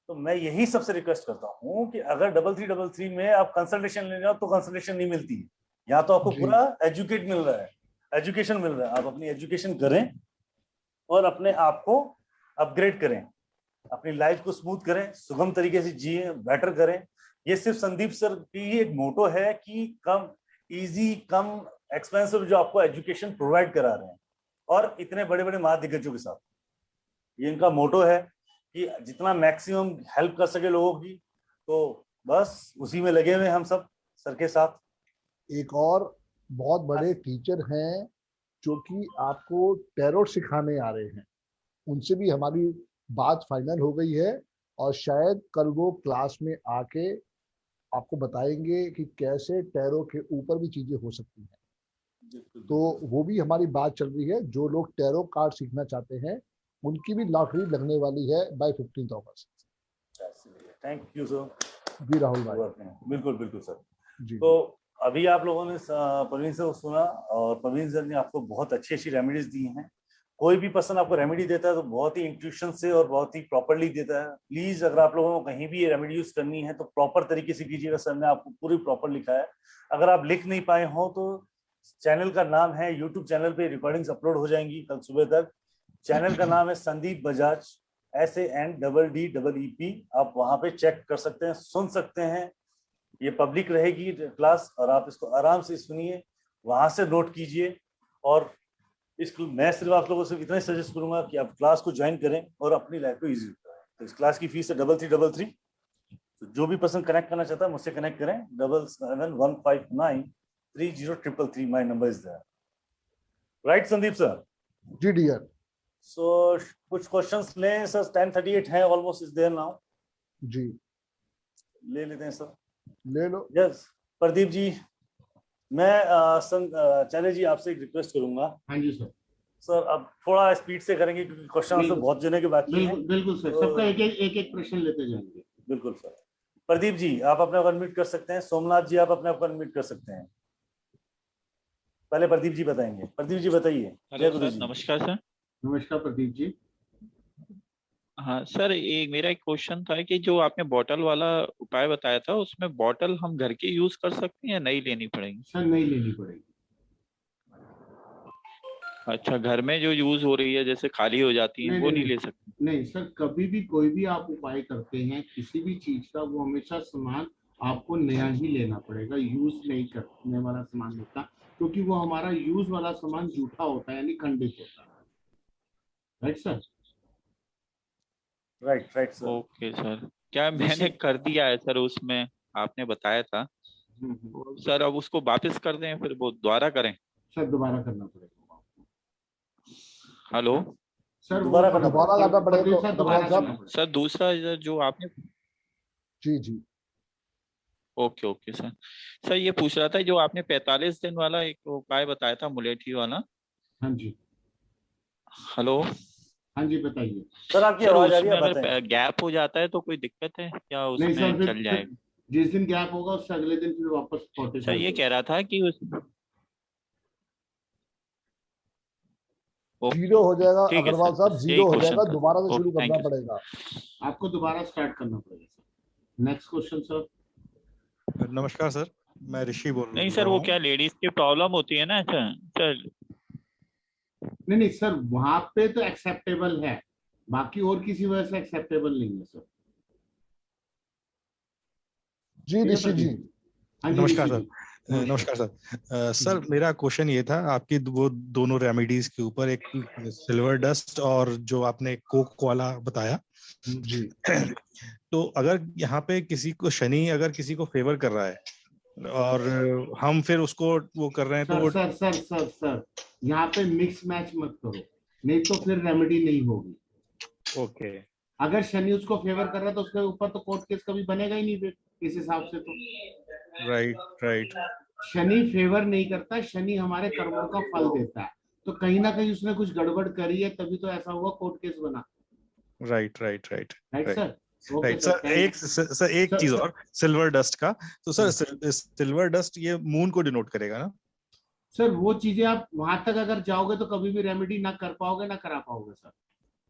तो मैं यही सबसे रिक्वेस्ट करता हूँ कि अगर 3333 में आप कंसल्टेशन लेने जाओ तो कंसल्टेशन नहीं मिलती है, या तो आपको पूरा एजुकेट मिल रहा है, एजुकेशन मिल रहा है, आप अपनी एजुकेशन करें और अपने आप को अपग्रेड करें, अपनी लाइफ को स्मूथ करें, सुगम तरीके से जिए, बेटर करें। ये सिर्फ संदीप सर की एक मोटो है कि कम इजी, कम एक्सपेंसिव जो आपको एजुकेशन प्रोवाइड करा रहे हैं, और इतने बड़े बड़े महादिग्गजों के साथ। ये इनका मोटो है कि जितना मैक्सिमम हेल्प कर सके लोगों की, तो बस उसी में लगे हुए हम सब सर के साथ। एक और बहुत बड़े टीचर हैं जो कि आपको टैरोट सिखाने आ रहे हैं, उनसे भी हमारी बात फाइनल हो गई है, और शायद कल वो क्लास में आके आपको बताएंगे कि कैसे टैरो के ऊपर भी चीजें हो सकती हैं। तो वो भी हमारी बात चल रही है। जो लोग टैरो कार्ड सीखना चाहते हैं उनकी भी लॉटरी लगने वाली है बाय 15 अगस्त। Thank you sir. जी राहुल भाई। बिल्कुल बिल्कुल सर जी। तो अभी आप लोगों ने प्रवीण से सुना, और प्रवीण सर ने आपको बहुत अच्छी अच्छी रेमेडीज दी हैं। कोई भी पर्सन आपको रेमेडी देता है तो बहुत ही इंट्यूशन से और बहुत ही प्रॉपरली देता है। प्लीज अगर आप लोगों को कहीं भी ये रेमेडी यूज करनी है तो प्रॉपर तरीके से कीजिएगा। सर ने आपको पूरी प्रॉपर लिखा है। अगर आप लिख नहीं पाए हो तो चैनल का नाम है, यूट्यूब चैनल पे रिकॉर्डिंग्स अपलोड हो जाएंगी कल सुबह तक। चैनल का नाम है संदीप बजाज, SANDDEEP। आप वहां पे चेक कर सकते हैं, सुन सकते हैं। ये पब्लिक रहेगी क्लास, और आप इसको आराम से सुनिए, वहां से नोट कीजिए। और मैं सिर्फ आप लोगों से इतना ही सजेस्ट करूंगा कि आप क्लास को ज्वाइन करें और अपनी लाइफ को इजी करें। तो इस क्लास की फीस है 3333। तो जो भी पर्सन कनेक्ट करना चाहता है मुझसे कनेक्ट करें। 7715930333। My number is there. Right Sandeep sir? जी डियर। सो कुछ क्वेश्चंस लें सर। 10:38 है, ऑलमोस्ट इज देयर नाउ। जी ले लेते हैं सर। ले लो। यस प्रदीप जी, मैं चले जी आपसे एक रिक्वेस्ट करूंगा। हाँ जी सर। सर अब थोड़ा स्पीड से करेंगे क्योंकि क्वेश्चन आंसर बहुत जने के बाकी हैं। बिल्कुल सर, सबका एक प्रश्न लेते जाएंगे। बिल्कुल सर। प्रदीप जी आप अपने को अनम्यूट कर सकते हैं। सोमनाथ जी आप अपने को अनम्यूट कर सकते हैं। पहले प्रदीप जी बताएंगे। प्रदीप जी बताइए। जय गुरु जी। नमस्कार सर। नमस्कार प्रदीप जी। हाँ सर, मेरा एक क्वेश्चन था कि जो आपने बॉटल वाला उपाय बताया था उसमें बॉटल हम घर के यूज कर सकते हैं या नहीं लेनी पड़ेगी? सर नहीं लेनी पड़ेगी। अच्छा, घर में जो यूज हो रही है जैसे खाली हो जाती है वो नहीं ले सकते? नहीं सर, कभी भी कोई भी आप उपाय करते हैं किसी भी चीज का, वो हमेशा सामान आपको नया ही लेना पड़ेगा, यूज नहीं करने वाला सामान होता, क्योंकि वो हमारा यूज वाला सामान जूठा होता है, यानी खंडित होता है। Right sir? Right sir. Okay sir. क्या मैंने कर दिया है सर, उसमें आपने बताया था सर, अब उसको वापस कर दें फिर वो दोबारा करें? सर दोबारा करना पड़ेगा। हेलो सर दोबारा करना पड़ेगा सर। दूसरा जो आपने जी ओके सर। सर ये पूछ रहा था जो आपने 45 दिन वाला एक उपाय बताया था मुलेठी वाला। हाँ जी। हेलो हाँ जी बताइए सर। आपकी आवाज आ रही है, अगर गैप हो जाता है तो कोई दिक्कत है क्या उसमें? चल जाएगा? जिस दिन गैप होगा उससे अगले दिन फिर वापस 45 सर ये कह रहा था कि जीरो हो जाएगा ठीक है अग्रवाल सर, साहब, बस जीरो यही हो क्वेश्चन जाएगा, था। दोबारा से ओके, शुरू थैंक करना यू। पड़ेगा। आपको दोबारा स्टार्ट करना पड़ेगा सर। Next question sir. नमस्कार सर, मैं ऋषि बोल नहीं रहा सर, वो हूँ। क्या लेडीज की प्रॉब्लम होती है ना सर। नहीं सर, वहां पे तो एक्सेप्टेबल है, बाकी और किसी वजह से एक्सेप्टेबल नहीं है सर। जी ऋषि जी। हाँ जी नमस्कार ऋषि सर। जी। नमस्कार सर। सर मेरा क्वेश्चन ये था आपकी वो दोनों रेमेडीज के ऊपर, एक सिल्वर डस्ट और जो आपने कोक वाला बताया जी। तो अगर यहाँ पे किसी को शनि अगर किसी को फेवर कर रहा है और हम फिर उसको वो कर रहे हैं तो वो सर यहाँ पे मिक्स मैच मत करो, नहीं तो फिर रेमेडी नहीं होगी। ओके अगर शनि उसको फेवर कर रहा है तो उसके ऊपर तो कोर्ट केस कभी बनेगा ही नहीं फिर इस हिसाब से तो। राइट शनि फेवर नहीं करता, शनि हमारे कर्मों का फल देता है, तो कहीं ना कहीं उसने कुछ गड़बड़ करी है तभी तो ऐसा हुआ, कोर्ट केस बना। राइट सर राइट सर एक चीज और सिल्वर डस्ट का, तो सर सिल्वर डस्ट ये मून को डिनोट करेगा ना सर? वो चीजें आप वहां तक अगर जाओगे तो कभी भी रेमेडी ना कर पाओगे ना करा पाओगे सर।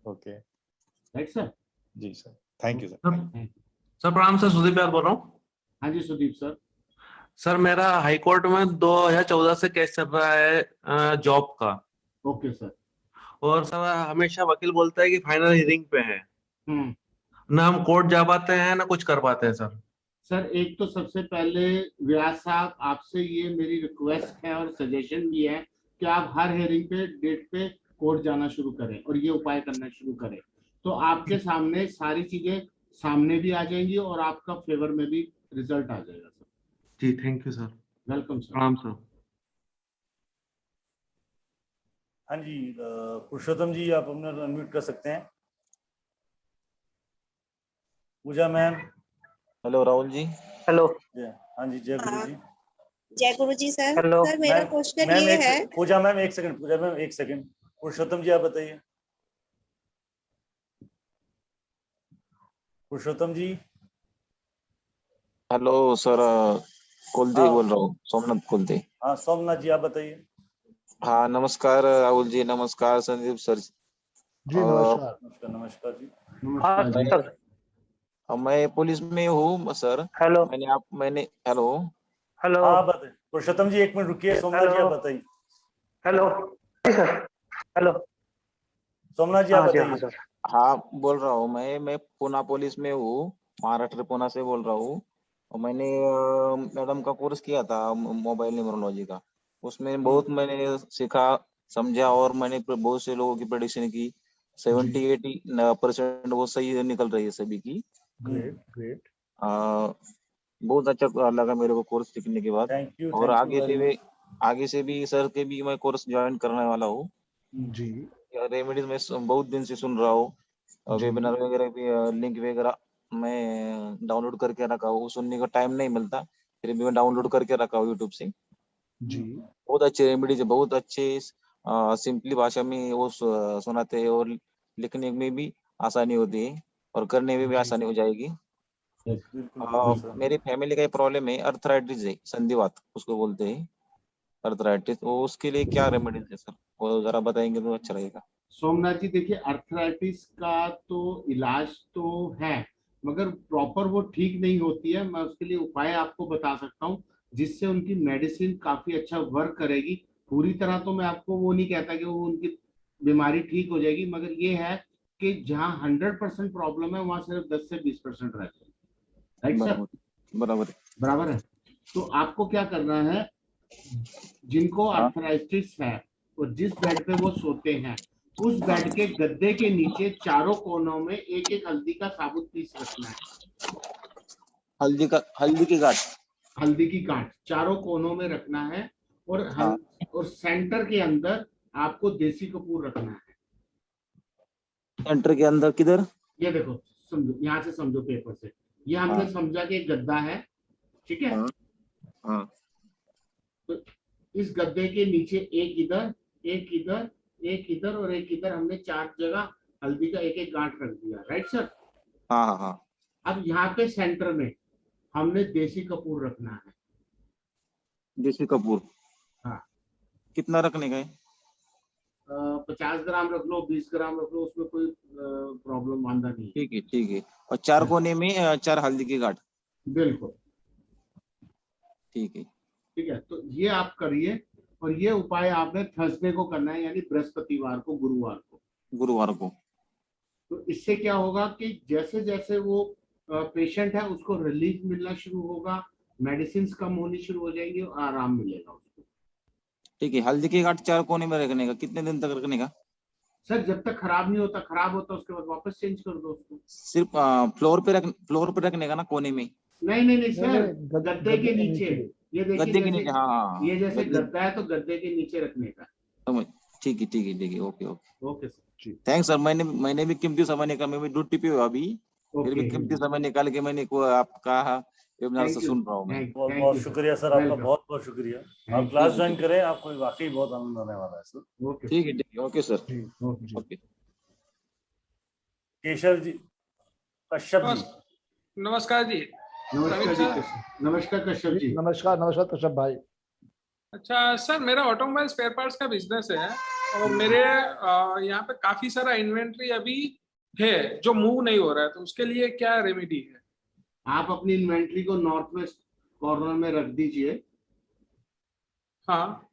Okay right sir. जी sir, thank you sir. Sir प्रणाम सर, सुदीप यार बोल रहा हूँ। हाँ जी सुदीप सर। सर मेरा हाई कोर्ट में 2014 से केस चल रहा है जॉब का। Okay sir. और सर हमेशा वकील बोलता है कि फाइनल हियरिंग पे है, ना हम कोर्ट जा पाते हैं ना कुछ कर पाते हैं सर। सर एक तो सबसे पहले व्यास साहब आपसे ये मेरी रिक्वेस्ट है और सजेशन भी है कि आप हर हेयरिंग पे डेट पे कोर्ट जाना शुरू करें और ये उपाय करना शुरू करें, तो आपके सामने सारी चीजें सामने भी आ जाएंगी और आपका फेवर में भी रिजल्ट आ जाएगा सर। जी thank you sir. Welcome sir. प्रणाम सर। हाँ जी पुरुषोत्तम जी आप अपना अनम्यूट कर सकते हैं। पूजा ma'am. Hello Rahul ji. Hello. हाँ जी जय गुरु जी। जय गुरु जी सर। हेलो सर मेरा क्वेश्चन ये है। पूजा मैम एक सेकंड। पुरुषोत्तम जी आप बताइए। पुरुषोत्तम जी। हेलो सर, कुलदीप बोल रहा हूँ, सोमनाथ कुलदीप। हाँ सोमनाथ जी आप बताइए। हाँ नमस्कार राहुल जी, नमस्कार संदीप सर जी। नमस्कार जी। मैं पुलिस में हूँ सर। हेलो। मैंने हेलो हाँ बताइए। पुरुषोत्तम जी एक मिनट रुकिए, सोमनाथ जी आप बताइए। हेलो हेलो सोमनाथ जी आप बताइए। हाँ बोल रहा हूँ, मैं पुणे पुलिस में हूँ, महाराष्ट्र पुणे से बोल रहा हूँ। और मैंने मैडम का कोर्स किया था मोबाइल न्यूमरोलॉजी का, उसमें बहुत मैंने सीखा समझा और मैंने बहुत से लोगों की प्रेडिक्शन की 70-80% वो सही निकल रही है सभी की। ग्रेट। बहुत अच्छा लगा मेरे को कोर्स सीखने के बाद। और आगे से भी सर के भी मैं कोर्स ज्वाइन करने वाला हूँ जी। रेमेडीज में बहुत दिन से सुन रहा हूँ, वेबिनार वगैरह भी लिंक वगैरह मैं डाउनलोड करके रखा हूँ, सुनने का टाइम नहीं मिलता फिर भी मैं डाउनलोड करके रखा हूँ यूट्यूब से। जी बहुत अच्छे रेमेडीज, बहुत अच्छे सिंपली भाषा में वो सुनाते हैं और लिखने में भी आसानी होती है और करने में भी आसानी हो जाएगी। मेरी फैमिली का प्रॉब्लम है, अर्थराइटिस है, संधिवात उसको बोलते हैं अर्थराइटिस, तो उसके लिए क्या रेमेडीज है सर, वो जरा बताएंगे तो अच्छा रहेगा। सोमनाथ जी देखिए, अर्थराइटिस का तो इलाज तो है मगर प्रॉपर वो ठीक नहीं होती है। मैं उसके लिए उपाय आपको बता सकता हूँ जिससे उनकी मेडिसिन काफी अच्छा वर्क करेगी। पूरी तरह तो मैं आपको वो नहीं कहता कि वो उनकी बीमारी ठीक हो जाएगी, मगर ये है कि जहाँ 100% प्रॉब्लम है वहां सिर्फ 10 से 20% रहते हैं। Right sir? बराबर है। तो आपको क्या करना है, जिनको अर्थराइटिस है और जिस बेड पे वो सोते हैं उस बेड के गद्दे के नीचे चारों कोनों में एक एक हल्दी का साबुत पीस रखना है। हल्दी की गांठ चारों कोनों में रखना है और सेंटर के अंदर आपको देसी कपूर रखना है। सेंटर के अंदर किधर? ये देखो समझो, यहाँ से समझो पेपर से, ये हमने समझा कि एक गद्दा है, ठीक है? तो इस गद्दे के नीचे एक इधर एक इधर एक इधर और एक इधर हमने 4 जगह हल्दी का एक एक गांठ रख दिया। Right sir? हाँ। अब यहाँ पे सेंटर में हमने देसी कपूर रखना है। देसी कपूर हाँ। कितना रखने का है? 50 ग्राम रख लो, 20 ग्राम रख लो, उसमें कोई प्रॉब्लम वांदा नहीं है। ठीक है, ठीक है। और 4 कोने में 4 हल्दी की गांठ। बिल्कुल ठीक है। ठीक है, तो ये आप करिए। और ये उपाय आपने थर्सडे को करना है, यानी बृहस्पतिवार को, गुरुवार को। तो इससे क्या होगा कि जैसे जैसे वो पेशेंट है उसको रिलीफ मिलना शुरू होगा, मेडिसिन कम होनी शुरू हो जाएंगी और आराम मिलेगा उसको। ठीक है। हल्दी की गांठ 4 कोने में रखने का, कितने दिन तक रखने का? सर जब तक खराब नहीं होता, खराब होता उसके बाद वापस चेंज कर दो उसको। सिर्फ फ्लोर पे रखने का ना, कोने में? नहीं सर, गद्दे के नीचे। ये देखिए गद्दे के नीचे। हाँ, ये जैसे गद्दा है तो गद्दे के नीचे रखने का। समझ। ठीक है, ठीक है, ठीक है। Okay, okay. Okay sir, thanks sir. मैंने भी कीमती समय निकाल, मैं भी ड्यूटी पे हूँ अभी, फिर भी कीमती समय निकाल के मैंने को आपका वेबिनार से सुन रहा हूँ मैं। बहुत बहुत शुक्रिया सर, आपका बहुत बहुत शुक्रिया। आप क्लास ज्वाइन करें, आपको वाकई बहुत आनंद आने वाला है सर। ठीक है, ठीक है। Okay sir. Okay. Keshav ji, Kashyap ji. नमस्कार जी। नमस्कार कश्यप जी। नमस्कार कश्यप भाई। अच्छा सर, मेरा ऑटोमोबाइल स्पेयर पार्ट्स का बिजनेस है और मेरे यहाँ पे काफी सारा इन्वेंट्री अभी है जो मूव नहीं हो रहा है, तो उसके लिए क्या रेमेडी है? आप अपनी इन्वेंट्री को नॉर्थ वेस्ट कॉर्नर में रख दीजिए। हाँ।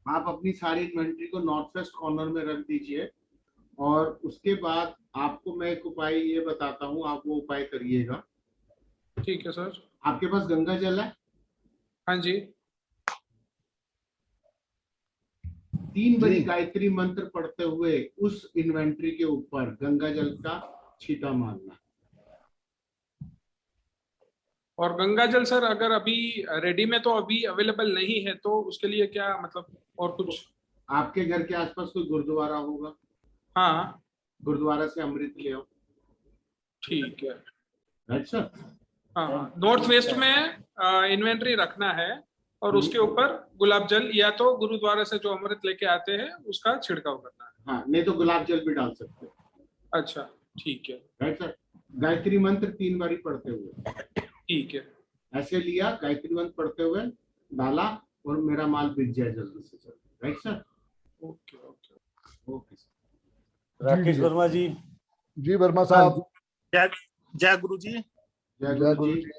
आप अपनी सारी इन्वेंट्री को नॉर्थ वेस्ट कॉर्नर में रख दीजिए और उसके बाद आपको मैं एक उपाय ये बताता हूँ, आप वो उपाय करिएगा। ठीक है सर। आपके पास गंगा जल है? हाँ जी। 3 बारी गायत्री मंत्र पढ़ते हुए उस इन्वेंट्री के ऊपर गंगा जल का छींटा मारना। और गंगा जल सर अगर अभी रेडी में तो अभी अवेलेबल नहीं है, तो उसके लिए क्या मतलब और कुछ? आपके घर के आसपास कोई गुरुद्वारा होगा? हाँ। गुरुद्वारा से अमृत ले आओ। ठीक है। अच्छा। हाँ, नॉर्थ वेस्ट में इन्वेंट्री रखना है और उसके ऊपर गुलाब जल या तो गुरुद्वारा से जो अमृत लेके आते हैं उसका छिड़काव करना है। हाँ, नहीं तो गुलाब जल भी डाल सकते हो। अच्छा, ठीक है। Right sir. गायत्री मंत्र 3 बारी पढ़ते हुए। ठीक है। ऐसे लिया, गायत्री मंत्र पढ़ते हुए डाला और मेरा माल बिक जाए जल्दी से जल्दी। Right sir. Okay okay okay sir. Rakesh Verma ji. जी वर्मा साहब। जय गुरु जी। जय गुरु जी।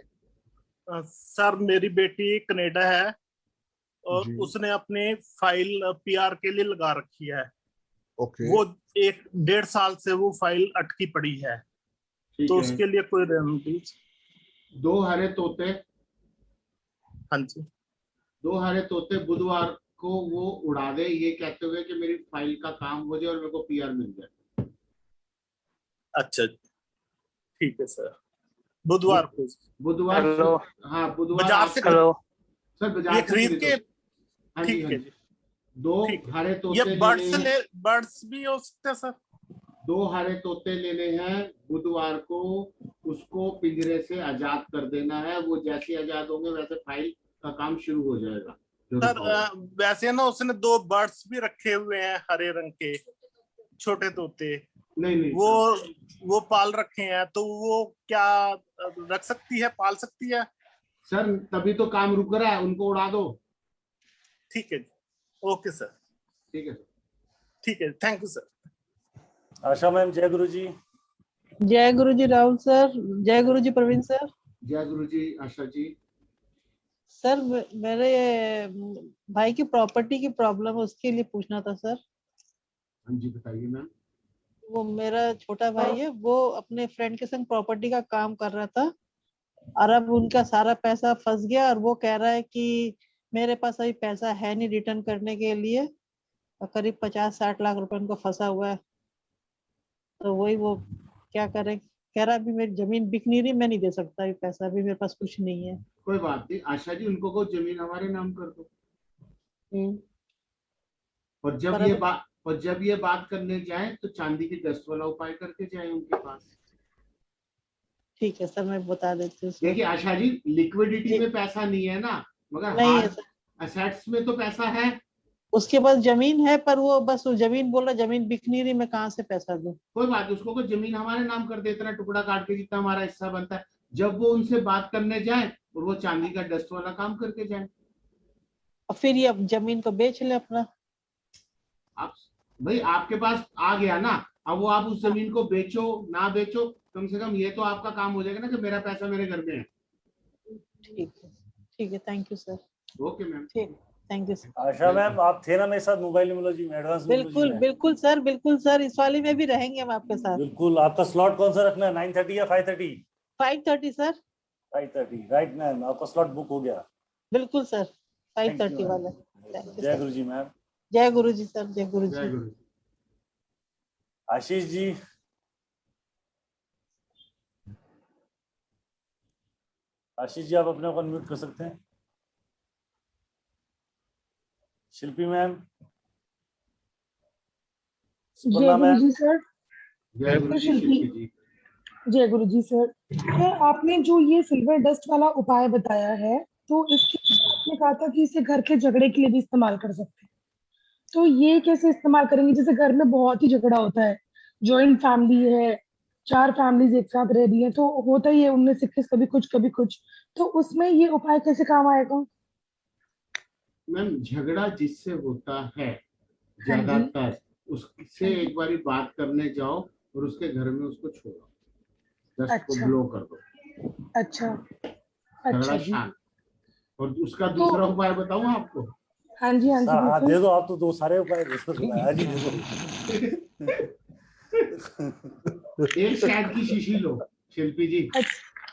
सर मेरी बेटी कनाडा है और उसने अपने फाइल पीआर के लिए लगा रखी है। ओके। वो 1-1.5 साल से वो फाइल अटकी पड़ी है, तो उसके लिए कोई रेमेडीज? 2 हरे तोते। हाँ जी। 2 हरे तोते बुधवार को वो उड़ा दे, ये कहते हुए कि मेरी फाइल का काम हो जाए और मेरे को पीआर मिल जाए। अच्छा, ठीक है सर। बुधवार को? बुधवार। हाँ, बुधवार बाजार से। सर बाजार ये खरीद के? हाँ जी, ठीक है जी। 2 हरे तोते। ये बर्ड्स भी हो सकते हैं सर? 2 हरे तोते लेने हैं बुधवार को, उसको पिंजरे से आजाद कर देना है। वो जैसे आजाद होंगे वैसे फाइल का काम शुरू हो जाएगा। सर वैसे ना उसने 2 बर्ड्स भी रखे हुए हैं हरे रंग के, छोटे तोते। नहीं वो पाल रखे हैं, तो वो क्या रख सकती है, पाल सकती है? सर तभी तो काम रुक रहा है, उनको उड़ा दो। ठीक है, ओके सर। ठीक है, ठीक है, thank you sir. Asha ma'am. जय गुरु जी। जय गुरु जी राहुल सर। जय गुरु जी प्रवीण सर। जय गुरु जी आशा जी। सर मेरे भाई की प्रॉपर्टी की प्रॉब्लम है, उसके लिए पूछना था सर। हाँ जी बताइए मैम। वो मेरा छोटा भाई है, वो अपने फ्रेंड के संग प्रॉपर्टी का काम कर रहा था और अब उनका सारा पैसा फंस गया और वो कह रहा है कि मेरे पास अभी पैसा है नहीं रिटर्न करने के लिए, और करीब 50-60 लाख रुपए उनको फंसा हुआ है। तो वही वो क्या करे, कह रहा अभी मेरी जमीन बिक नहीं रही, मैं नहीं दे सकता अभी पैसा, अभी मेरे पास कुछ नहीं है। कोई बात नहीं आशा जी, उनको को जमीन हमारे नाम कर दो। और जब ये बात करने जाए तो चांदी की दस्त वाला उपाय करके जाए उनके पास। ठीक है सर, मैं बता देती हूँ। देखिए आशा जी, लिक्विडिटी में पैसा नहीं है ना, मगर हार्ड असेट्स में तो पैसा है। उसके पास जमीन है, पर वो बस वो जमीन बोल रहा जमीन बिक नहीं रही, मैं कहाँ से पैसा दूं। कोई बात नहीं, उसको कोई जमीन हमारे नाम कर दे, इतना टुकड़ा काट के जितना हमारा हिस्सा बनता है। जब वो उनसे बात करने जाए और वो चांदी का डस्ट वाला काम करके जाए, और फिर ये अब जमीन को बेच ले अपना। आप भाई आपके पास आ गया ना, अब वो आप उस जमीन को बेचो ना बेचो, कम से कम ये तो आपका काम हो जाएगा ना कि मेरा पैसा मेरे घर में है। ठीक है, thank you sir. Okay ma'am, ठीक, thank you sir. Asha ma'am, आप थे ना मेरे साथ मोबाइल न्यूमरोलॉजी में, एडवांस बिल्कुल बिल्कुल सर, बिल्कुल सर, इस वाले में भी रहेंगे हम आपके साथ। बिल्कुल। आपका स्लॉट कौन सा रखना है, 9:30 या 5:30? 5:30 सर। 5:30 राइट मैम, आपका स्लॉट बुक हो गया। बिल्कुल सर, 5:30 वाला। जय गुरु जी मैम। जय गुरु जी सर, जय गुरु जी। आशीष जी, आशीष जी आप अपने को अनम्यूट कर सकते हैं। शिल्पी मैम, जय गुरु जी सर। जय गुरु जी। जय गुरु जी सर। सर आपने जो ये सिल्वर डस्ट वाला उपाय बताया है, तो इसके आपने कहा था कि इसे घर के झगड़े के लिए भी इस्तेमाल कर सकते हैं, तो ये कैसे इस्तेमाल करेंगे? जैसे घर में बहुत ही झगड़ा होता है, जॉइंट फैमिली है, 4 फैमिलीज एक साथ रह रही है, तो होता ही है उनमें से कभी कुछ, तो उसमें ये उपाय कैसे काम आएगा? मैम झगड़ा जिससे होता है ज्यादातर, उससे एक बारी बात करने जाओ और उसके घर में उसको छोड़ो, डस्ट को ब्लो कर दो। अच्छा झगड़ा शांत। और उसका दूसरा उपाय बताऊं आपको? हाँ जी दे दो आप, तो दो सारे उपाय दे दो। एक शहद की शीशी लो शिल्पी जी।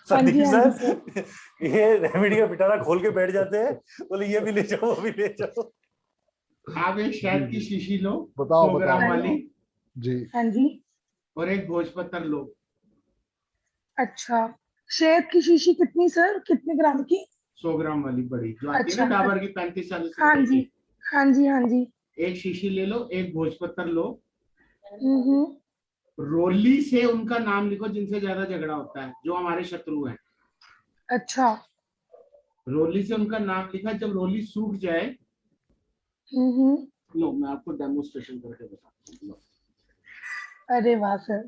संदीप सर, ये रेमेडी का पिटारा खोल के बैठ जाते हैं, बोले ये भी ले जाओ वो भी ले जाओ। आप एक शहद की शीशी लो, बताओ 100 ग्राम वाली जी। हाँ जी। और एक भोजपत्र लो। अच्छा, शहद की शीशी कितनी सर, कितने ग्राम की? 100 ग्राम वाली बड़ी जो आती है ना डाबर की, 35-40। हाँ जी हाँ जी हाँ जी। एक शीशी ले लो, एक भोजपत्र लो। हम्म। रोली से उनका नाम लिखो जिनसे ज्यादा झगड़ा होता है, जो हमारे शत्रु हैं। अच्छा। रोली से उनका नाम लिखा, जब रोली सूख जाए, लो मैं आपको डेमोन्स्ट्रेशन करके बताता हूँ। अरे वाह सर।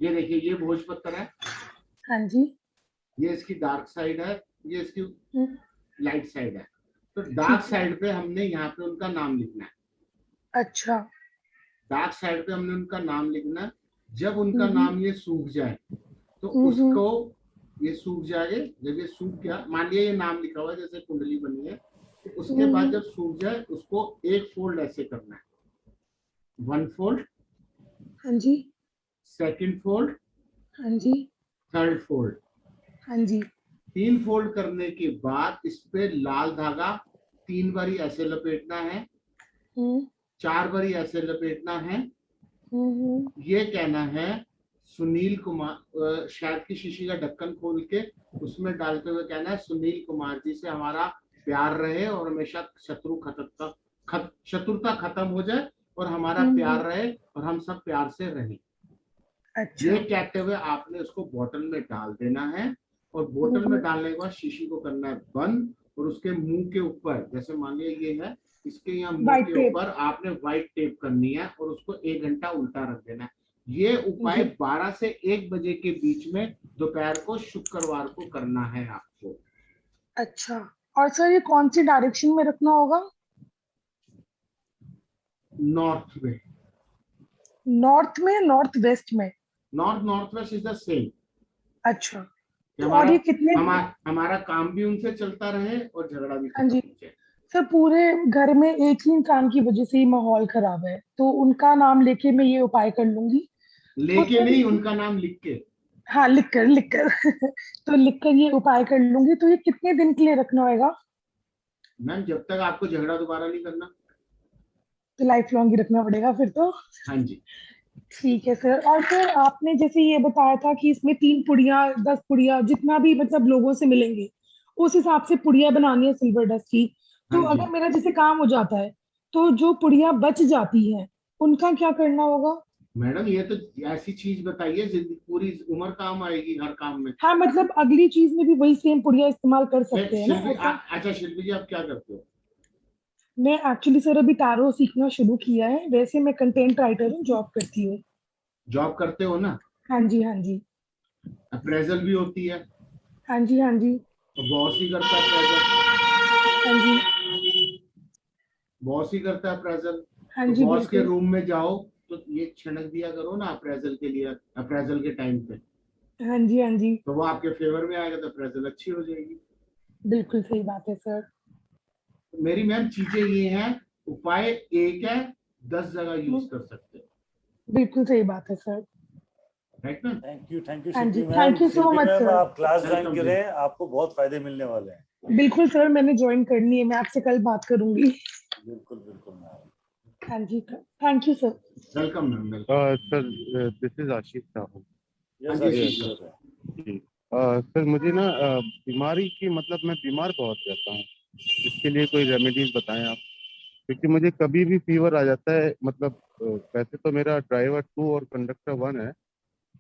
ये देखिए, ये भोजपत्र है। हाँ जी। ये इसकी डार्क साइड है, ये इसकी लाइट साइड है। तो डार्क साइड पे हमने यहाँ पे उनका नाम लिखना है। अच्छा। डार्क साइड पे हमने उनका नाम लिखना है। जब उनका नाम ये सूख जाए तो उसको, ये सूख जाएगा। जब ये सूख गया, मान लिया ये नाम लिखा हुआ है, जैसे कुंडली बनी है, तो उसके बाद जब सूख जाए उसको एक फोल्ड ऐसे करना है। 1 फोल्ड। हाँ जी। 2nd fold. हाँ जी। 3rd fold. हाँ जी। 3 फोल्ड करने के बाद इस पे लाल धागा 3 बारी ऐसे लपेटना है, 4 बारी ऐसे लपेटना है। ये कहना है सुनील कुमार, शहद की शीशी का ढक्कन खोल के उसमें डालते हुए कहना है, सुनील कुमार जी से हमारा प्यार रहे और हमेशा शत्रुता खत्म हो जाए और हमारा प्यार रहे और हम सब प्यार से रहें। अच्छा। ये कहते हुए आपने उसको बोतल में डाल देना है और बोतल में डालने के बाद शीशी को करना है बंद और उसके मुंह के ऊपर, जैसे मान लिया ये है, इसके यहाँ मुंह के ऊपर आपने व्हाइट टेप करनी है और उसको 1 घंटा उल्टा रख देना है। ये उपाय 12 से 1 बजे के बीच में दोपहर को शुक्रवार को करना है आपको। अच्छा, और सर ये कौन सी डायरेक्शन में रखना होगा? नॉर्थ में। नॉर्थ में, नॉर्थ वेस्ट में? North west is the same. अच्छा, तो और ये कितने हमारा काम भी उनसे चलता रहे और झगड़ा भी। हाँ जी सर, पूरे घर में एक ही इंसान की वजह से ही माहौल खराब है, तो उनका नाम लेके मैं ये उपाय कर लूंगी। लेके नहीं, उनका नाम लिख के। हाँ, लिख कर तो लिख कर ये उपाय कर लूंगी। तो ये कितने दिन के लिए रखना होगा मैम? जब तक आपको झगड़ा दोबारा नहीं करना। तो लाइफ लॉन्ग ही रखना पड़ेगा फिर तो। हाँ जी ठीक है सर। और सर आपने जैसे ये बताया था कि इसमें 3 पुड़िया 10 पुड़िया जितना भी मतलब लोगों से मिलेंगे उस हिसाब से पुड़िया बनानी है सिल्वर डस्ट की। तो अगर मेरा जैसे काम हो जाता है तो जो पुड़िया बच जाती है उनका क्या करना होगा? मैडम ये तो ऐसी चीज बताइए जिंदगी पूरी उम्र काम आएगी हर काम में। हाँ मतलब अगली चीज में भी वही सेम पुड़िया इस्तेमाल कर सकते हैं ना शिल्पी ऐसा। अच्छा शिल्पी जी आप क्या करते हो? मैं एक्चुअली सर अभी टारो सीखना शुरू किया है, वैसे मैं कंटेंट राइटर हूँ, जॉब करती हूँ। जॉब करते हो ना? हाँ जी हाँ जी। अप्रेजल भी होती है? हाँ जी हाँ जी। तो बॉस ही करता है अप्रेजल? हाँ जी। बॉस ही करता है अप्रेजल? हाँ तो जी बॉस के बिल्कुल। रूम में जाओ तो ये छिड़क दिया करो ना अप्रेजल के लिए, अप्रेजल के टाइम पे। हाँ जी हाँ जी। तो वो आपके फेवर में आएगा तो अप्रेजल अच्छी हो जाएगी। बिल्कुल सही बात है सर। तो मेरी मैम चीजें ये हैं, उपाय एक है, 10 जगह यूज कर सकते हैं। बिल्कुल सही बात है सर। राइट ना? थैंक यू हाँ जी, Shilpi ma'am. Thank you so Shilpi much ma'am sir. आप क्लास ज्वाइन वेलकम जी। करें, आपको बहुत फायदे मिलने वाले हैं। बिल्कुल सर, मैंने ज्वाइन करनी है, मैं आपसे कल बात करूंगी। बिल्कुल बिल्कुल मैम। हाँ जी thank you sir. Welcome ma'am. Sir this is Ashish Sahu. Yes हाँ जी, आशीष सर। सर। जी सर मुझे ना बीमारी की मतलब मैं बीमार बहुत रहता हूँ, इसके लिए कोई रेमेडीज बताएं आप, क्योंकि मुझे कभी भी फीवर आ जाता है। मतलब वैसे तो मेरा ड्राइवर 2 और कंडक्टर 1 है,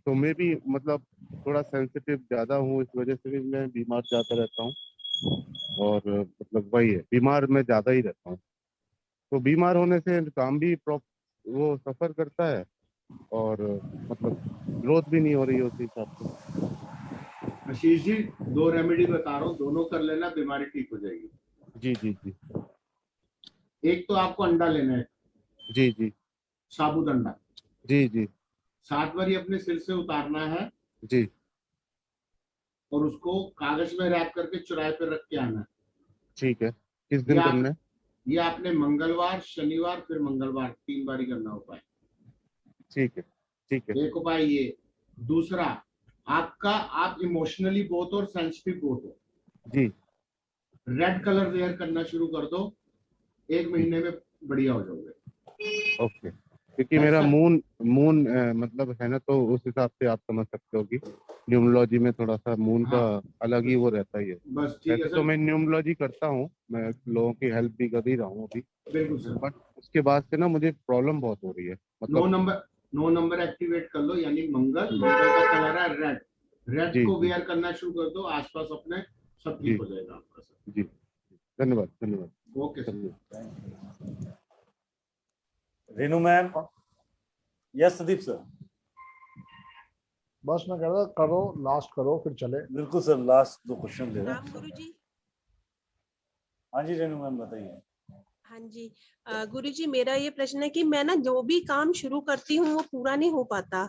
तो मैं भी मतलब थोड़ा सेंसिटिव ज़्यादा हूँ, इस वजह से भी मैं बीमार ज़्यादा रहता हूँ। और मतलब वही है, बीमार मैं ज़्यादा ही रहता हूँ। तो बीमार होने से काम भी वो सफ़र करता है, और मतलब ग्रोथ भी नहीं हो रही है उस हिसाब से। आशीष जी 2 रेमेडी बता रहा हूँ, दोनों कर लेना, बीमारी ठीक हो जाएगी। जी जी जी। एक तो आपको अंडा लेना है। जी जी। साबुत अंडा। जी जी। 7 बार अपने सिर से उतारना है जी। और उसको कागज में रैप करके चौराहे पर रख के आना है। ठीक है, किस दिन करना है? ये आपने मंगलवार, शनिवार, फिर मंगलवार 3 बार ही करना उपाय। ठीक है ठीक है। एक उपाय ये। दूसरा, आप इमोशनली बहुत और सेंसिटिव बहुत हो। जी। रेड कलर वेयर करना शुरू कर दो, 1 महीने में बढ़िया हो जाओगे। ओके, क्योंकि मेरा मून मतलब है ना, तो उस हिसाब से आप समझ सकते हो कि न्यूमरोलॉजी में थोड़ा सा मून का अलग ही वो रहता ही है। बस ठीक है वैसे सर। तो मैं न्यूमरोलॉजी करता हूँ, मैं लोगों की हेल्प भी कर ही रहा हूँ अभी। बिल्कुल सर। बट उसके बाद से ना मुझे प्रॉब्लम बहुत हो रही है। 9 नंबर एक्टिवेट कर लो, यानी मंगल का कलर है रेड। रेड को वेयर करना शुरू कर दो आसपास अपने, सब ठीक हो जाएगा आपका सर। जी धन्यवाद धन्यवाद। Okay sir. Renu ma'am. Yes Sudeep sir. बस मैं कह रहा था करो, लास्ट करो फिर चले। बिल्कुल सर, लास्ट 2 क्वेश्चन ले रहे हैं। गुरुजी। हाँ जी रेनू मैम बताइए। हाँ जी गुरुजी, मेरा ये प्रश्न है कि मैं ना जो भी काम शुरू करती हूँ वो पूरा नहीं हो पाता।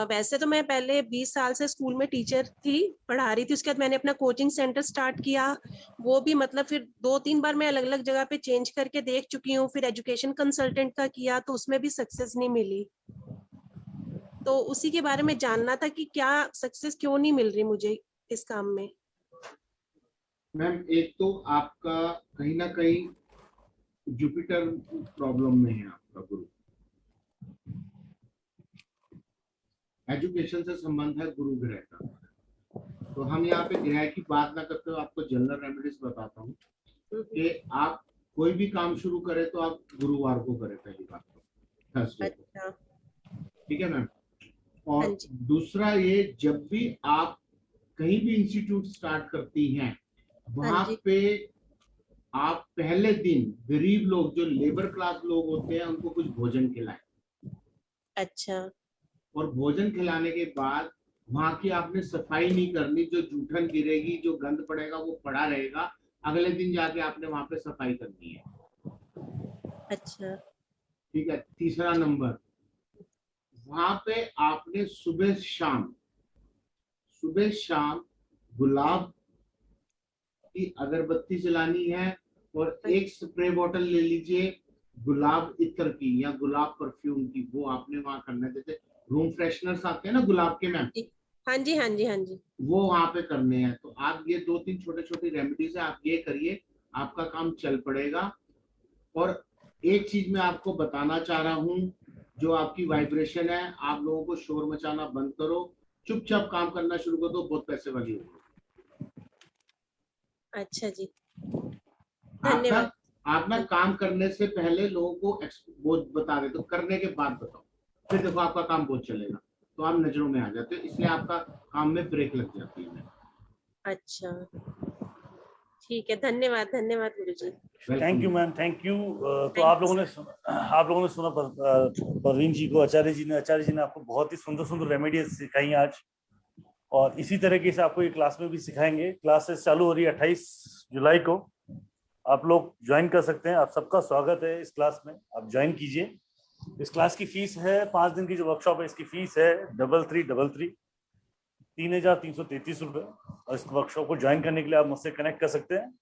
वैसे तो मैं पहले 20 साल से स्कूल में टीचर थी, पढ़ा रही थी। उसके बाद मैंने अपना कोचिंग सेंटर स्टार्ट किया, वो भी मतलब फिर 2-3 बार मैं अलग अलग जगह पे चेंज करके देख चुकी हूँ। फिर एजुकेशन कंसल्टेंट का किया तो उसमें भी सक्सेस नहीं मिली। तो उसी के बारे में जानना था कि क्या सक्सेस क्यों नहीं मिल रही मुझे इस काम में। मैम एक तो आपका कहीं ना कहीं जुपिटर प्रॉब्लम में है आपका गुरु। एजुकेशन से संबंध है गुरु ग्रह का। तो हम यहाँ पे ग्रह की बात ना करते हुए आपको जनरल रेमेडीज बताता हूँ कि आप कोई भी काम शुरू करें तो आप गुरुवार को करें, पहली बात तो थर्सडे को। ठीक है मैम। और दूसरा ये, जब भी आप कहीं भी इंस्टीट्यूट स्टार्ट करती हैं, वहां पे आप पहले दिन गरीब लोग, जो लेबर क्लास लोग होते हैं, उनको कुछ भोजन खिलाएं। अच्छा। और भोजन खिलाने के बाद वहां की आपने सफाई नहीं करनी, जो जूठन गिरेगी, जो गंद पड़ेगा वो पड़ा रहेगा, अगले दिन जाके आपने वहां पे सफाई करनी है। अच्छा। ठीक है। तीसरा नंबर, वहां पे आपने सुबह शाम गुलाब की अगरबत्ती जलानी है, और एक स्प्रे बॉटल ले लीजिए गुलाब इत्र की या गुलाब परफ्यूम की, वो आपने वहां करना है। जैसे रूम फ्रेशनर्स आते हैं ना गुलाब के मैम, हाँ जी हाँ जी हाँ जी, वो वहां पे करने हैं। तो आप ये 2-3 छोटे छोटे रेमेडीज है, आप ये करिए, आपका काम चल पड़ेगा। और एक चीज मैं आपको बताना चाह रहा हूँ, जो आपकी वाइब्रेशन है, आप लोगों को शोर मचाना बंद करो, चुपचाप काम करना शुरू कर दो, बहुत पैसे वाली होगी। अच्छा जी, आप ना काम करने से पहले लोगों को वो बता दे, तो करने के बाद बताओ। फिर देखो आपका काम बहुत चलेगा, तो आप नजरों में आ जाते हो, इसलिए आपका काम में ब्रेक लग जाती है। अच्छा, ठीक है, धन्यवाद धन्यवाद गुरुजी। Thank you ma'am, thank you. तो आप लोगों ने सुना परवीन जी को, आचार्य जी ने आपको बहुत ही सुंदर सुंदर रेमेडीज सिखाई आज, और इसी तरीके से आपको ये क्लास में भी सिखाएंगे। क्लासेस चालू हो रही है 28 जुलाई को, आप लोग ज्वाइन कर सकते हैं। आप सबका स्वागत है इस क्लास में, आप ज्वाइन कीजिए। इस क्लास की फीस है, 5 दिन की जो वर्कशॉप है इसकी फीस है 3333 3,333 रुपये। और इस वर्कशॉप को ज्वाइन करने के लिए आप मुझसे कनेक्ट कर सकते हैं।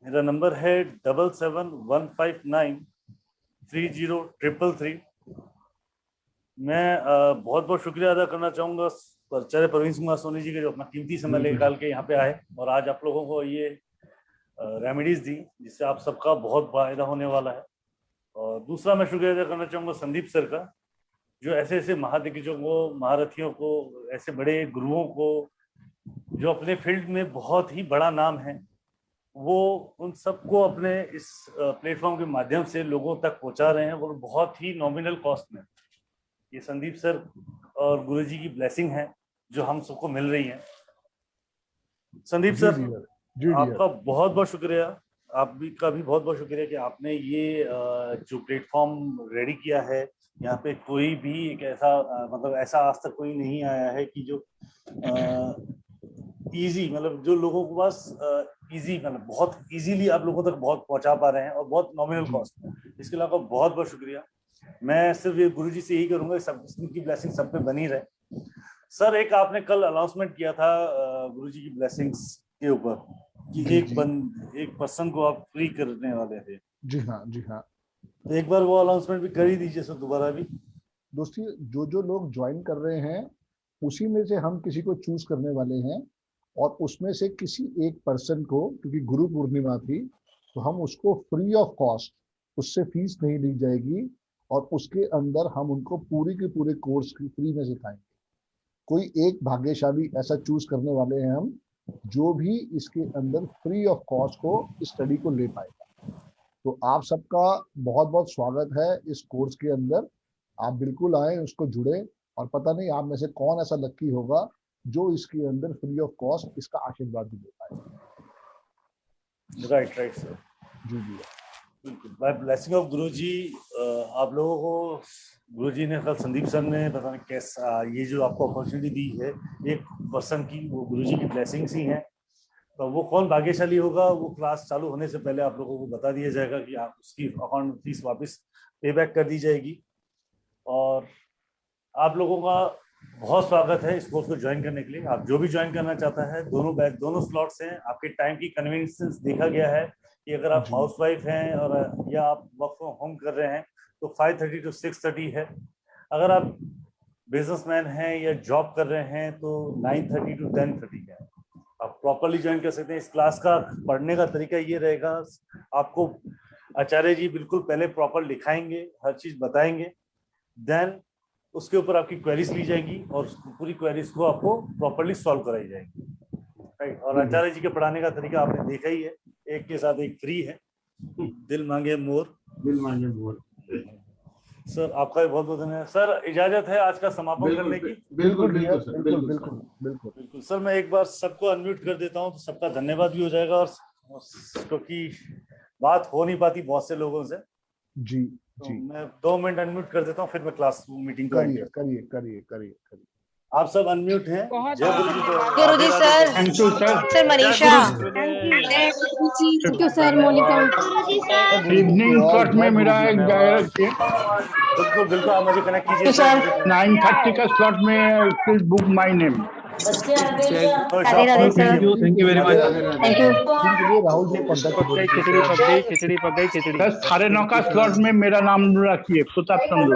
मेरा नंबर है 7715930333। मैं बहुत बहुत शुक्रिया अदा करना चाहूँगा आचार्य प्रवीण कुमार सोनी जी के, जो अपना कीमती समय निकाल के यहाँ पे आए और आज आप लोगों को ये रेमेडीज दी, जिससे आप सबका बहुत फायदा होने वाला है। और दूसरा मैं शुक्रिया अदा करना चाहूँगा संदीप सर का, जो ऐसे ऐसे महादिग्गजों को, महारथियों को, ऐसे बड़े गुरुओं को, जो अपने फील्ड में बहुत ही बड़ा नाम है, वो उन सबको अपने इस प्लेटफॉर्म के माध्यम से लोगों तक पहुंचा रहे हैं, वो बहुत ही नॉमिनल कॉस्ट में। ये संदीप सर और गुरुजी की ब्लेसिंग है जो हम सबको मिल रही है। संदीप सर, आपका बहुत बहुत शुक्रिया, आप भी का भी बहुत बहुत शुक्रिया कि आपने ये जो प्लेटफॉर्म रेडी किया है। यहाँ पे कोई भी एक ऐसा मतलब ऐसा आज तक कोई नहीं आया है कि जो इजी, मतलब जो लोगों के पास इजी, मतलब बहुत इजीली आप लोगों तक बहुत पहुंचा पा रहे हैं और बहुत नॉमिनल कॉस्ट में। इसके अलावा बहुत बहुत शुक्रिया। मैं सिर्फ ये गुरुजी से यही करूंगा, सब की ब्लेसिंग सब पे बनी रहे। सर, एक आपने कल अनाउंसमेंट किया था गुरुजी की ब्लेसिंग्स के ऊपर कि एक पर्सन को आप फ्री करने वाले थे। जी हाँ, जी हाँ। तो एक बार वो अनाउंसमेंट भी कर ही दीजिए सर दोबारा भी। दोस्ती, जो लोग ज्वाइन कर रहे हैं उसी में से हम किसी को चूज करने वाले हैं, और उसमें से किसी एक पर्सन को, क्योंकि गुरु पूर्णिमा थी, तो हम उसको फ्री ऑफ कॉस्ट, उससे फीस नहीं ली जाएगी, और उसके अंदर हम उनको पूरी के पूरे कोर्स की फ्री में सिखाएंगे। कोई एक भाग्यशाली ऐसा चूज करने वाले हैं हम, जो भी इसके अंदर फ्री ऑफ कॉस्ट को इस स्टडी को ले पाएगा। तो आप सबका बहुत बहुत स्वागत है इस कोर्स के अंदर। आप बिल्कुल आए, उसको जुड़े, और पता नहीं आप में से कौन ऐसा लक्की होगा जो इसके अंदर फ्री ऑफ कॉस्ट इसका आशीर्वाद भी ले पाएगा। राइट सर, जी जी बिल्कुल। बाय ब्लेसिंग ऑफ गुरुजी आप लोगों को गुरुजी ने कल संदीप सर ने पता नहीं कैसा ये जो आपको अपॉर्चुनिटी दी है एक पर्सन की, वो गुरुजी की ब्लेसिंग्स ही हैं। तो वो कौन भाग्यशाली होगा वो क्लास चालू होने से पहले आप लोगों को बता दिया जाएगा कि आप उसकी अकाउंट फीस वापस पे बैक कर दी जाएगी। और आप लोगों का बहुत स्वागत है इस कोर्स को ज्वाइन करने के लिए। आप जो भी ज्वाइन करना चाहता है, दोनों स्लॉट्स हैं। आपके टाइम की कन्वीनियंस देखा गया है कि अगर आप हाउसवाइफ हैं और या आप वर्क फ्रॉम होम कर रहे हैं तो 5:30 to 6:30 है। अगर आप बिजनेसमैन हैं या जॉब कर रहे हैं तो 9:30 to 10:30 है। आप प्रॉपरली ज्वाइन कर सकते हैं। इस क्लास का पढ़ने का तरीका ये रहेगा, आपको आचार्य जी बिल्कुल पहले प्रॉपर लिखाएंगे, हर चीज बताएंगे, देन उसके ऊपर आपकी क्वेरीज ली जाएंगी और पूरी क्वेरीज को आपको प्रॉपरली सॉल्व कराई जाएगी। राइट। और आचार्य जी के पढ़ाने का तरीका आपने देखा ही है, एक के साथ एक फ्री है। दिल मांगे मोर, दिल मांगे मोर। सर आपका भी बहुत बहुत धन्यवाद। सर इजाजत है आज का समापन करने की? बिल्कुल बिल्कुल सर, बिल्कुल बिल्कुल सर। मैं एक बार सबको अनम्यूट कर देता हूँ तो सबका धन्यवाद भी हो जाएगा, और क्योंकि बात हो नहीं पाती बहुत से लोगों से। जी तो मैं 2 मिनट अनम्यूट कर देता हूँ, फिर मैं क्लास मीटिंग करिए। आप सब अनम्यूट हैं। जय गुरुजी sir. Thank you sir. Sir Manisha. Thank you sir. Monika. Evening slot में मेरा एक बिल्कुल बिल्कुल, आप मुझे कनेक्ट कीजिए सर। 9:30 का स्लॉट में please book my name. Thank you very much. Thank you. Rahul ji खिचड़ी पक गई। 9:30 का स्लॉट में मेरा नाम रखिए, प्रताप चंद्र।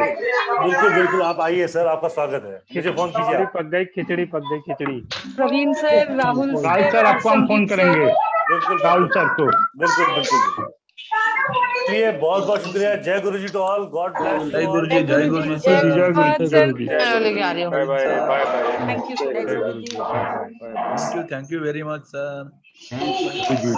बिल्कुल बिल्कुल, आप आइए सर, आपका स्वागत है। मुझे फोन कीजिए। खिचड़ी पक गई। प्रवीण सर, राहुल सर आपको हम फोन करेंगे। बिल्कुल राहुल सर को। बिल्कुल। चलिए, बहुत बहुत शुक्रिया। जय गुरु जी टू ऑल। God bless. जय गुरु जी। जय गुरु जी। Thank you very much sir. Thank you.